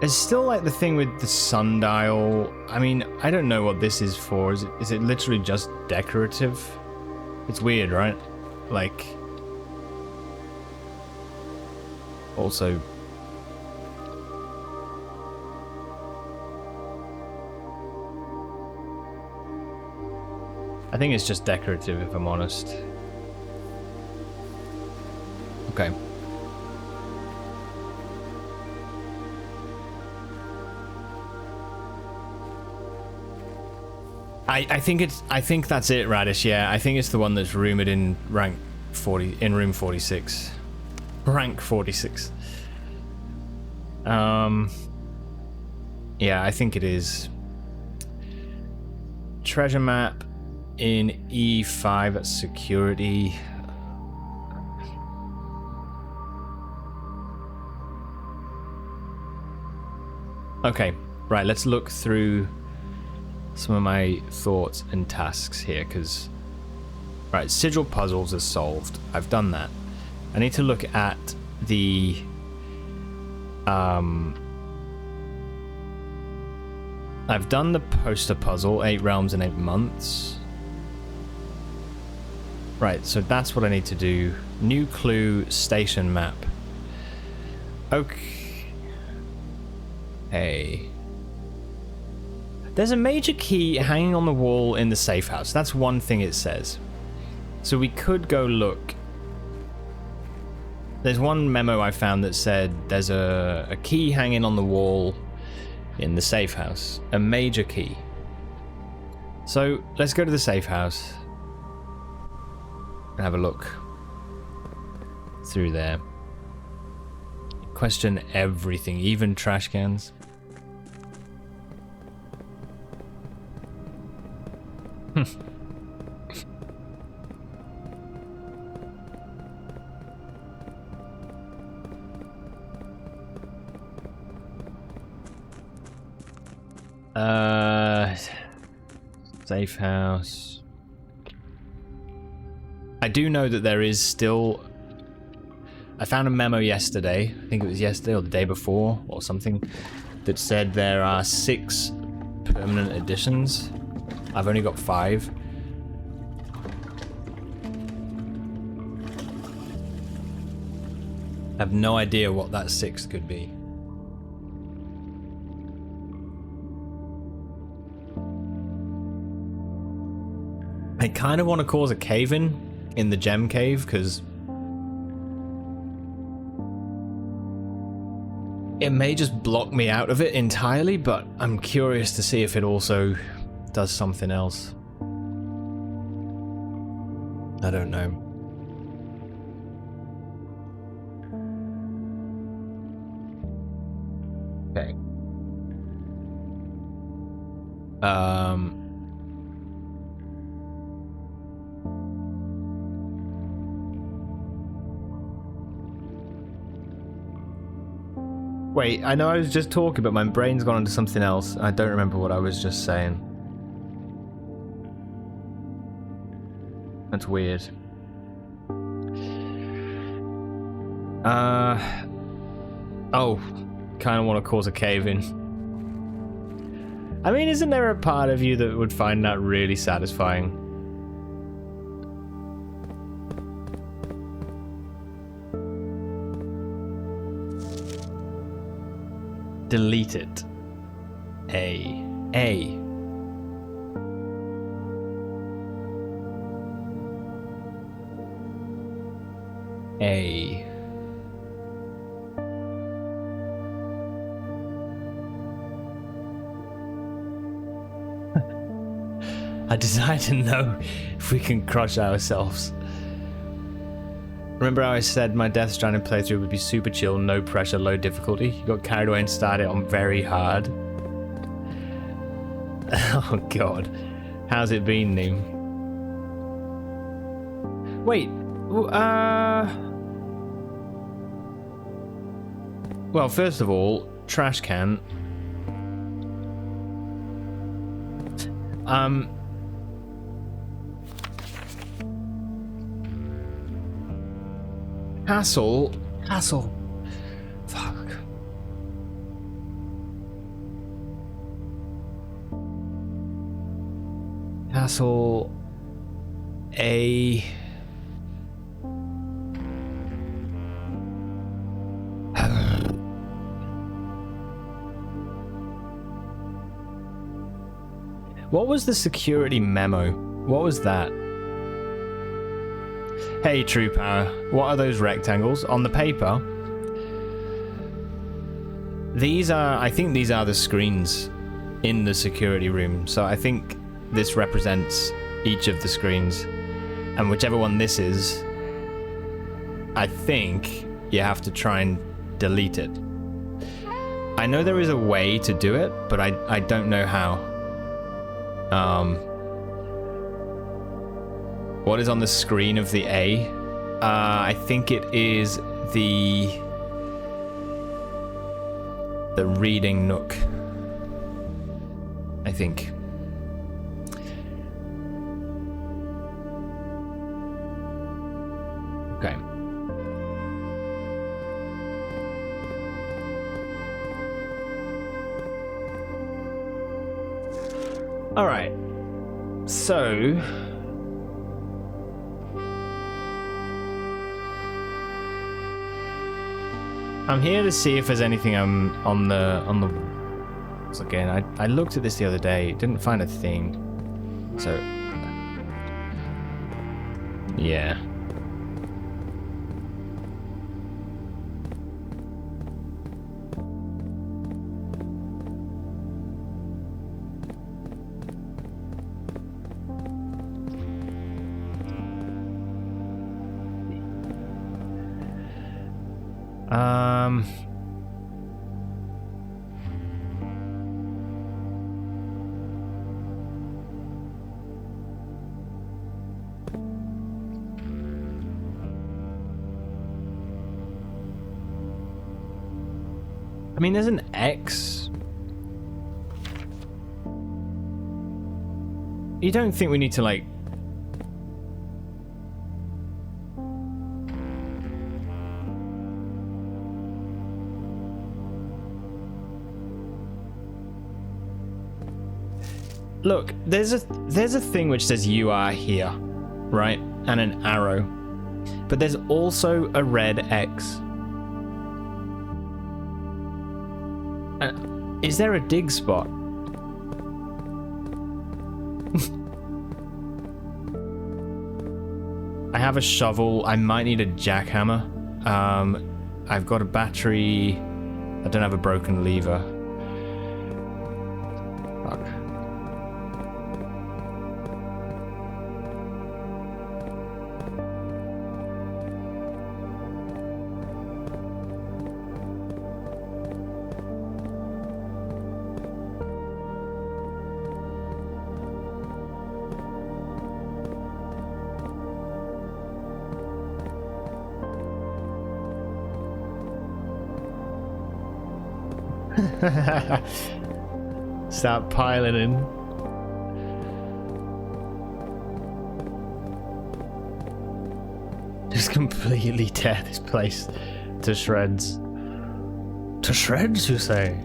It's still like the thing with the sundial. I mean, I don't know what this is for. Is it literally just decorative? It's weird, right? Like, also, I think it's just decorative, if I'm honest. Okay. I think that's it, Radish. Yeah, I think it's the one that's rumored in room 46. Rank 46. Yeah, I think it is. Treasure map in E5 at security. Okay, right, let's look through some of my thoughts and tasks here, because right, sigil puzzles are solved. I've done that. I need to look at the I've done the poster puzzle, 8 realms in 8 months. Right, so that's what I need to do. New clue, station map. Okay. Hey. There's a major key hanging on the wall in the safe house. That's one thing it says. So we could go look. There's one memo I found that said there's a key hanging on the wall in the safe house. A major key. So let's go to the safe house and have a look through there. Question everything, even trash cans. Safe house. I do know that there is still... I found a memo yesterday, I think it was yesterday or the day before or something, that said there are 6 permanent editions. I've only got 5. I have no idea what that 6th could be. I kind of want to cause a cave-in the gem cave, because it may just block me out of it entirely, but I'm curious to see if it also does something else. I don't know. Okay. Wait, I know I was just talking, but my brain's gone onto something else. I don't remember what I was just saying. That's weird. Oh, kind of want to cause a cave-in. I mean, isn't there a part of you that would find that really satisfying? Delete it. A. I desire to know if we can crush ourselves. Remember how I said my Death Stranding playthrough would be super chill, no pressure, low difficulty? You got carried away and started on very hard. Oh god. How's it been, Neem? Wait, well, first of all, trash can. Hassle. Fuck. Hassle. A. What was the security memo? What was that? Hey, True Power, what are those rectangles on the paper? These are, I think these are the screens in the security room. So I think this represents each of the screens. And whichever one this is, I think you have to try and delete it. I know there is a way to do it, but I don't know how. What is on the screen of the A? I think it is the reading nook. I think. Okay. All right. So. I'm here to see if there's anything on the again. I looked at this the other day, didn't find a thing. So yeah. I mean, there's an X. You don't think we need to, like... look, there's a thing which says you are here, right? And an arrow. But there's also a red X. Is there a dig spot? I have a shovel. I might need a jackhammer. I've got a battery. I don't have a broken lever. Fuck. Start piling in. Just completely tear this place to shreds. To shreds, you say?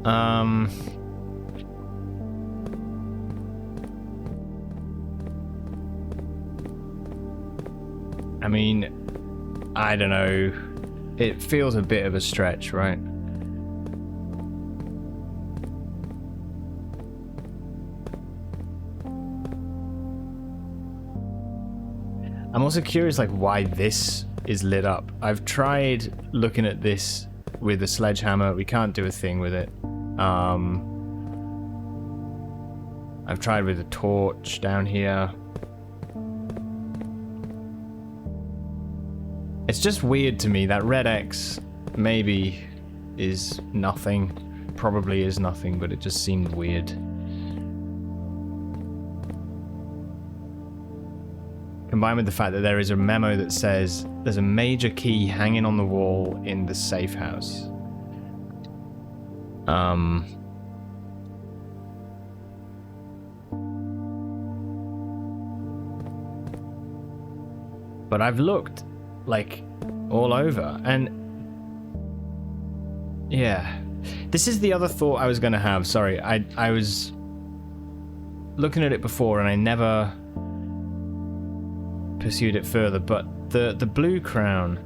I mean, I don't know. It feels a bit of a stretch, right? I'm also curious, like, why this is lit up. I've tried looking at this with a sledgehammer. We can't do a thing with it. I've tried with a torch down here. It's just weird to me. That red X maybe is nothing. Probably is nothing, but it just seemed weird. Combined with the fact that there is a memo that says there's a major key hanging on the wall in the safe house. But I've looked, like, all over, and yeah. This is the other thought I was going to have. Sorry, I was looking at it before and I never pursued it further, but the blue crown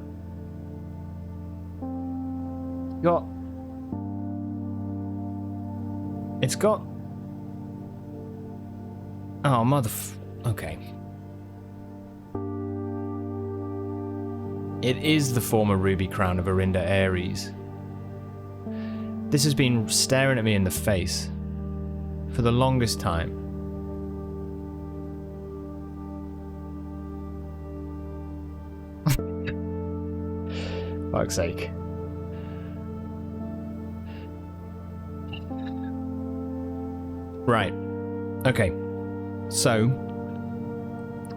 it's got okay, it is the former ruby crown of Orinda Ares. This has been staring at me in the face for the longest time. Fuck's sake. Right. Okay. So,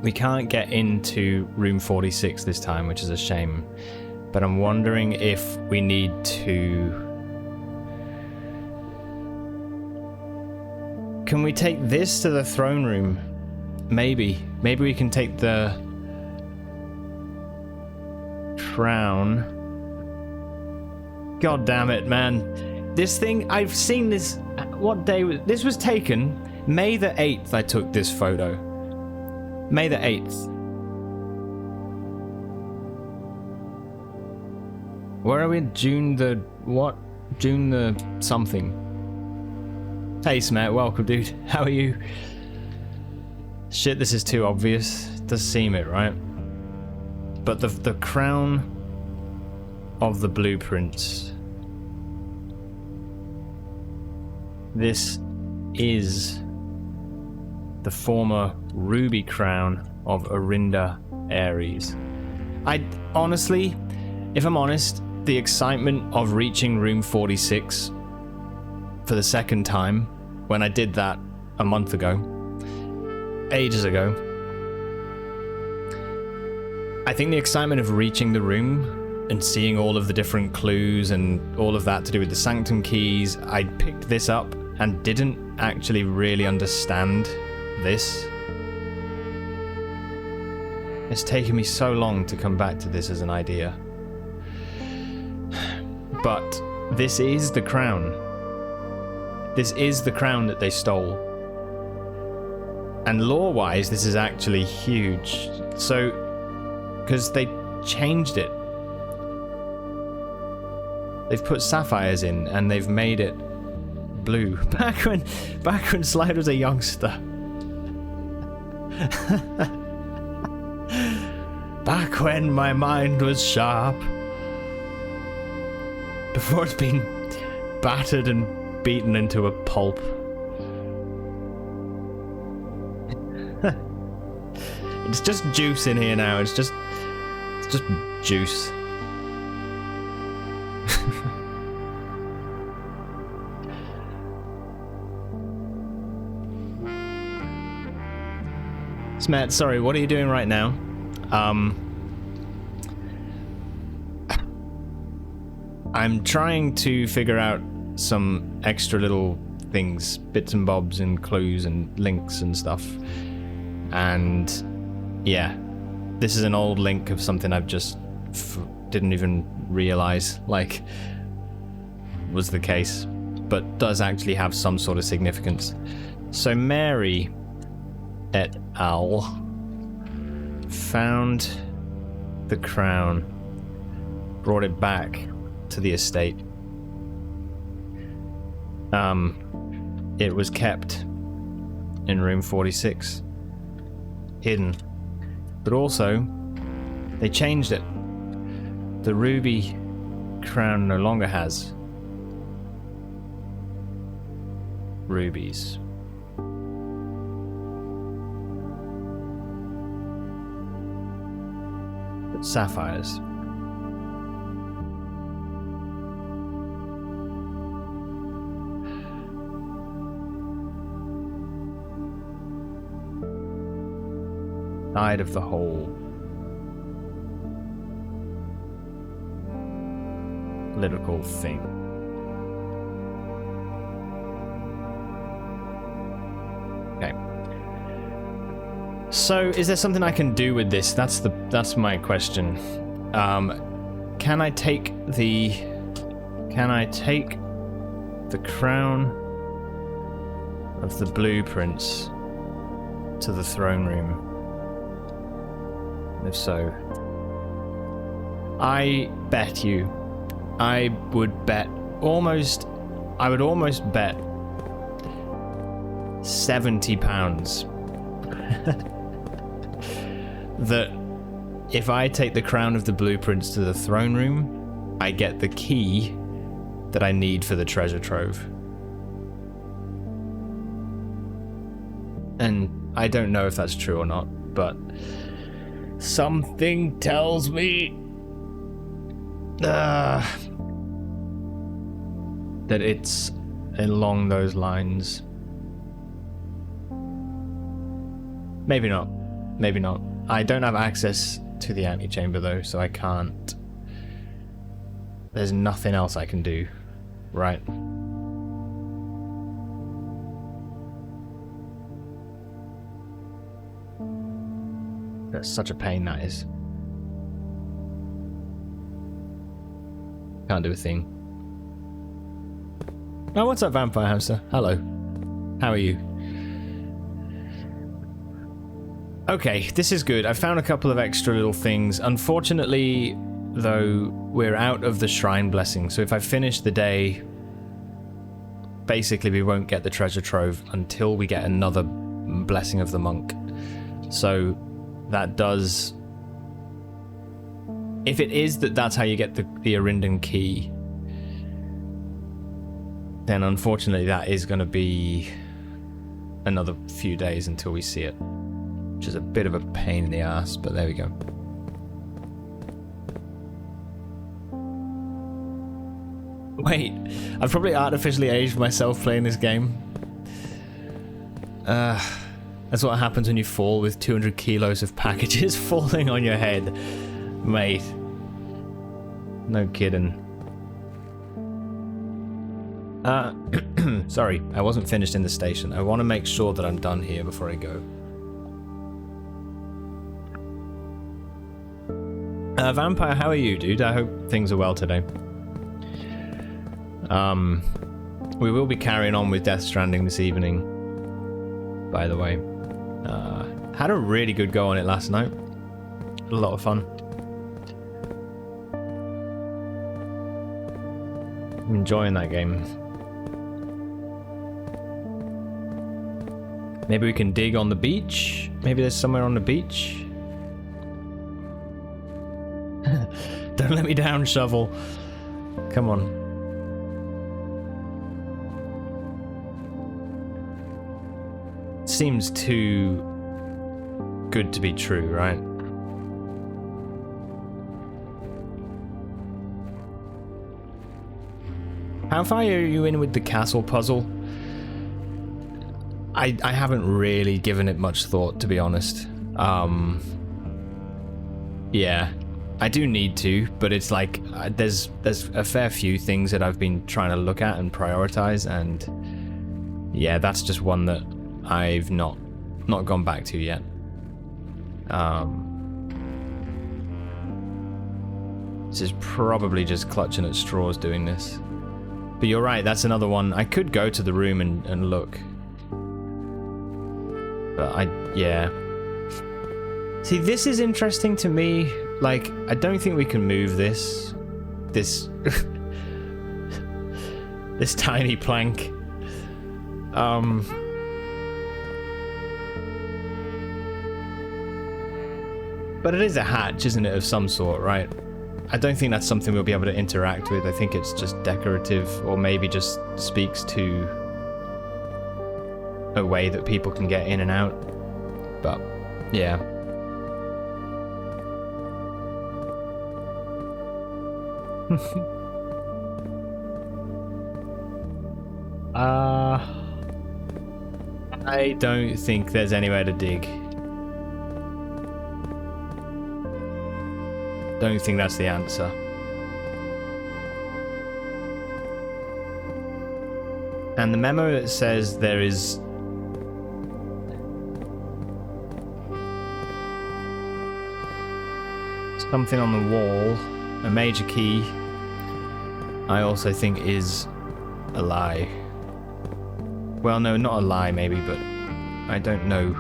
we can't get into room 46 this time, which is a shame. But I'm wondering if we need to... Can we take this to the throne room? Maybe. Maybe we can take the crown. God damn it, man. This thing, I've seen this... What day was... This was taken May the 8th. I took this photo. May the 8th. Where are we? June the... What? June the something. Hey, Smet. Welcome, dude. How are you? Shit, this is too obvious. Does seem it, right? But the crown of the blueprints. This is the former ruby crown of Orinda Ares. I honestly, if I'm honest, the excitement of reaching room 46 for the second time, when I did that a month ago, ages ago, I think the excitement of reaching the room and seeing all of the different clues and all of that to do with the sanctum keys, I picked this up and didn't actually really understand this. It's taken me so long to come back to this as an idea. But this is the crown. This is the crown that they stole. And lore-wise, this is actually huge. So, because they changed it. They've put sapphires in, and they've made it blue. Back when Slide was a youngster. Back when my mind was sharp. Before it's been battered and beaten into a pulp. It's just juice in here now. It's just juice. Smet, sorry, what are you doing right now? I'm trying to figure out some extra little things, bits and bobs and clues and links and stuff. And yeah, this is an old link of something I've just didn't even realize like was the case, but does actually have some sort of significance. So Mary et al. Found the crown, brought it back to the estate. It was kept in room 46, hidden, but also they changed it. The ruby crown no longer has rubies. But sapphires. Side of the whole political thing. Okay. So, is there something I can do with this? That's my question. Can I take the crown of the blueprints to the throne room? If so, I bet you, I would almost bet £70 that if I take the crown of the blueprints to the throne room, I get the key that I need for the treasure trove. And I don't know if that's true or not, but something tells me that it's along those lines. Maybe not. Maybe not. I don't have access to the antechamber though, so I can't. There's nothing else I can do, right? That's such a pain, that is. Can't do a thing. Oh, what's up, Vampire Hamster? Hello. How are you? Okay, this is good. I found a couple of extra little things. Unfortunately, though, we're out of the shrine blessing, so if I finish the day, basically we won't get the treasure trove until we get another blessing of the monk. So that does... If it is that's how you get the Arindan key, then unfortunately that is going to be another few days until we see it. Which is a bit of a pain in the ass, but there we go. Wait, I've probably artificially aged myself playing this game. That's what happens when you fall with 200 kilos of packages falling on your head. Mate. No kidding. Sorry, I wasn't finished in the station. I want to make sure that I'm done here before I go. Vampire, how are you, dude? I hope things are well today. We will be carrying on with Death Stranding this evening, by the way. Had a really good go on it last night. A lot of fun. I'm enjoying that game. Maybe we can dig on the beach? Maybe there's somewhere on the beach? Don't let me down, shovel. Come on. Seems too good to be true, right? How far are you in with the castle puzzle? I haven't really given it much thought, to be honest. Yeah, I do need to, but it's like there's a fair few things that I've been trying to look at and prioritize, and yeah, that's just one that I've not gone back to yet. This is probably just clutching at straws doing this. But you're right, that's another one. I could go to the room and look. But yeah. See, this is interesting to me. Like, I don't think we can move this this tiny plank. But it is a hatch, isn't it, of some sort, right? I don't think that's something we'll be able to interact with. I think it's just decorative, or maybe just speaks to a way that people can get in and out. But, yeah. I don't think there's anywhere to dig. Don't think that's the answer. And the memo that says there is something on the wall, a major key, I also think is a lie. Well, no, not a lie maybe, but I don't know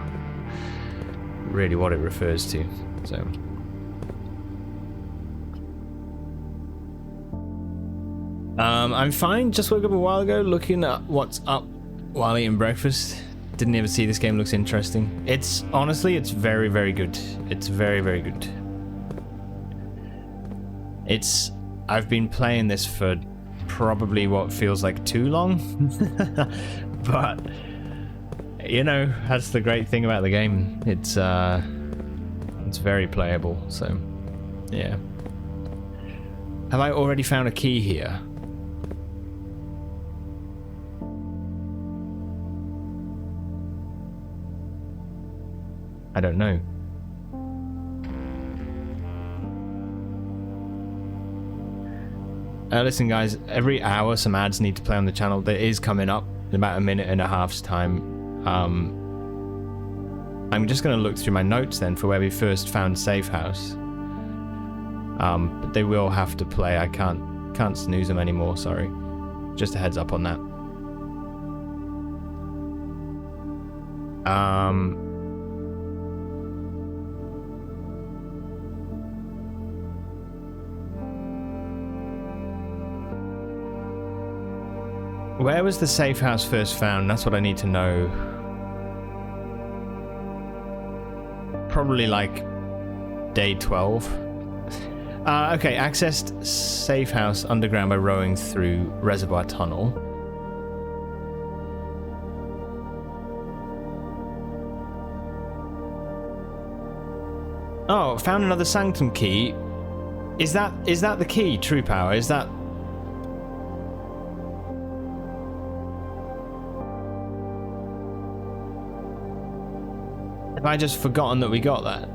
really what it refers to, so... I'm fine. Just woke up a while ago looking at what's up while eating breakfast. Didn't even see this game. Looks interesting. It's honestly, it's very, very good. It's very, very good. I've been playing this for probably what feels like too long. But, you know, that's the great thing about the game. It's very playable, so, yeah. Have I already found a key here? I don't know. Listen guys, every hour some ads need to play on the channel. That is coming up in about a minute and a half's time. I'm just going to look through my notes then for where we first found Safe House. But they will have to play. I can't snooze them anymore, sorry. Just a heads up on that. Where was the safe house first found? That's what I need to know. Probably like day 12. Okay, accessed safe house underground by rowing through reservoir tunnel. Oh, found another sanctum key. Is that the key, True Power? Is that... Have I just forgotten that we got that?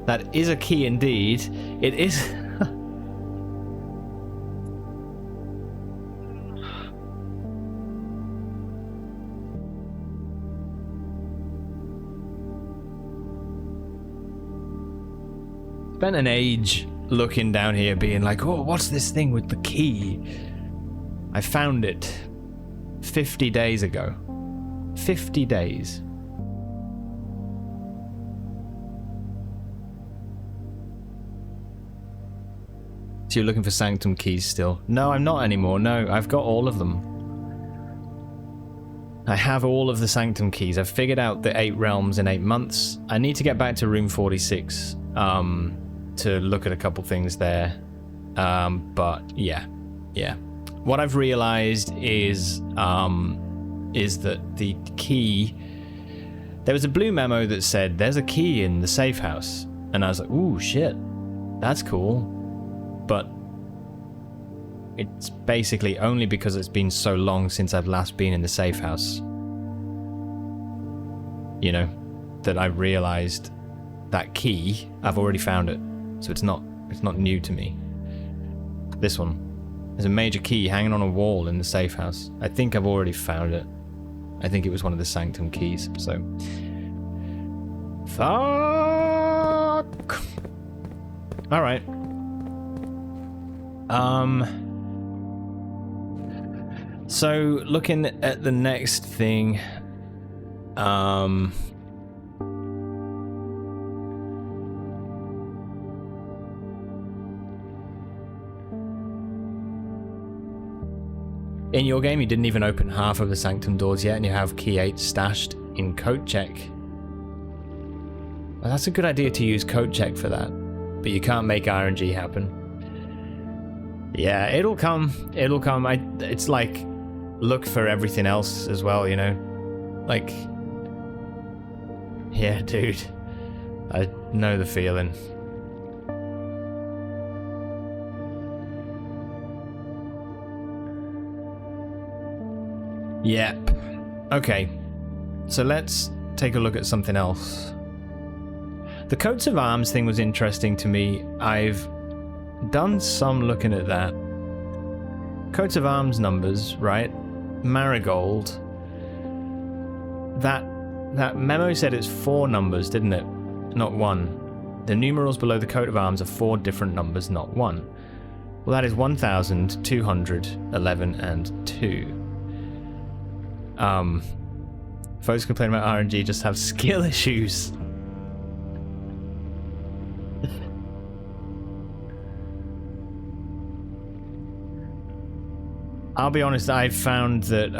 That is a key indeed. It is... Spent an age looking down here being like, oh, what's this thing with the key? I found it 50 days ago. 50 days. So you're looking for Sanctum keys still? No, I'm not anymore. No, I've got all of them. I have all of the Sanctum keys. I've figured out the 8 realms in 8 months. I need to get back to room 46 to look at a couple things there. But yeah. What I've realized is that the key... There was a blue memo that said, there's a key in the safe house. And I was like, ooh, shit. That's cool. But it's basically only because it's been so long since I've last been in the safe house, you know, that I realized that key, I've already found it. So it's not new to me. This one. There's a major key hanging on a wall in the safe house. I think I've already found it. I think it was one of the Sanctum keys, so... Fuck! Alright. So, looking at the next thing... In your game, you didn't even open half of the Sanctum doors yet, and you have key 8 stashed in Code Check. Well, that's a good idea to use Code Check for that, but you can't make RNG happen. Yeah, it'll come. It'll come. It's like, look for everything else as well, you know? Like... Yeah, dude. I know the feeling. Yep. Okay. So let's take a look at something else. The coats of arms thing was interesting to me. I've done some looking at that. Coats of arms numbers, right? Marigold. That memo said it's 4 numbers, didn't it? Not 1. The numerals below the coat of arms are 4 different numbers, not 1. Well, that is 1,211 and 2. Folks complain about RNG just have skill issues. I'll be honest, I found that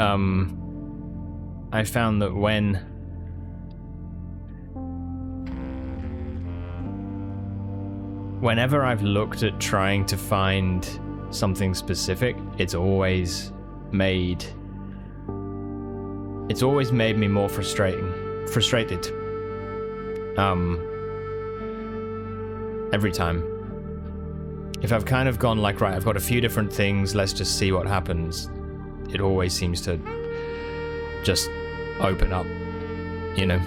whenever I've looked at trying to find something specific, it's always made me more frustrated. Every time. If I've kind of gone like, right, I've got a few different things, let's just see what happens, it always seems to just open up, you know?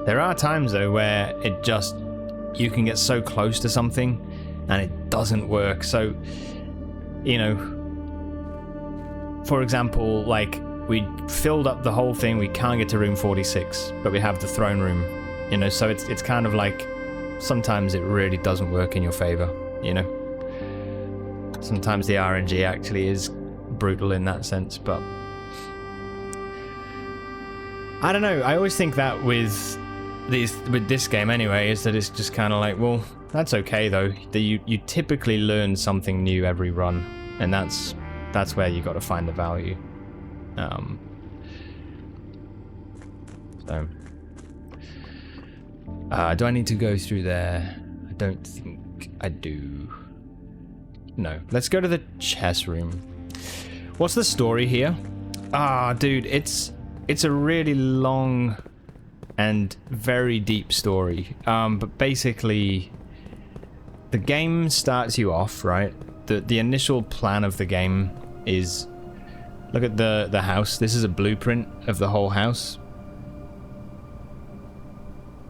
There are times though where you can get so close to something and it doesn't work. So, you know, for example, like we filled up the whole thing, we can't get to room 46, but we have the throne room, you know, so it's kind of like sometimes it really doesn't work in your favor, you know. Sometimes the RNG actually is brutal in that sense, but I don't know. I always think that with this game anyway, is that it's just kind of like, well, that's okay though. You typically learn something new every run, and that's where you got to find the value. So, do I need to go through there? I don't think I do. No, let's go to the chess room. What's the story here? Dude, it's a really long and very deep story. But basically, the game starts you off, right? The initial plan of the game is, look at the house. This is a blueprint of the whole house.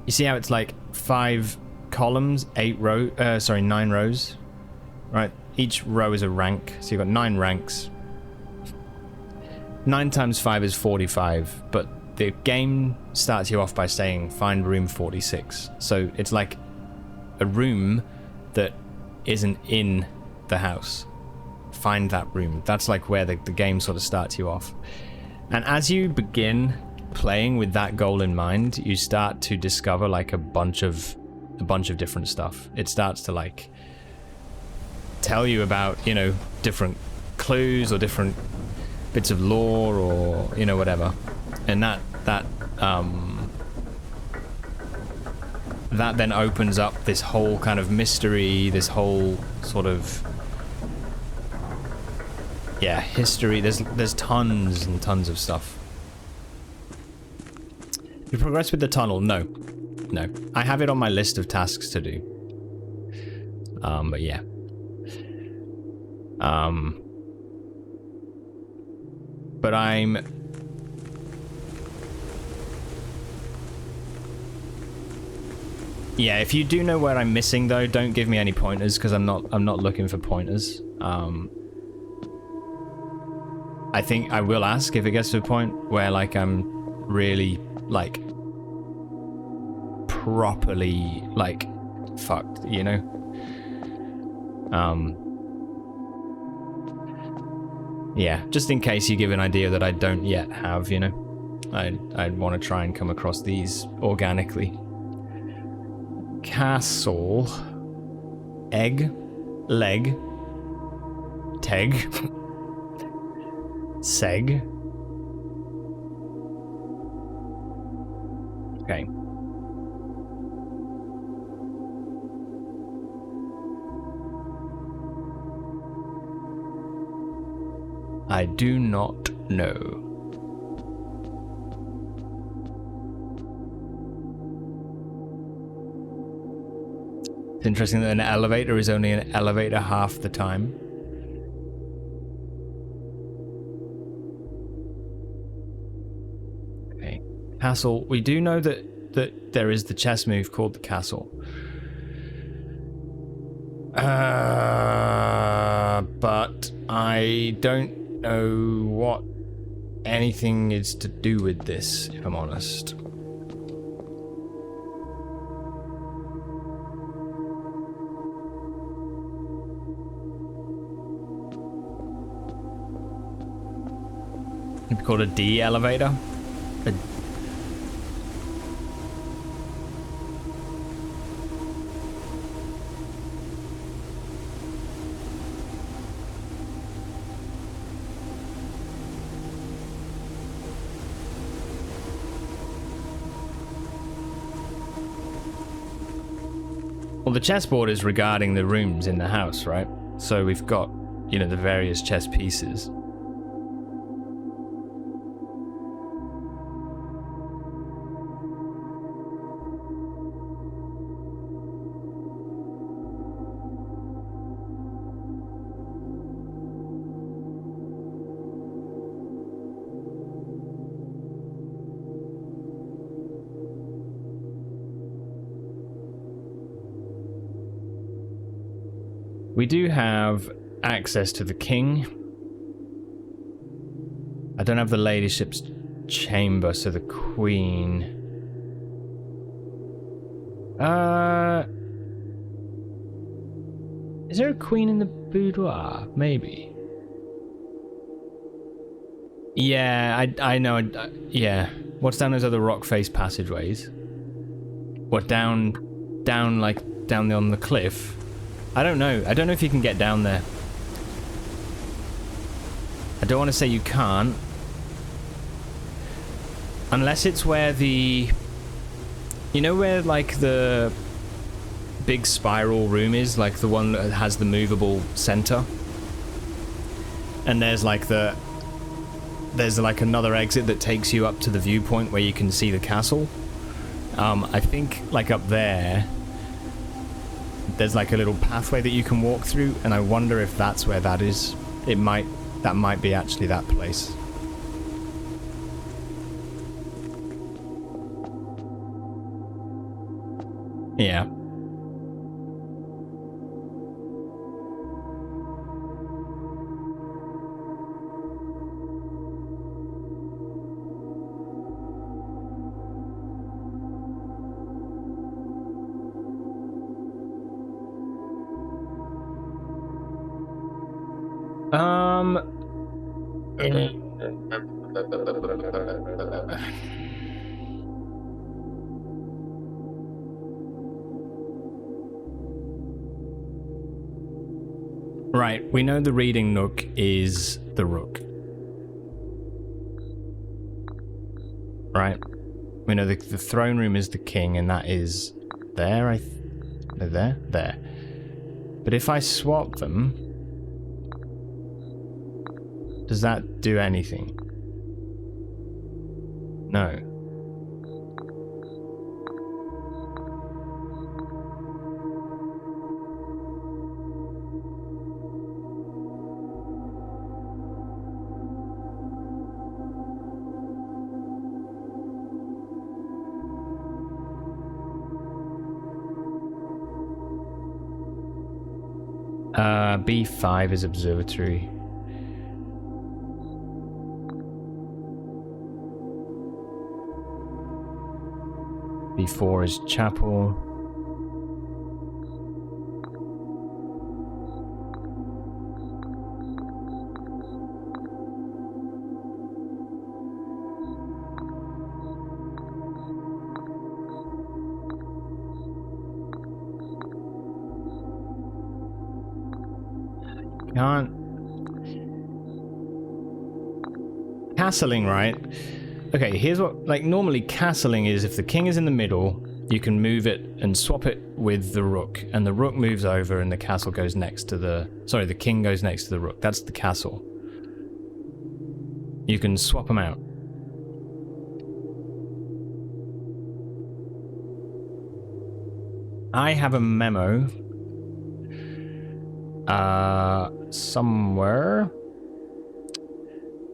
You see how it's like 5 columns, 9 rows, right? Each row is a rank, so you've got 9 ranks. 9 times 5 is 45, but the game starts you off by saying find room 46. So it's like a room that isn't in the house. Find that room. That's like where the game sort of starts you off. And as you begin playing with that goal in mind, you start to discover like a bunch of different stuff. It starts to like tell you about, you know, different clues or different bits of lore or, you know, whatever. And that then opens up this whole kind of mystery, this whole sort of history. There's tons and tons of stuff. You progress with the tunnel? No. I have it on my list of tasks to do. But yeah. But I'm... Yeah, if you do know where I'm missing though, don't give me any pointers because I'm not looking for pointers. I think I will ask if it gets to a point where like I'm really like properly like fucked, you know? Yeah, just in case you give an idea that I don't yet have, you know? I'd want to try and come across these organically. Castle. Egg. Leg. Teg. Seg. Okay. I do not know. It's interesting that an elevator is only an elevator half the time. Okay. Castle. We do know that there is the chess move called the castle. But I don't know what anything is to do with this, if I'm honest. It'd be called a D elevator. Well, the chessboard is regarding the rooms in the house, right? So we've got, you know, the various chess pieces. We do have access to the king. I don't have the ladyship's chamber, so the queen. Is there a queen in the boudoir? Maybe. Yeah, I know. Yeah. What's down those other rock-faced passageways? What, down like down on the cliff? I don't know. I don't know if you can get down there. I don't want to say you can't. Unless it's where the... You know where, like, the big spiral room is? Like, the one that has the movable center? And there's, like, There's, like, another exit that takes you up to the viewpoint where you can see the castle. I think, like, up there... There's like a little pathway that you can walk through, and I wonder if that's where that is. That might be actually that place. Yeah. Um. Right, we know the reading nook is the rook. Right? We know the throne room is the king, and that is there, no, there? There. But if I swap them, does that do anything? No. B5 is observatory. B4 is chapel. Can't. Castling, right? Okay, here's what, like, normally castling is if the king is in the middle, you can move it and swap it with the rook, and the rook moves over and the castle goes next to the, sorry, the king goes next to the rook. That's the castle. You can swap them out. I have a memo somewhere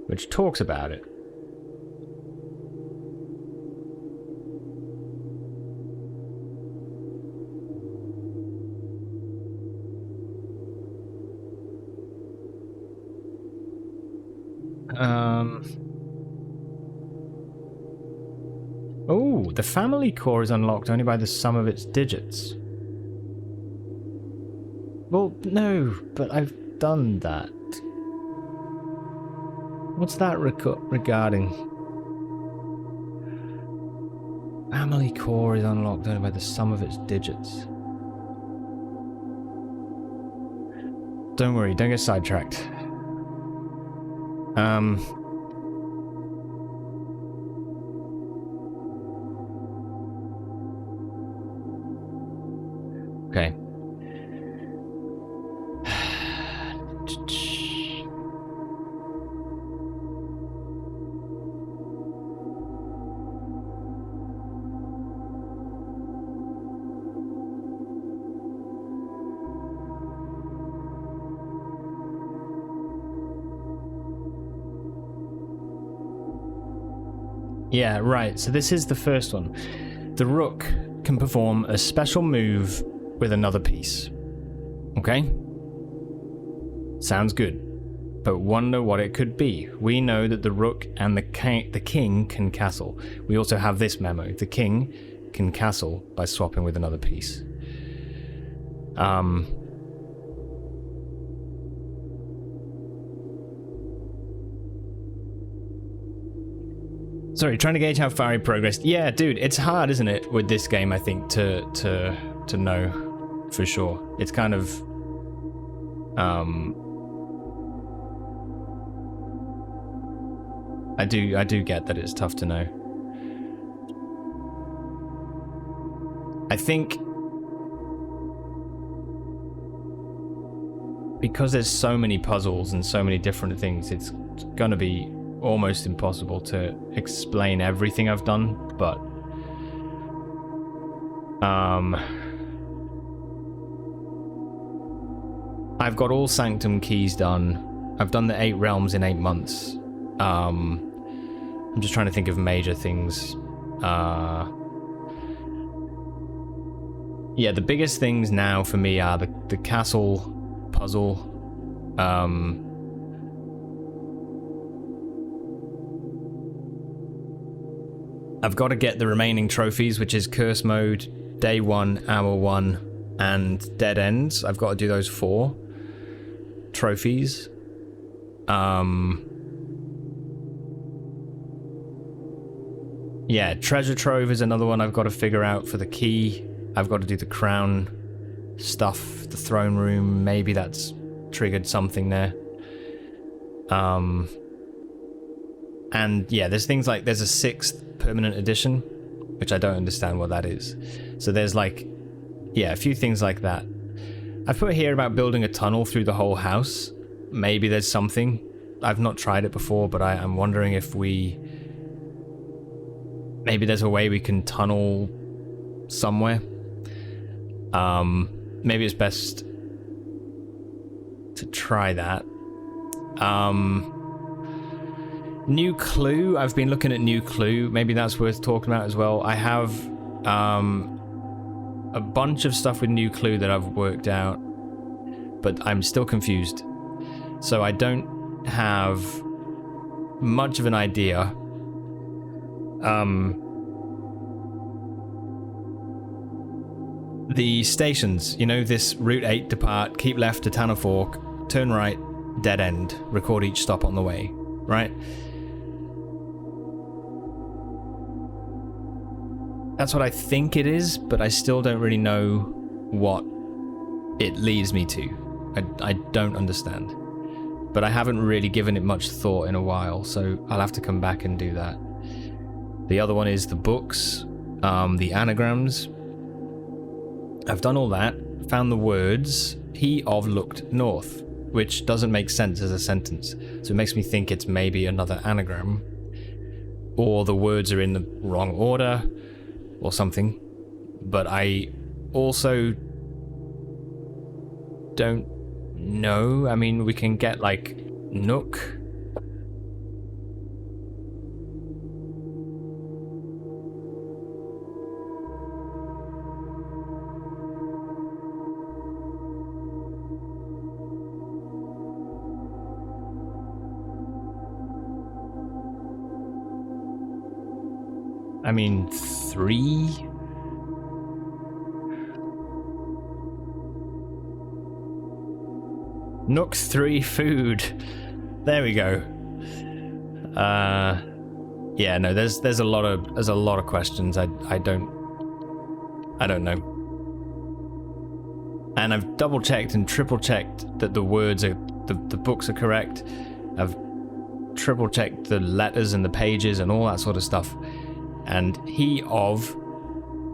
which talks about it. Oh, the family core is unlocked only by the sum of its digits. Well, no, but I've done that. What's that regarding? Family core is unlocked only by the sum of its digits. Don't worry, don't get sidetracked. Okay. Yeah, right. So this is the first one. The rook can perform a special move with another piece. Okay? Sounds good. But wonder what it could be. We know that the rook and the king can castle. We also have this memo. The king can castle by swapping with another piece. Sorry, trying to gauge how far I progressed. Yeah, dude, it's hard, isn't it, with this game, I think, to know for sure. It's kind of I do get that it's tough to know. I think because there's so many puzzles and so many different things, it's gonna be almost impossible to explain everything I've done, but I've got all Sanctum keys done. I've done the 8 realms in 8 months. I'm just trying to think of major things. Yeah, the biggest things now for me are the castle puzzle. I've got to get the remaining trophies, which is Curse Mode, Day 1, Hour 1, and Dead Ends. I've got to do those 4 trophies. Yeah, treasure trove is another one I've got to figure out for the key. I've got to do the crown stuff, the throne room. Maybe that's triggered something there. And yeah, there's things like, there's a 6th permanent edition, which I don't understand what that is. So there's like, yeah, a few things like that. I've put here about building a tunnel through the whole house. Maybe there's something. I've not tried it before, but I'm wondering if maybe there's a way we can tunnel somewhere. Maybe it's best to try that. New clue. I've been looking at new clue. Maybe that's worth talking about as well. I have a bunch of stuff with new clue that I've worked out, but I'm still confused. So I don't have much of an idea. The stations, you know, this Route 8 depart, keep left to Tanner Fork, turn right, dead end, record each stop on the way, right? That's what I think it is, but I still don't really know what it leads me to. I don't understand. But I haven't really given it much thought in a while, so I'll have to come back and do that. The other one is the books, the anagrams. I've done all that, found the words, he of looked north, which doesn't make sense as a sentence. So it makes me think it's maybe another anagram, or the words are in the wrong order, or something. But I also don't know. I mean, we can get like Nook. I mean, 3? Nook 3 food. There we go. Yeah, no, there's a lot of questions. I don't know. And I've double checked and triple checked that the words are the books are correct. I've triple checked the letters and the pages and all that sort of stuff. And he of,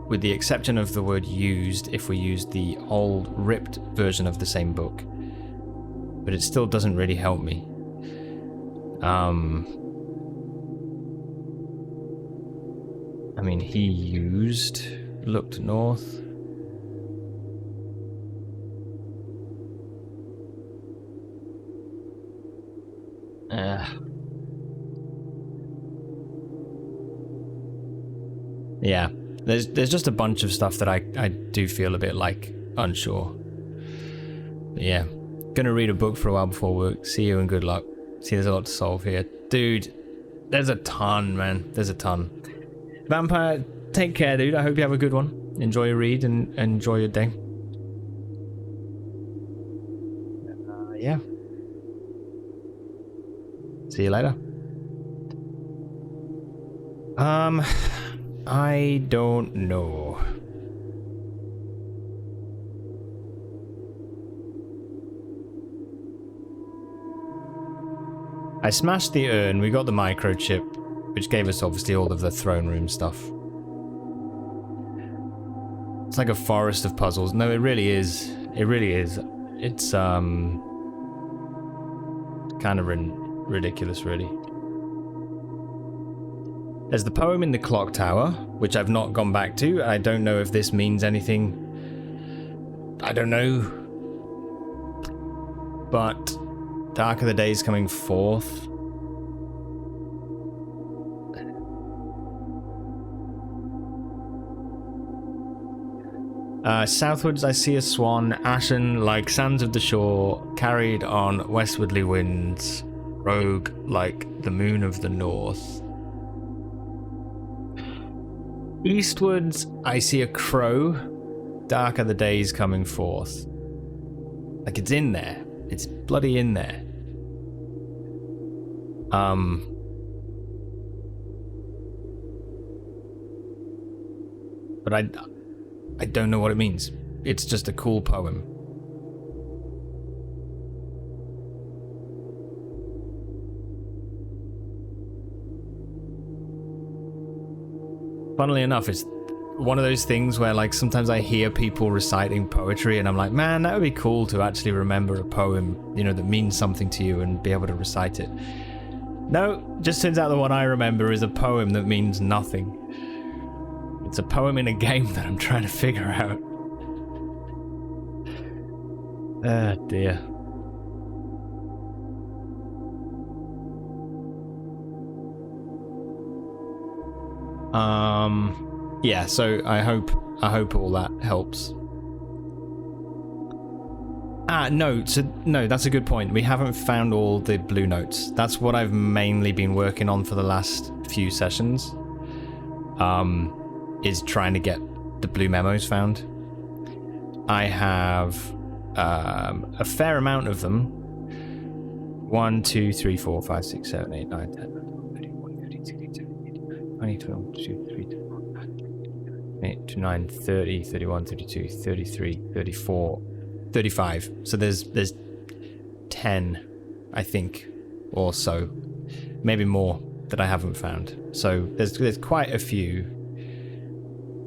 with the exception of the word used, if we use the old ripped version of the same book, but it still doesn't really help me. I mean, he used, looked north. Yeah, there's just a bunch of stuff that I do feel a bit like unsure. But yeah, gonna read a book for a while before work. See you and good luck. See, there's a lot to solve here, dude. There's a ton, man. There's a ton. Vampire, take care, dude. I hope you have a good one. Enjoy your read and enjoy your day. Yeah. See you later. I don't know. I smashed the urn, we got the microchip, which gave us obviously all of the throne room stuff. It's like a forest of puzzles. No, it really is. It really is. It's kind of ridiculous, really. There's the poem in the clock tower, which I've not gone back to. I don't know if this means anything. I don't know. But dark are the days coming forth. Southwards I see a swan, ashen like sands of the shore, carried on westwardly winds, rogue like the moon of the north. Eastwards I see a crow, dark are the days coming forth. Like, it's in there. It's bloody in there. But I don't know what it means. It's just a cool poem. Funnily enough, it's one of those things where, like, sometimes I hear people reciting poetry and I'm like, man, that would be cool to actually remember a poem, you know, that means something to you and be able to recite it. No, just turns out the one I remember is a poem that means nothing. It's a poem in a game that I'm trying to figure out. Ah, dear. Yeah, so I hope all that helps. No, that's a good point. We haven't found all the blue notes. That's what I've mainly been working on for the last few sessions. Is trying to get the blue memos found. I have a fair amount of them. 1, 2, 3, 4, 5, 6, 7, 8, 9, 10, 11, 12, 13, 14, 15, 16, 17, 18, 19, 20, 22, 23, 24, 29, 30, 31, 32, 33, 34, 35. So there's 10, I think, or so. Maybe more that I haven't found. So there's quite a few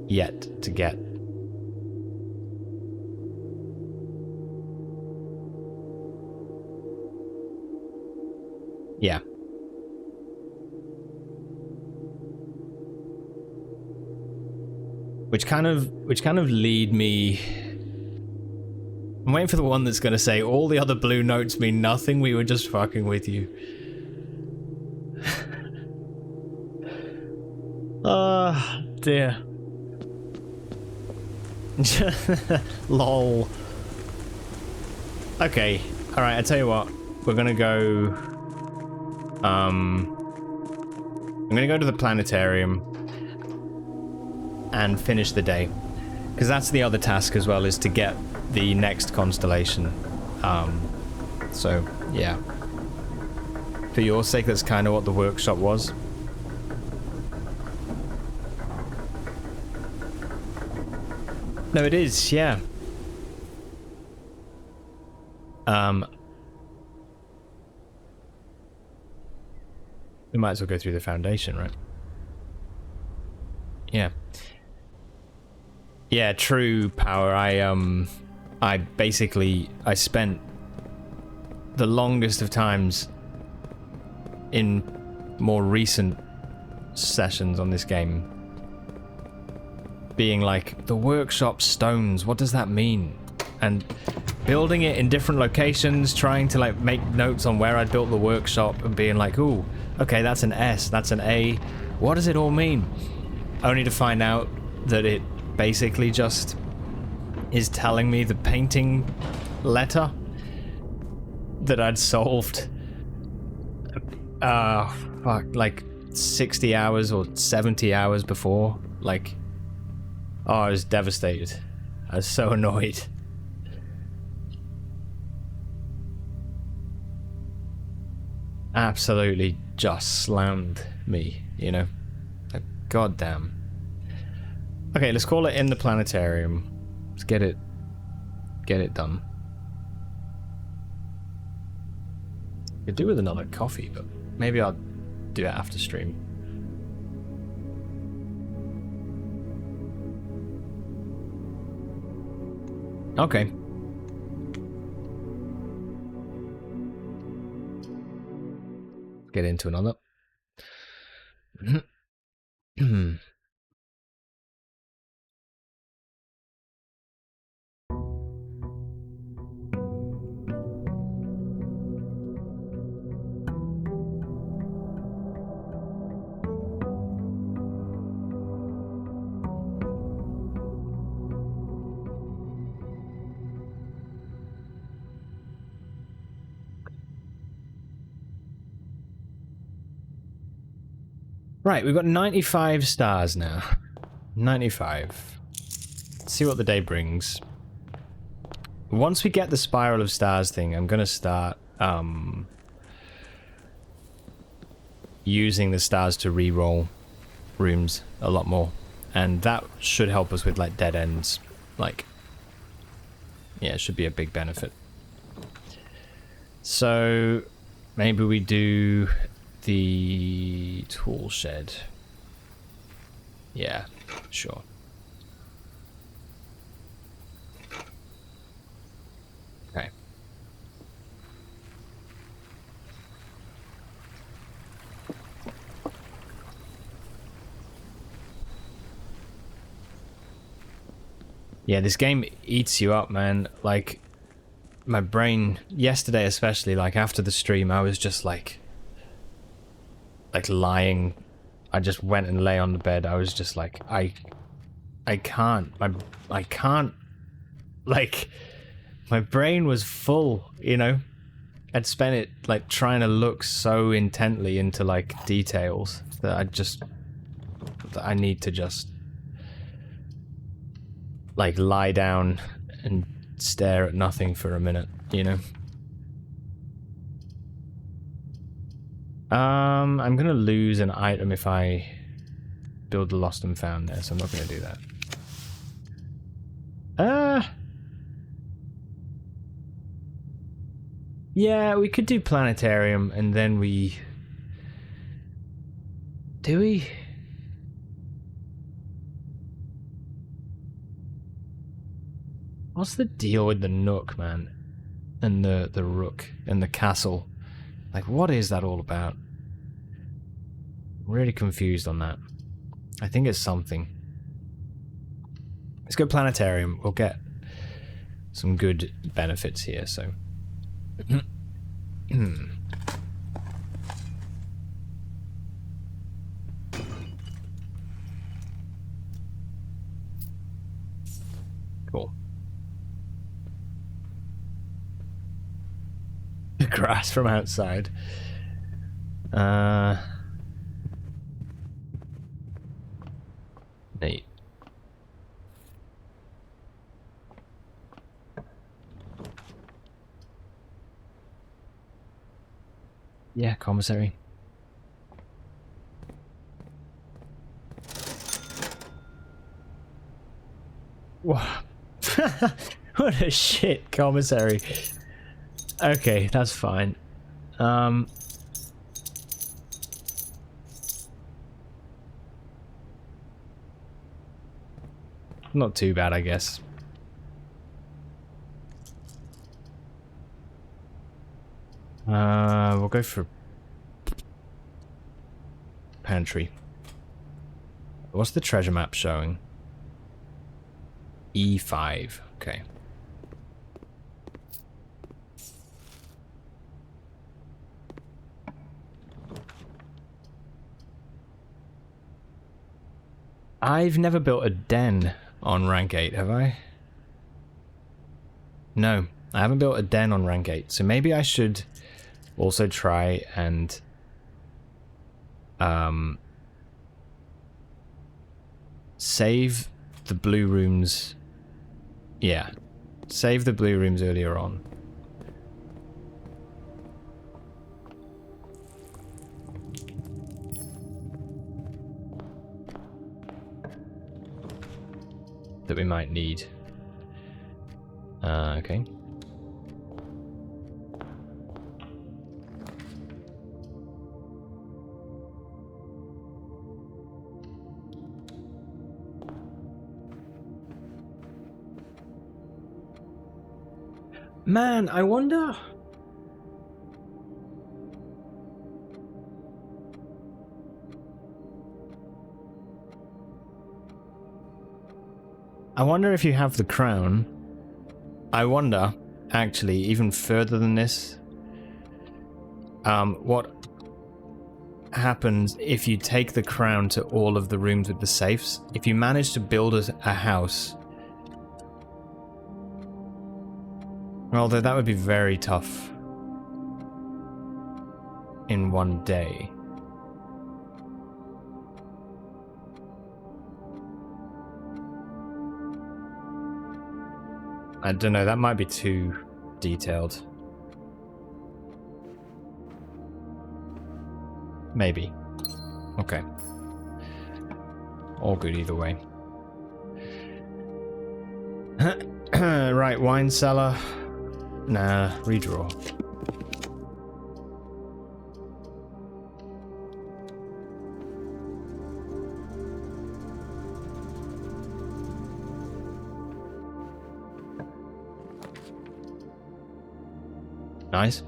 yet to get. Yeah. Which kind of lead me. I'm waiting for the one that's gonna say all the other blue notes mean nothing. We were just fucking with you. Ah, dear. Lol. Okay. All right. I tell you what. We're gonna go. I'm gonna go to the planetarium and finish the day, because that's the other task as well, is to get the next constellation. So yeah. For your sake, that's kind of what the workshop was. No, it is, yeah. We might as well go through the foundation, right? Yeah. Yeah, true, Power. I basically spent the longest of times in more recent sessions on this game being like, the workshop stones, what does that mean? And building it in different locations, trying to like make notes on where I built the workshop and being like, ooh, okay, that's an S, that's an A, what does it all mean? Only to find out that it basically just is telling me the painting letter that I'd solved like 60 hours or 70 hours before. Like, oh, I was devastated. I was so annoyed. Absolutely just slammed me, you know? Like, goddamn. Okay, let's call it in the planetarium. Let's get it done. Could do with another coffee, but maybe I'll do it after stream. Okay. Get into another. Right, we've got 95 stars now. 95. Let's see what the day brings. Once we get the Spiral of Stars thing, I'm gonna start using the stars to re-roll rooms a lot more, and that should help us with like dead ends. Like, yeah, it should be a big benefit. So maybe we do the tool shed. Yeah, sure. Okay. Yeah, this game eats you up, man. Like, my brain, yesterday especially, like after the stream, I was just like lying. I just went and lay on the bed. I was just like, I can't. I can't. Like, my brain was full, you know? I'd spent it like trying to look so intently into like details that I need to just like lie down and stare at nothing for a minute, you know? I'm gonna lose an item if I build the lost and found there, so I'm not gonna do that. Yeah, we could do planetarium and then we... Do we? What's the deal with the Nook, man? And the Rook and the castle? Like, what is that all about? I'm really confused on that. I think it's something. Let's go planetarium. We'll get some good benefits here, so... Cool. The grass from outside. Neat. Yeah, commissary. Wow. What a shit commissary. Okay, that's fine. Not too bad, I guess. We'll go for pantry. What's the treasure map showing? E5. Okay. I've never built a den on rank 8, have I? No, I haven't built a den on rank 8, so maybe I should also try and save the blue rooms. Yeah, save the blue rooms earlier on. That we might need. Okay. Man, I wonder... I wonder if you have the crown. I wonder, actually, even further than this, what happens if you take the crown to all of the rooms with the safes? If you manage to build a house... Although that would be very tough in one day. I don't know, that might be too detailed. Maybe. Okay. All good either way. Right, wine cellar. Nah, redraw. Nice.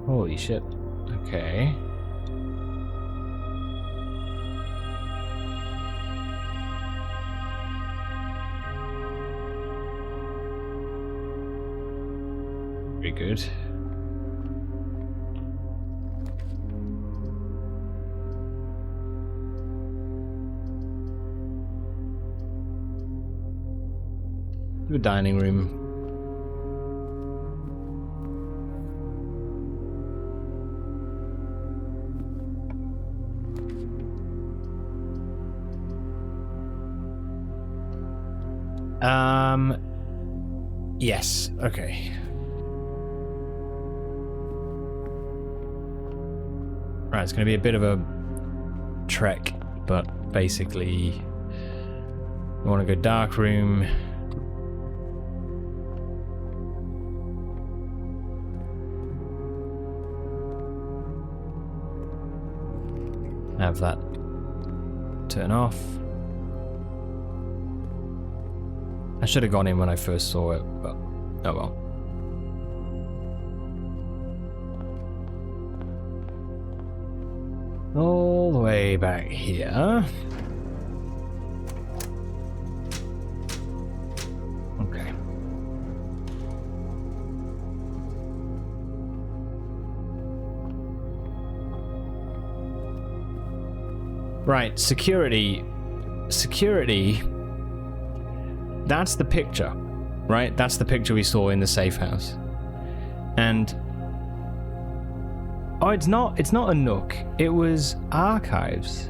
Holy shit. Okay. Very good. The dining room. Yes, okay. Right, it's going to be a bit of a trek, but basically, we want to go dark room. Have that turn off. I should have gone in when I first saw it, but oh well. All the way back here. Okay. Right, security. Security. That's the picture, right? That's the picture we saw in the safe house. And oh, it's not a nook. It was archives.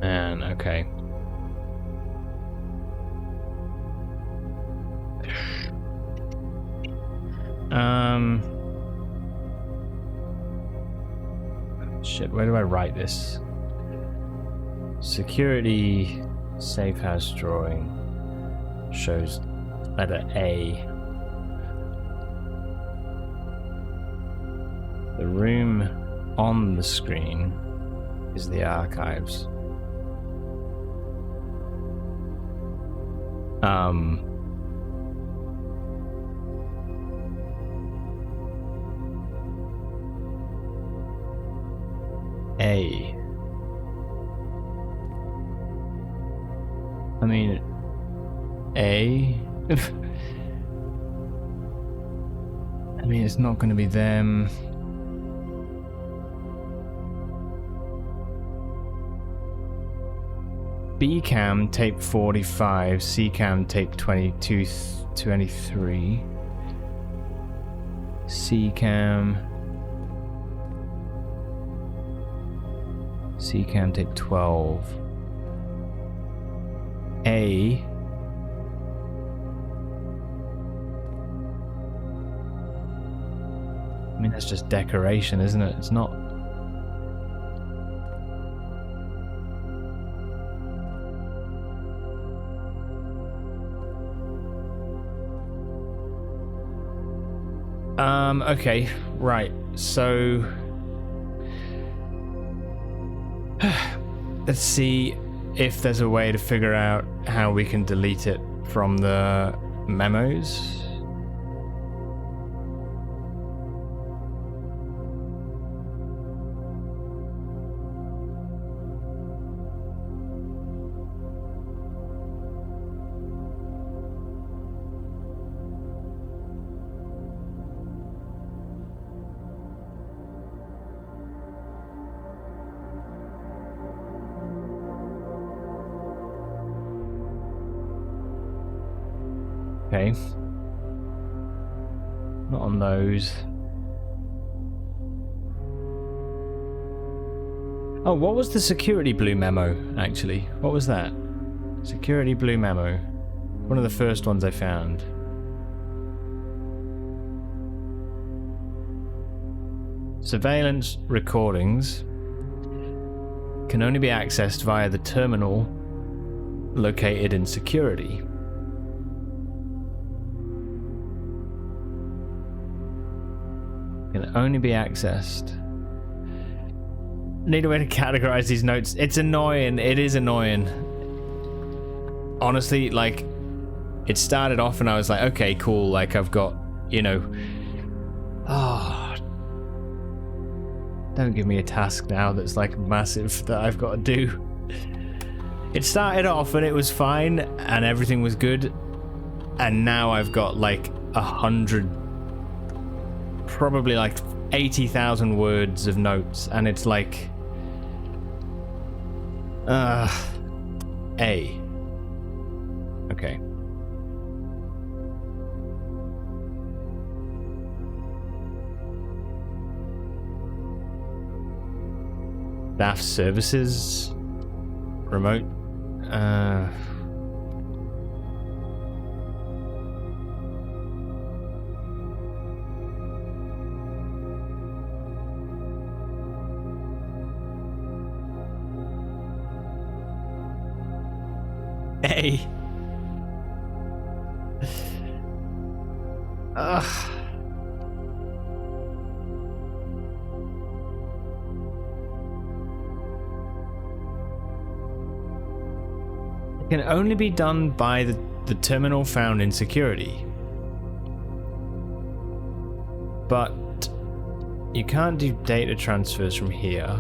Man, okay. Shit, where do I write this? Security safe house drawing shows letter A. The room on the screen is the archives. A. I mean, A. I mean, it's not going to be them. B cam tape 45, C cam tape 22, 23. C cam tape 12. A. I mean, that's just decoration, isn't it? It's not. Okay, right. So Let's see if there's a way to figure out how we can delete it from the memos. Okay. Not on those. Oh, what was the security blue memo, actually? What was that? Security blue memo. One of the first ones I found. Surveillance recordings can only be accessed via the terminal located in security. Can only be accessed. Need a way to categorize these notes. It's annoying. It is annoying. Honestly, like, it started off and I was like, okay, cool. Like, I've got, you know, don't give me a task now that's like massive that I've got to do. It started off and it was fine and everything was good. And now I've got like 100, probably like 80,000 words of notes, and it's like A. Okay. Staff services remote A. Ugh. It can only be done by the terminal found in security. But you can't do data transfers from here.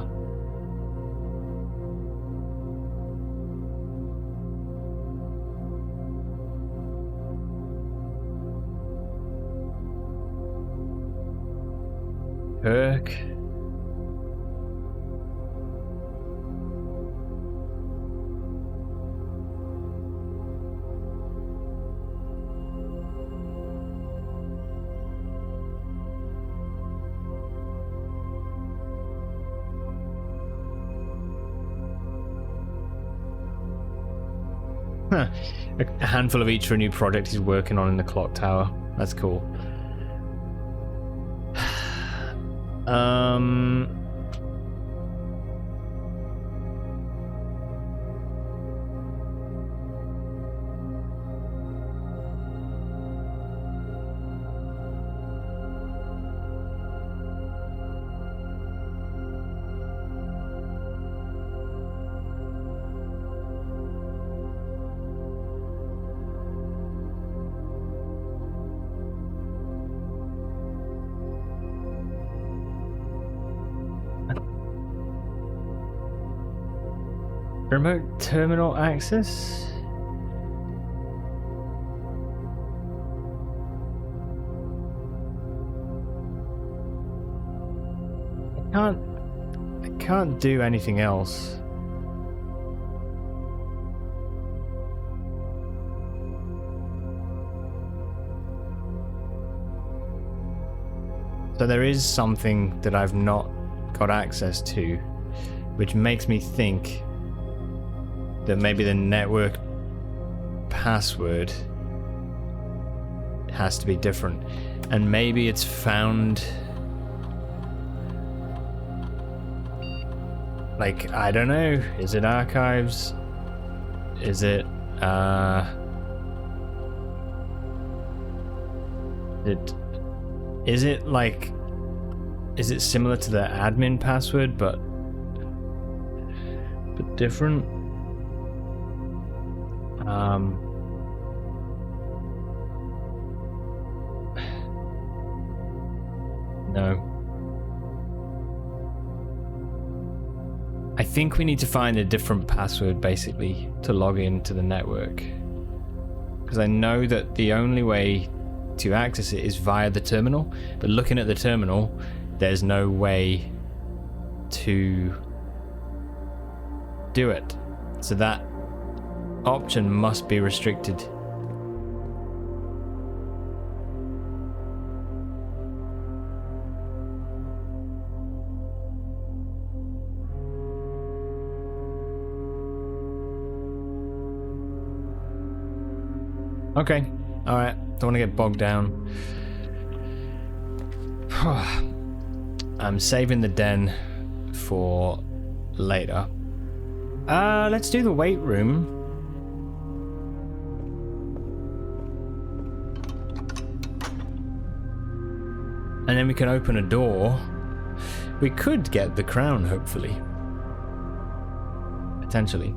Kirk. Huh. A handful of each for a new project he's working on in the clock tower. That's cool. Remote terminal access? I can't do anything else. So there is something that I've not got access to, which makes me think that maybe the network password has to be different, and maybe it's found, like, I don't know, is it archives, is it is it like, is it similar to the admin password, but but different. No. I think we need to find a different password, basically, to log into the network. Because I know that the only way to access it is via the terminal, but looking at the terminal, there's no way to do it. So that option must be restricted. Okay, alright, don't want to get bogged down. I'm saving the den for later. Let's do the weight room. And then we can open a door. We could get the crown, hopefully. Potentially.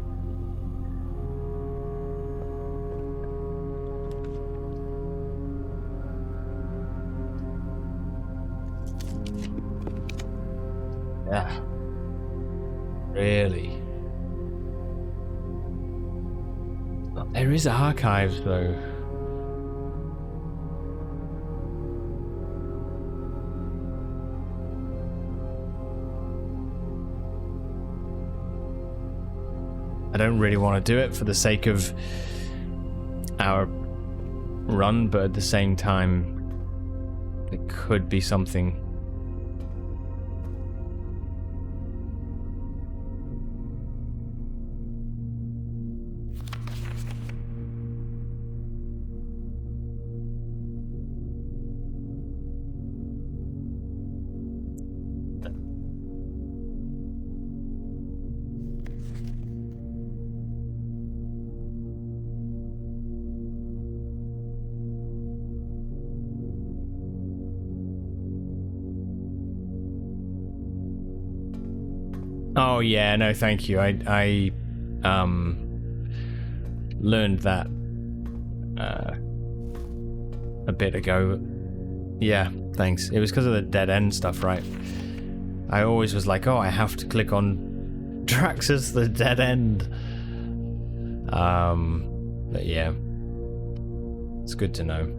Yeah. Really? Oh, there is archives, though. I don't really want to do it for the sake of our run, but at the same time, it could be something. Oh yeah, no thank you. I learned that a bit ago. Yeah, thanks. It was because of the dead end stuff, right? I always was like, oh, I have to click on Draxus the dead end. But yeah. It's good to know.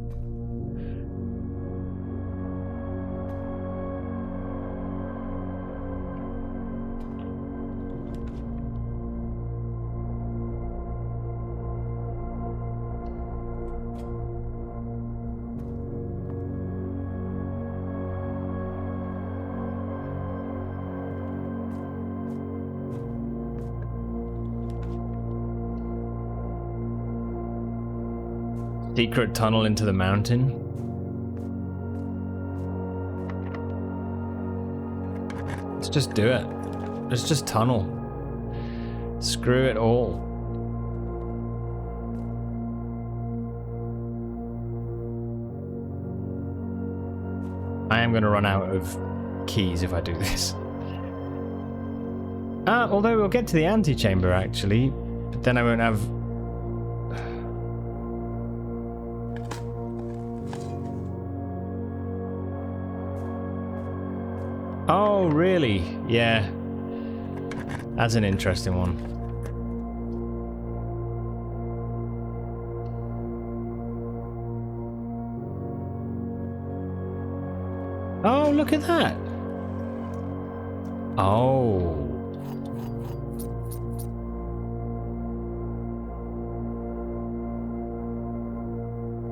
Secret tunnel into the mountain. Let's just do it. Let's just tunnel. Screw it all. I am going to run out of keys if I do this. Although we'll get to the antechamber actually, but then I won't have... Oh, really? Yeah. That's an interesting one. Oh, look at that. Oh.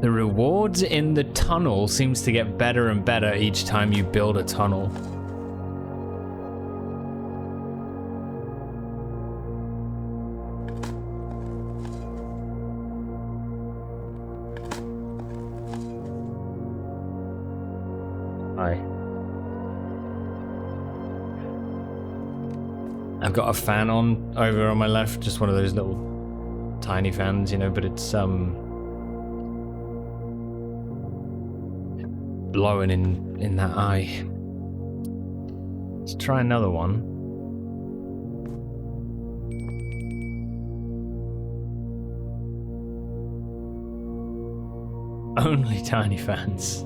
The rewards in the tunnel seems to get better and better each time you build a tunnel. I've got a fan on over on my left, just one of those little tiny fans, you know, but it's blowing in that eye. Let's try another one. Only tiny fans.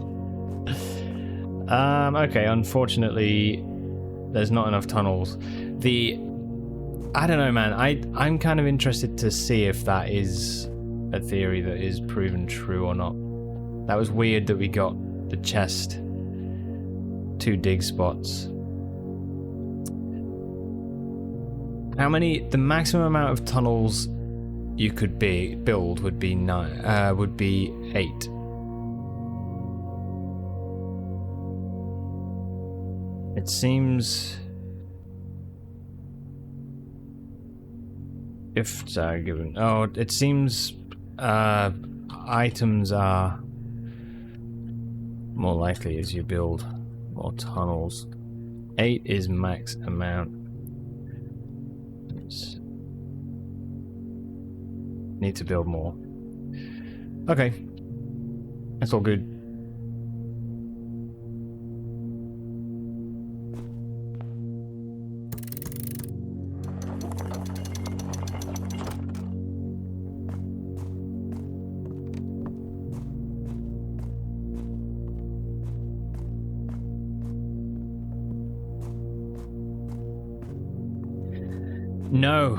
Okay, unfortunately, there's not enough tunnels. I don't know, man. I'm kind of interested to see if that is a theory that is proven true or not. That was weird that we got the chest, 2 dig spots. The maximum amount of tunnels you could build would be 8. It seems it seems items are more likely as you build more tunnels. 8 is max amount. Need to build more. Okay. That's all good.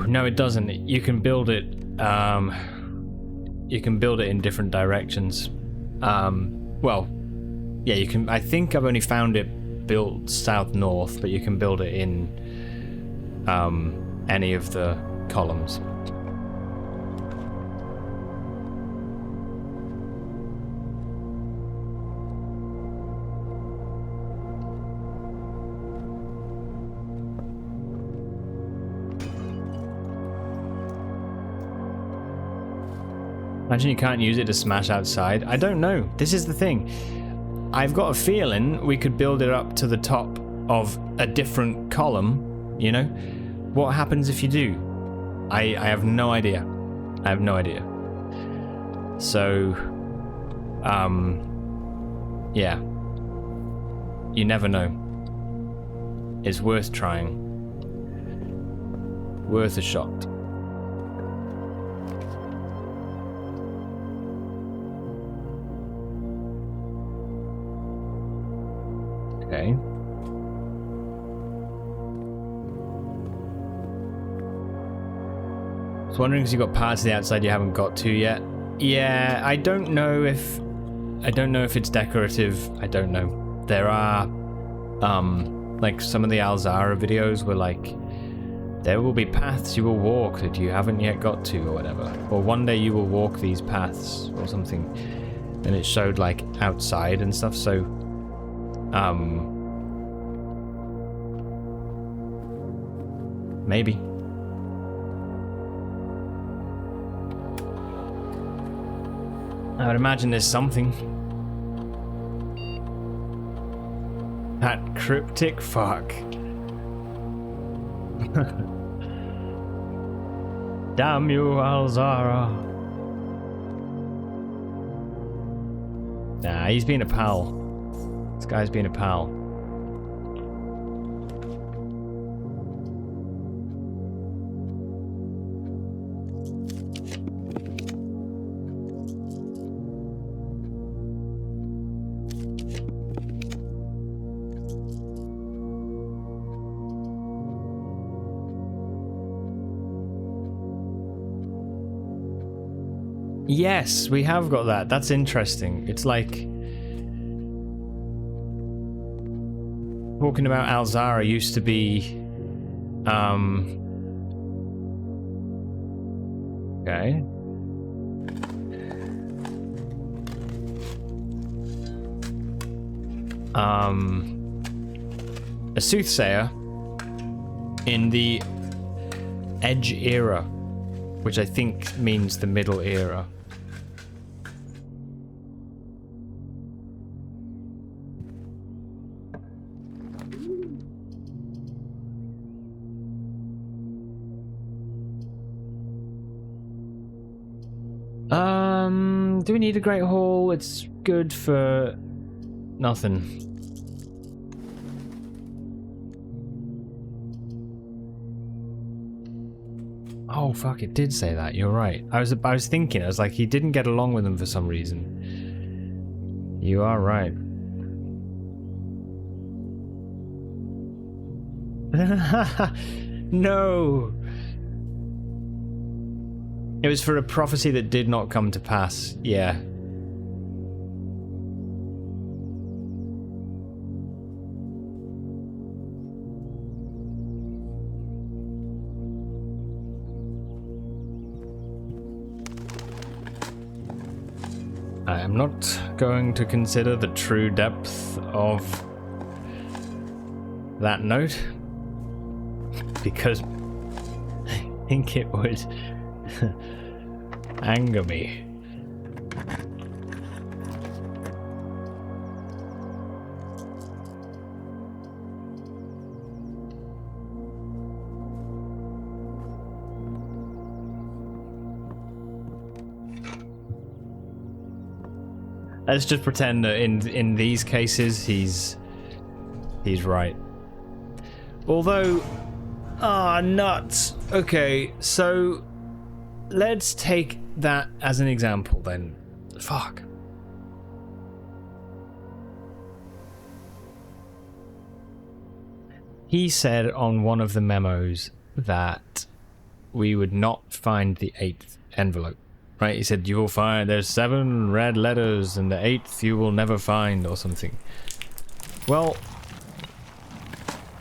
No, it doesn't. You can build it. You can build it in different directions. Well, yeah, you can. I think I've only found it built south-north, but you can build it in any of the columns. Imagine you can't use it to smash outside. I don't know. This is the thing. I've got a feeling we could build it up to the top of a different column, you know? What happens if you do? I have no idea. I have no idea. So, yeah. You never know. It's worth trying. Worth a shot. Okay. I was wondering because you got parts of the outside you haven't got to yet. Yeah, I don't know if it's decorative. I don't know. There are like some of the Alzara videos were like, there will be paths you will walk that you haven't yet got to or whatever. Or one day you will walk these paths or something. And it showed like outside and stuff, so maybe. I would imagine there's something. That cryptic fuck. Damn you, Alzara. Nah, he's being a pal. This guy's being a pal. Yes, we have got that. That's interesting. It's like talking about Alzara used to be okay. A soothsayer in the Edge era, which I think means the Middle era. Do we need a Great Hall? It's good for nothing. Oh fuck! It did say that. You're right. I was thinking. I was like, he didn't get along with them for some reason. You are right. No! It was for a prophecy that did not come to pass. Yeah. I am not going to consider the true depth of that note because I think it would anger me. Let's just pretend that in these cases he's right. Although, nuts. Okay, so let's take that as an example then. Fuck. He said on one of the memos that we would not find the 8th envelope. Right, he said you will find there's 7 red letters and the 8th you will never find or something. Well,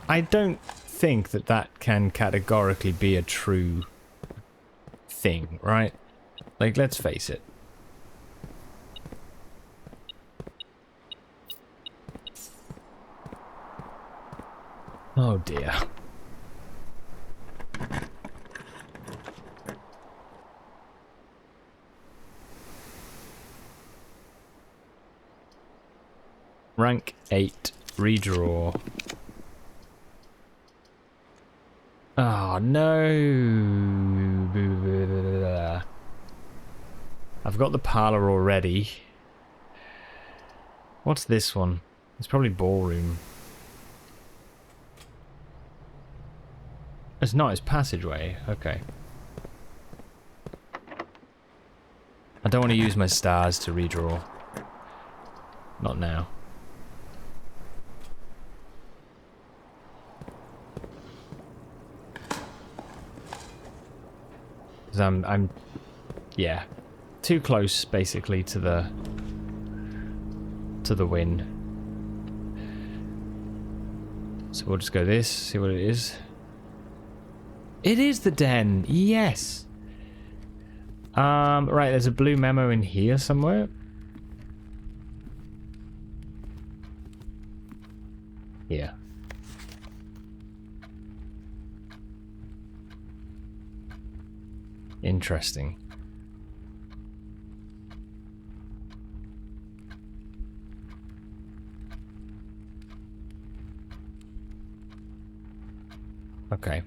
I don't think that that can categorically be a true thing, right? Like, let's face it. Oh dear. Rank 8, redraw. Oh no! I've got the parlor already. What's this one? It's probably ballroom. It's not, it's passageway. Okay. I don't want to use my stars to redraw. Not now. I'm yeah, too close basically to the win. So we'll just go this, see what it is. It is the den, yes. Right, there's a blue memo in here somewhere. Yeah. Interesting. Okay.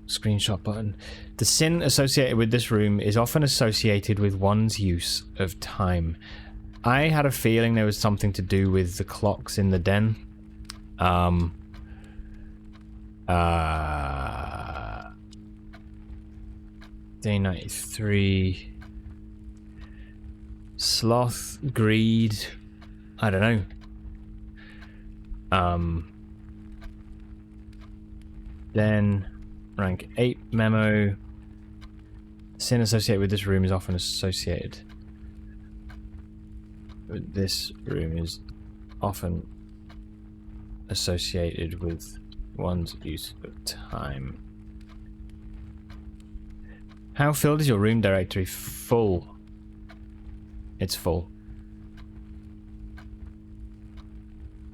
Screenshot button. The sin associated with this room is often associated with one's use of time. I had a feeling there was something to do with the clocks in the den. Day 93. Sloth, greed. I don't know. Then rank 8 memo. Sin associated with this room is often associated. This room is often associated with one's use of time. How filled is your room directory? Full. It's full.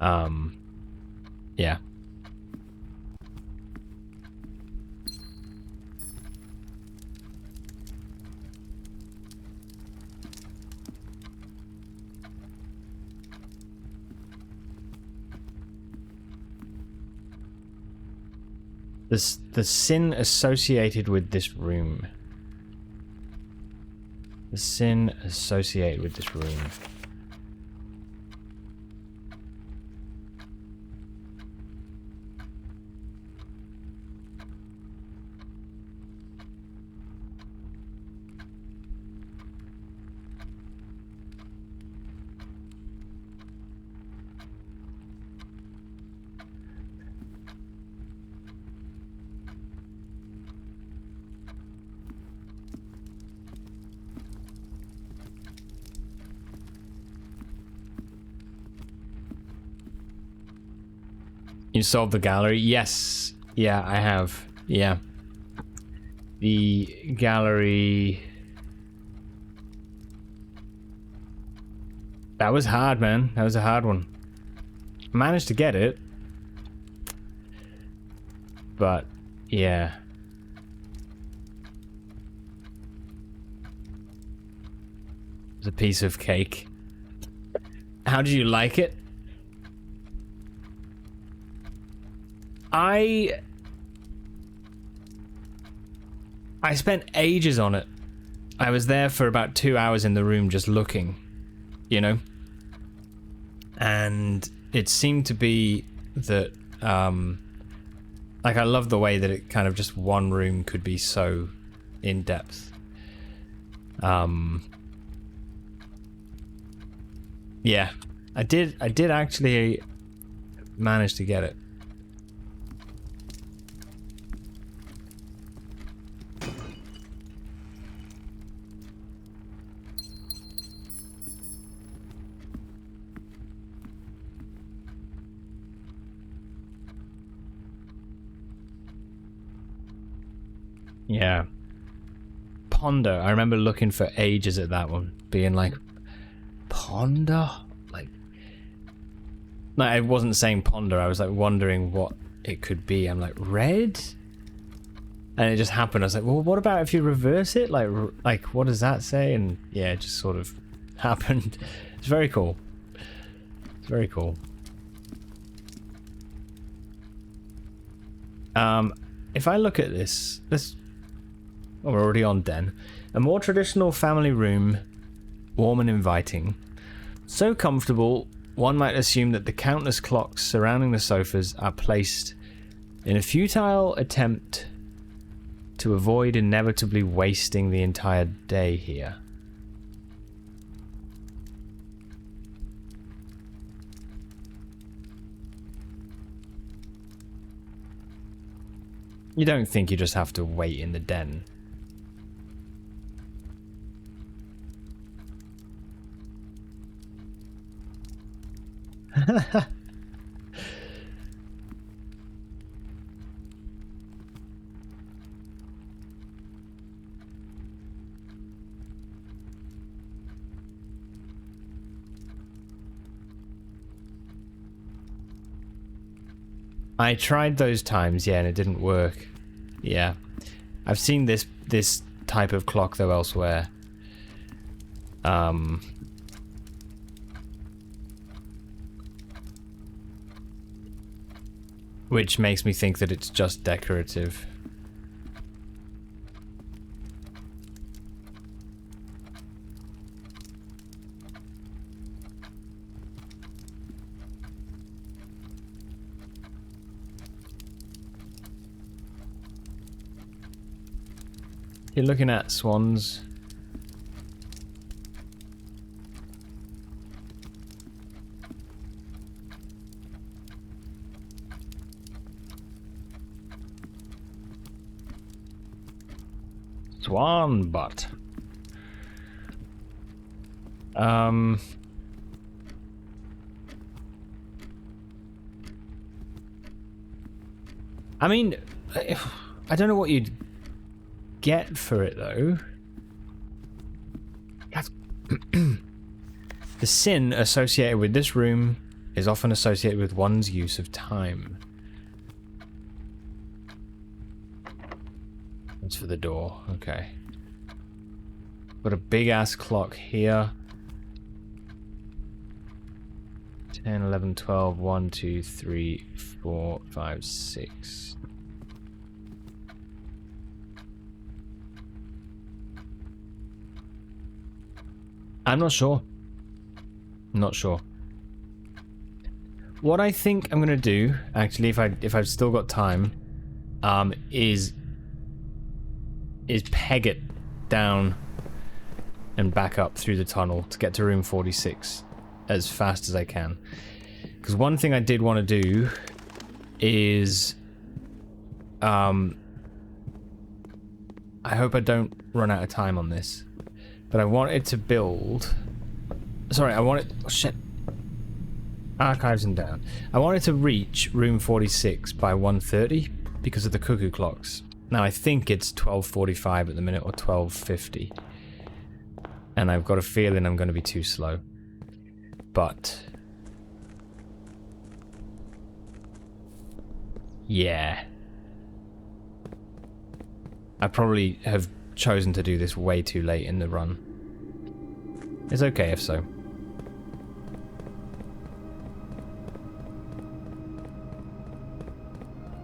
Yeah. The sin associated with this room. The sin associated with this room. You solved the gallery? Yes. Yeah, I have. Yeah. The gallery... That was hard, man. That was a hard one. Managed to get it. But, yeah. It's a piece of cake. How did you like it? I spent ages on it. I was there for about 2 hours in the room just looking, you know? And it seemed to be that, like, I love the way that it kind of just one room could be so in depth. Yeah, I did actually manage to get it. Yeah. Ponder. I remember looking for ages at that one, being like, Ponder? Like, I wasn't saying ponder, I was like wondering what it could be. I'm like, red? And it just happened. I was like, well, what about if you reverse it? Like what does that say? And yeah, it just sort of happened. It's very cool. It's very cool. If I look at this, well, we're already on den. A more traditional family room, warm and inviting. So comfortable, one might assume that the countless clocks surrounding the sofas are placed in a futile attempt to avoid inevitably wasting the entire day here. You don't think you just have to wait in the den? I tried those times, yeah, and it didn't work. Yeah. I've seen this type of clock though elsewhere. Which makes me think that it's just decorative. You're looking at swans. Swan butt. I mean, I don't know what you'd get for it though. That's the sin associated with this room is often associated with one's use of time. That's for the door, okay. Got a big ass clock here. 10, 11, 12, 1, 2, 3, 4, 5, 6. I'm not sure. Not sure. What I think I'm gonna do, actually, if I've still got time, is peg it down and back up through the tunnel to get to room 46 as fast as I can. Because one thing I did want to do is, I hope I don't run out of time on this. But I wanted to build... Sorry, I wanted... Oh, shit. Archives and down. I wanted to reach room 46 by 1:30 because of the cuckoo clocks. Now I think it's 12:45 at the minute or 12:50. And I've got a feeling I'm going to be too slow. But yeah. I probably have chosen to do this way too late in the run. It's okay if so.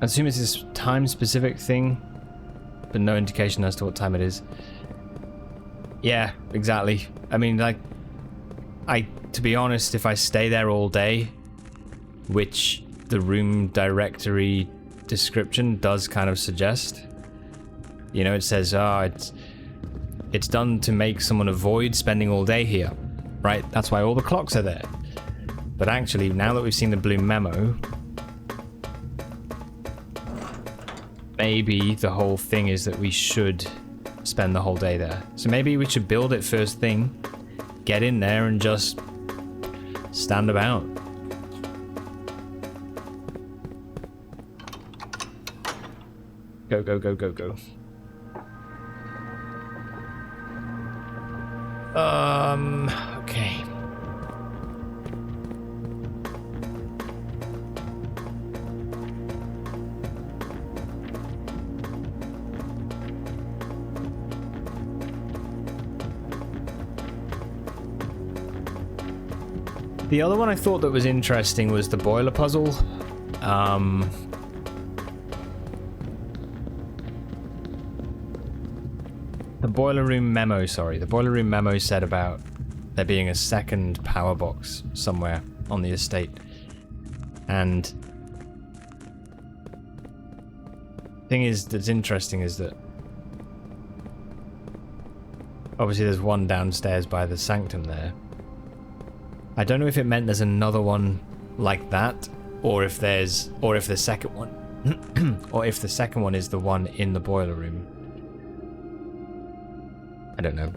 I assume it's this time-specific thing, but no indication as to what time it is. Yeah, exactly. I mean, like, to be honest, if I stay there all day, which the room directory description does kind of suggest, you know, it says, it's done to make someone avoid spending all day here, right? That's why all the clocks are there. But actually, now that we've seen the blue memo, maybe the whole thing is that we should spend the whole day there. So maybe we should build it first thing, get in there and just stand about. Go, go, go, go, go. Okay. The other one I thought that was interesting was the boiler puzzle. The boiler room memo said about there being a second power box somewhere on the estate. And the thing is that's interesting is that obviously there's one downstairs by the sanctum there. I don't know if it meant there's another one like that, or if the second one or if the second one is the one in the boiler room. I don't know.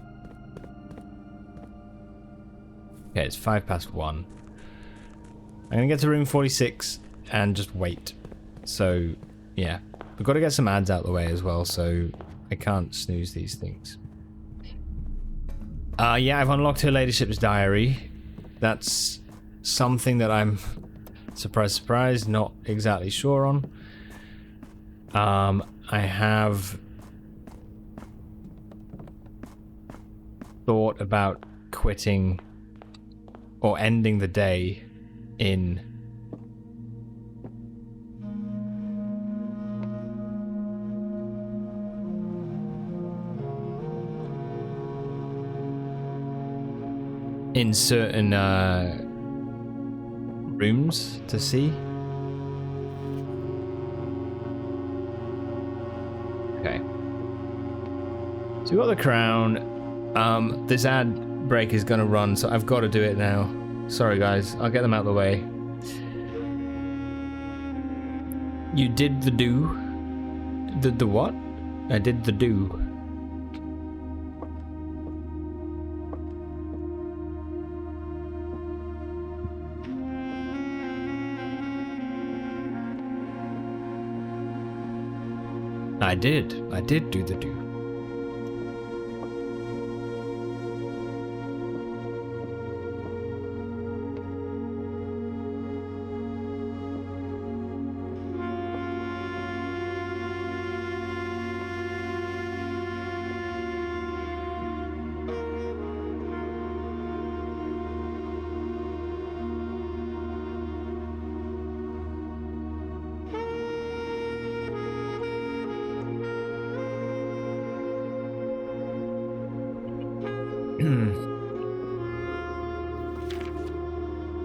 Okay, it's 1:05. I'm gonna get to room 46 and just wait. So, yeah. We've got to get some ads out of the way as well, so I can't snooze these things. Yeah, I've unlocked her ladyship's diary. That's something that I'm, surprise, surprise, not exactly sure on. I have thought about quitting or ending the day in certain rooms to see. Okay. So we got the crown. This ad break is gonna run, so I've got to do it now. Sorry guys, I'll get them out of the way. You did the do. The what? I did the do. I did do the do.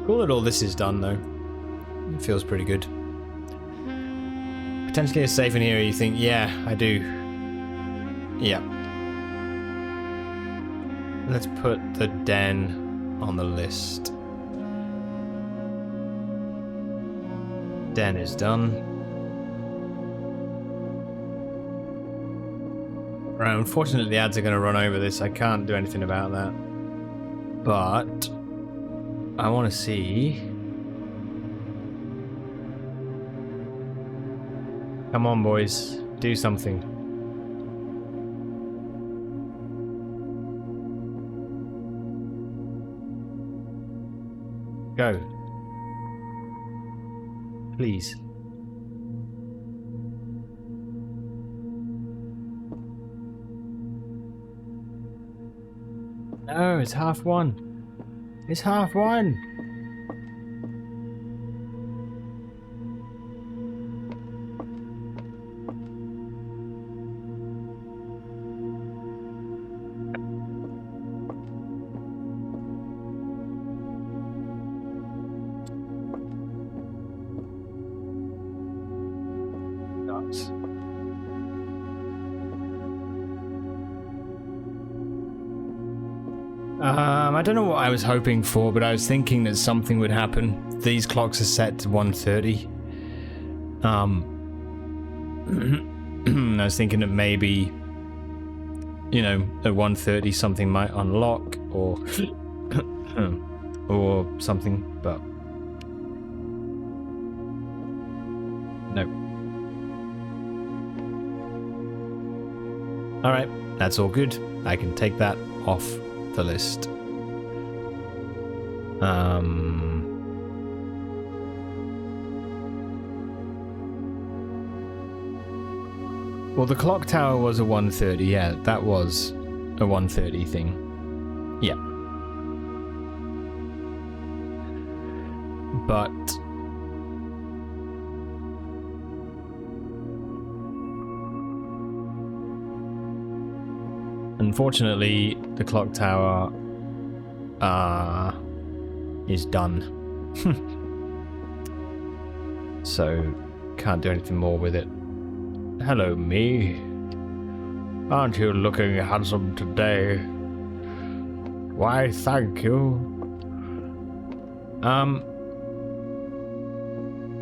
Cool that all this is done though. It feels pretty good. Potentially a safe in here, you think, yeah, I do. Yeah. Let's put the den on the list. Den is done. Right, unfortunately the ads are going to run over this. I can't do anything about that. But I want to see Come on, boys. Do something. Go. Please. No, it's half one. It's half one. Nuts. I don't know what I was hoping for, but I was thinking that something would happen. These clocks are set to 1:30. I was thinking that maybe, you know, at 1:30 something might unlock or or something, but no. All right, that's all good. I can take that off the list. Well, the clock tower was a 1:30. Yeah, that was a 1:30 thing. Yeah. But unfortunately, the clock tower is done. So, can't do anything more with it. Hello, me. Aren't you looking handsome today? Why, thank you.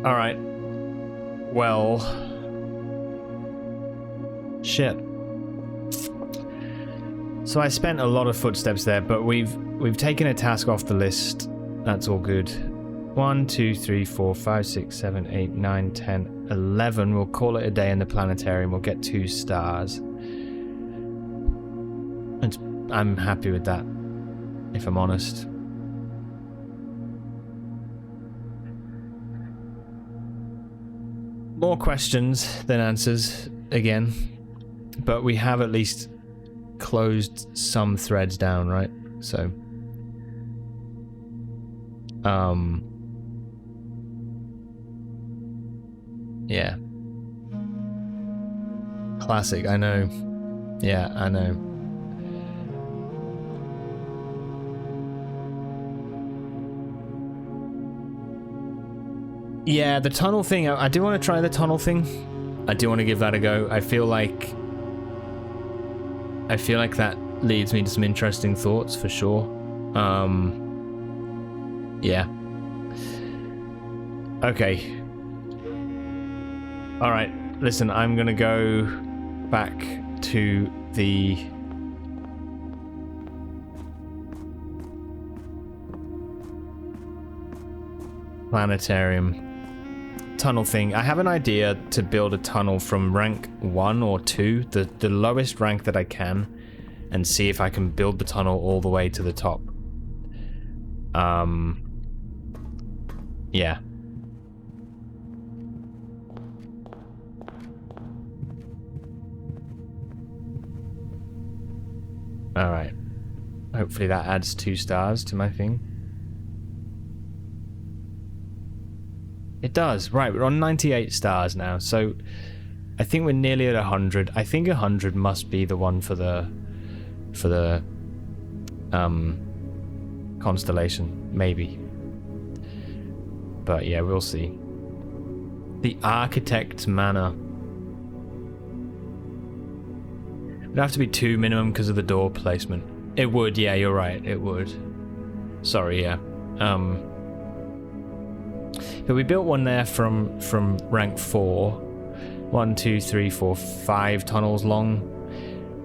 Alright. Well. Shit. So I spent a lot of footsteps there, but we've taken a task off the list. That's all good. 1, 2, 3, 4, 5, 6, 7, 8, 9, 10, 11. We'll call it a day in the planetarium. We'll get 2 stars. And I'm happy with that, if I'm honest. More questions than answers, again. But we have at least closed some threads down, right? So yeah. Classic, I know. Yeah, I know. Yeah, the tunnel thing, I do want to try the tunnel thing. I do want to give that a go. I feel like that leads me to some interesting thoughts for sure. Yeah. Okay. Alright, listen, I'm gonna go back to the planetarium tunnel thing. I have an idea to build a tunnel from rank 1 or 2, the lowest rank that I can, and see if I can build the tunnel all the way to the top. Yeah. Alright. Hopefully that adds 2 stars to my thing. It does. Right, we're on 98 stars now, so I think we're nearly at 100. I think 100 must be the one for the constellation, maybe. But yeah, we'll see. The Architect's Manor. It'd have to be 2 minimum because of the door placement. It would, yeah, you're right, it would. Sorry, yeah. But we built one there from rank 4. 1, 2, 3, 4, 5 tunnels long.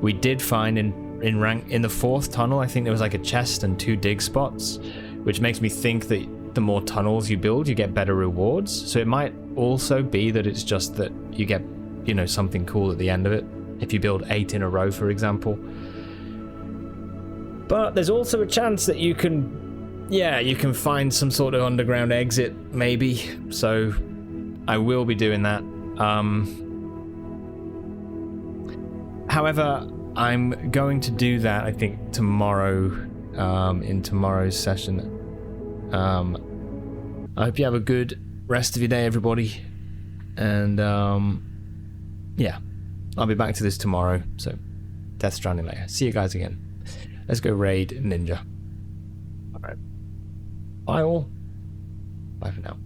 We did find in the 4th tunnel, I think there was like a chest and 2 dig spots, which makes me think that the more tunnels you build, you get better rewards. So it might also be that it's just that you get you know, something cool at the end of it. If you build 8 in a row, for example. But there's also a chance that you can, yeah, you can find some sort of underground exit, maybe. So I will be doing that. However, I'm going to do that, I think, tomorrow, in tomorrow's session. I hope you have a good rest of your day, everybody. And, yeah, I'll be back to this tomorrow. So, Death Stranding later. See you guys again. Let's go raid Ninja. Alright. Bye all. Bye for now.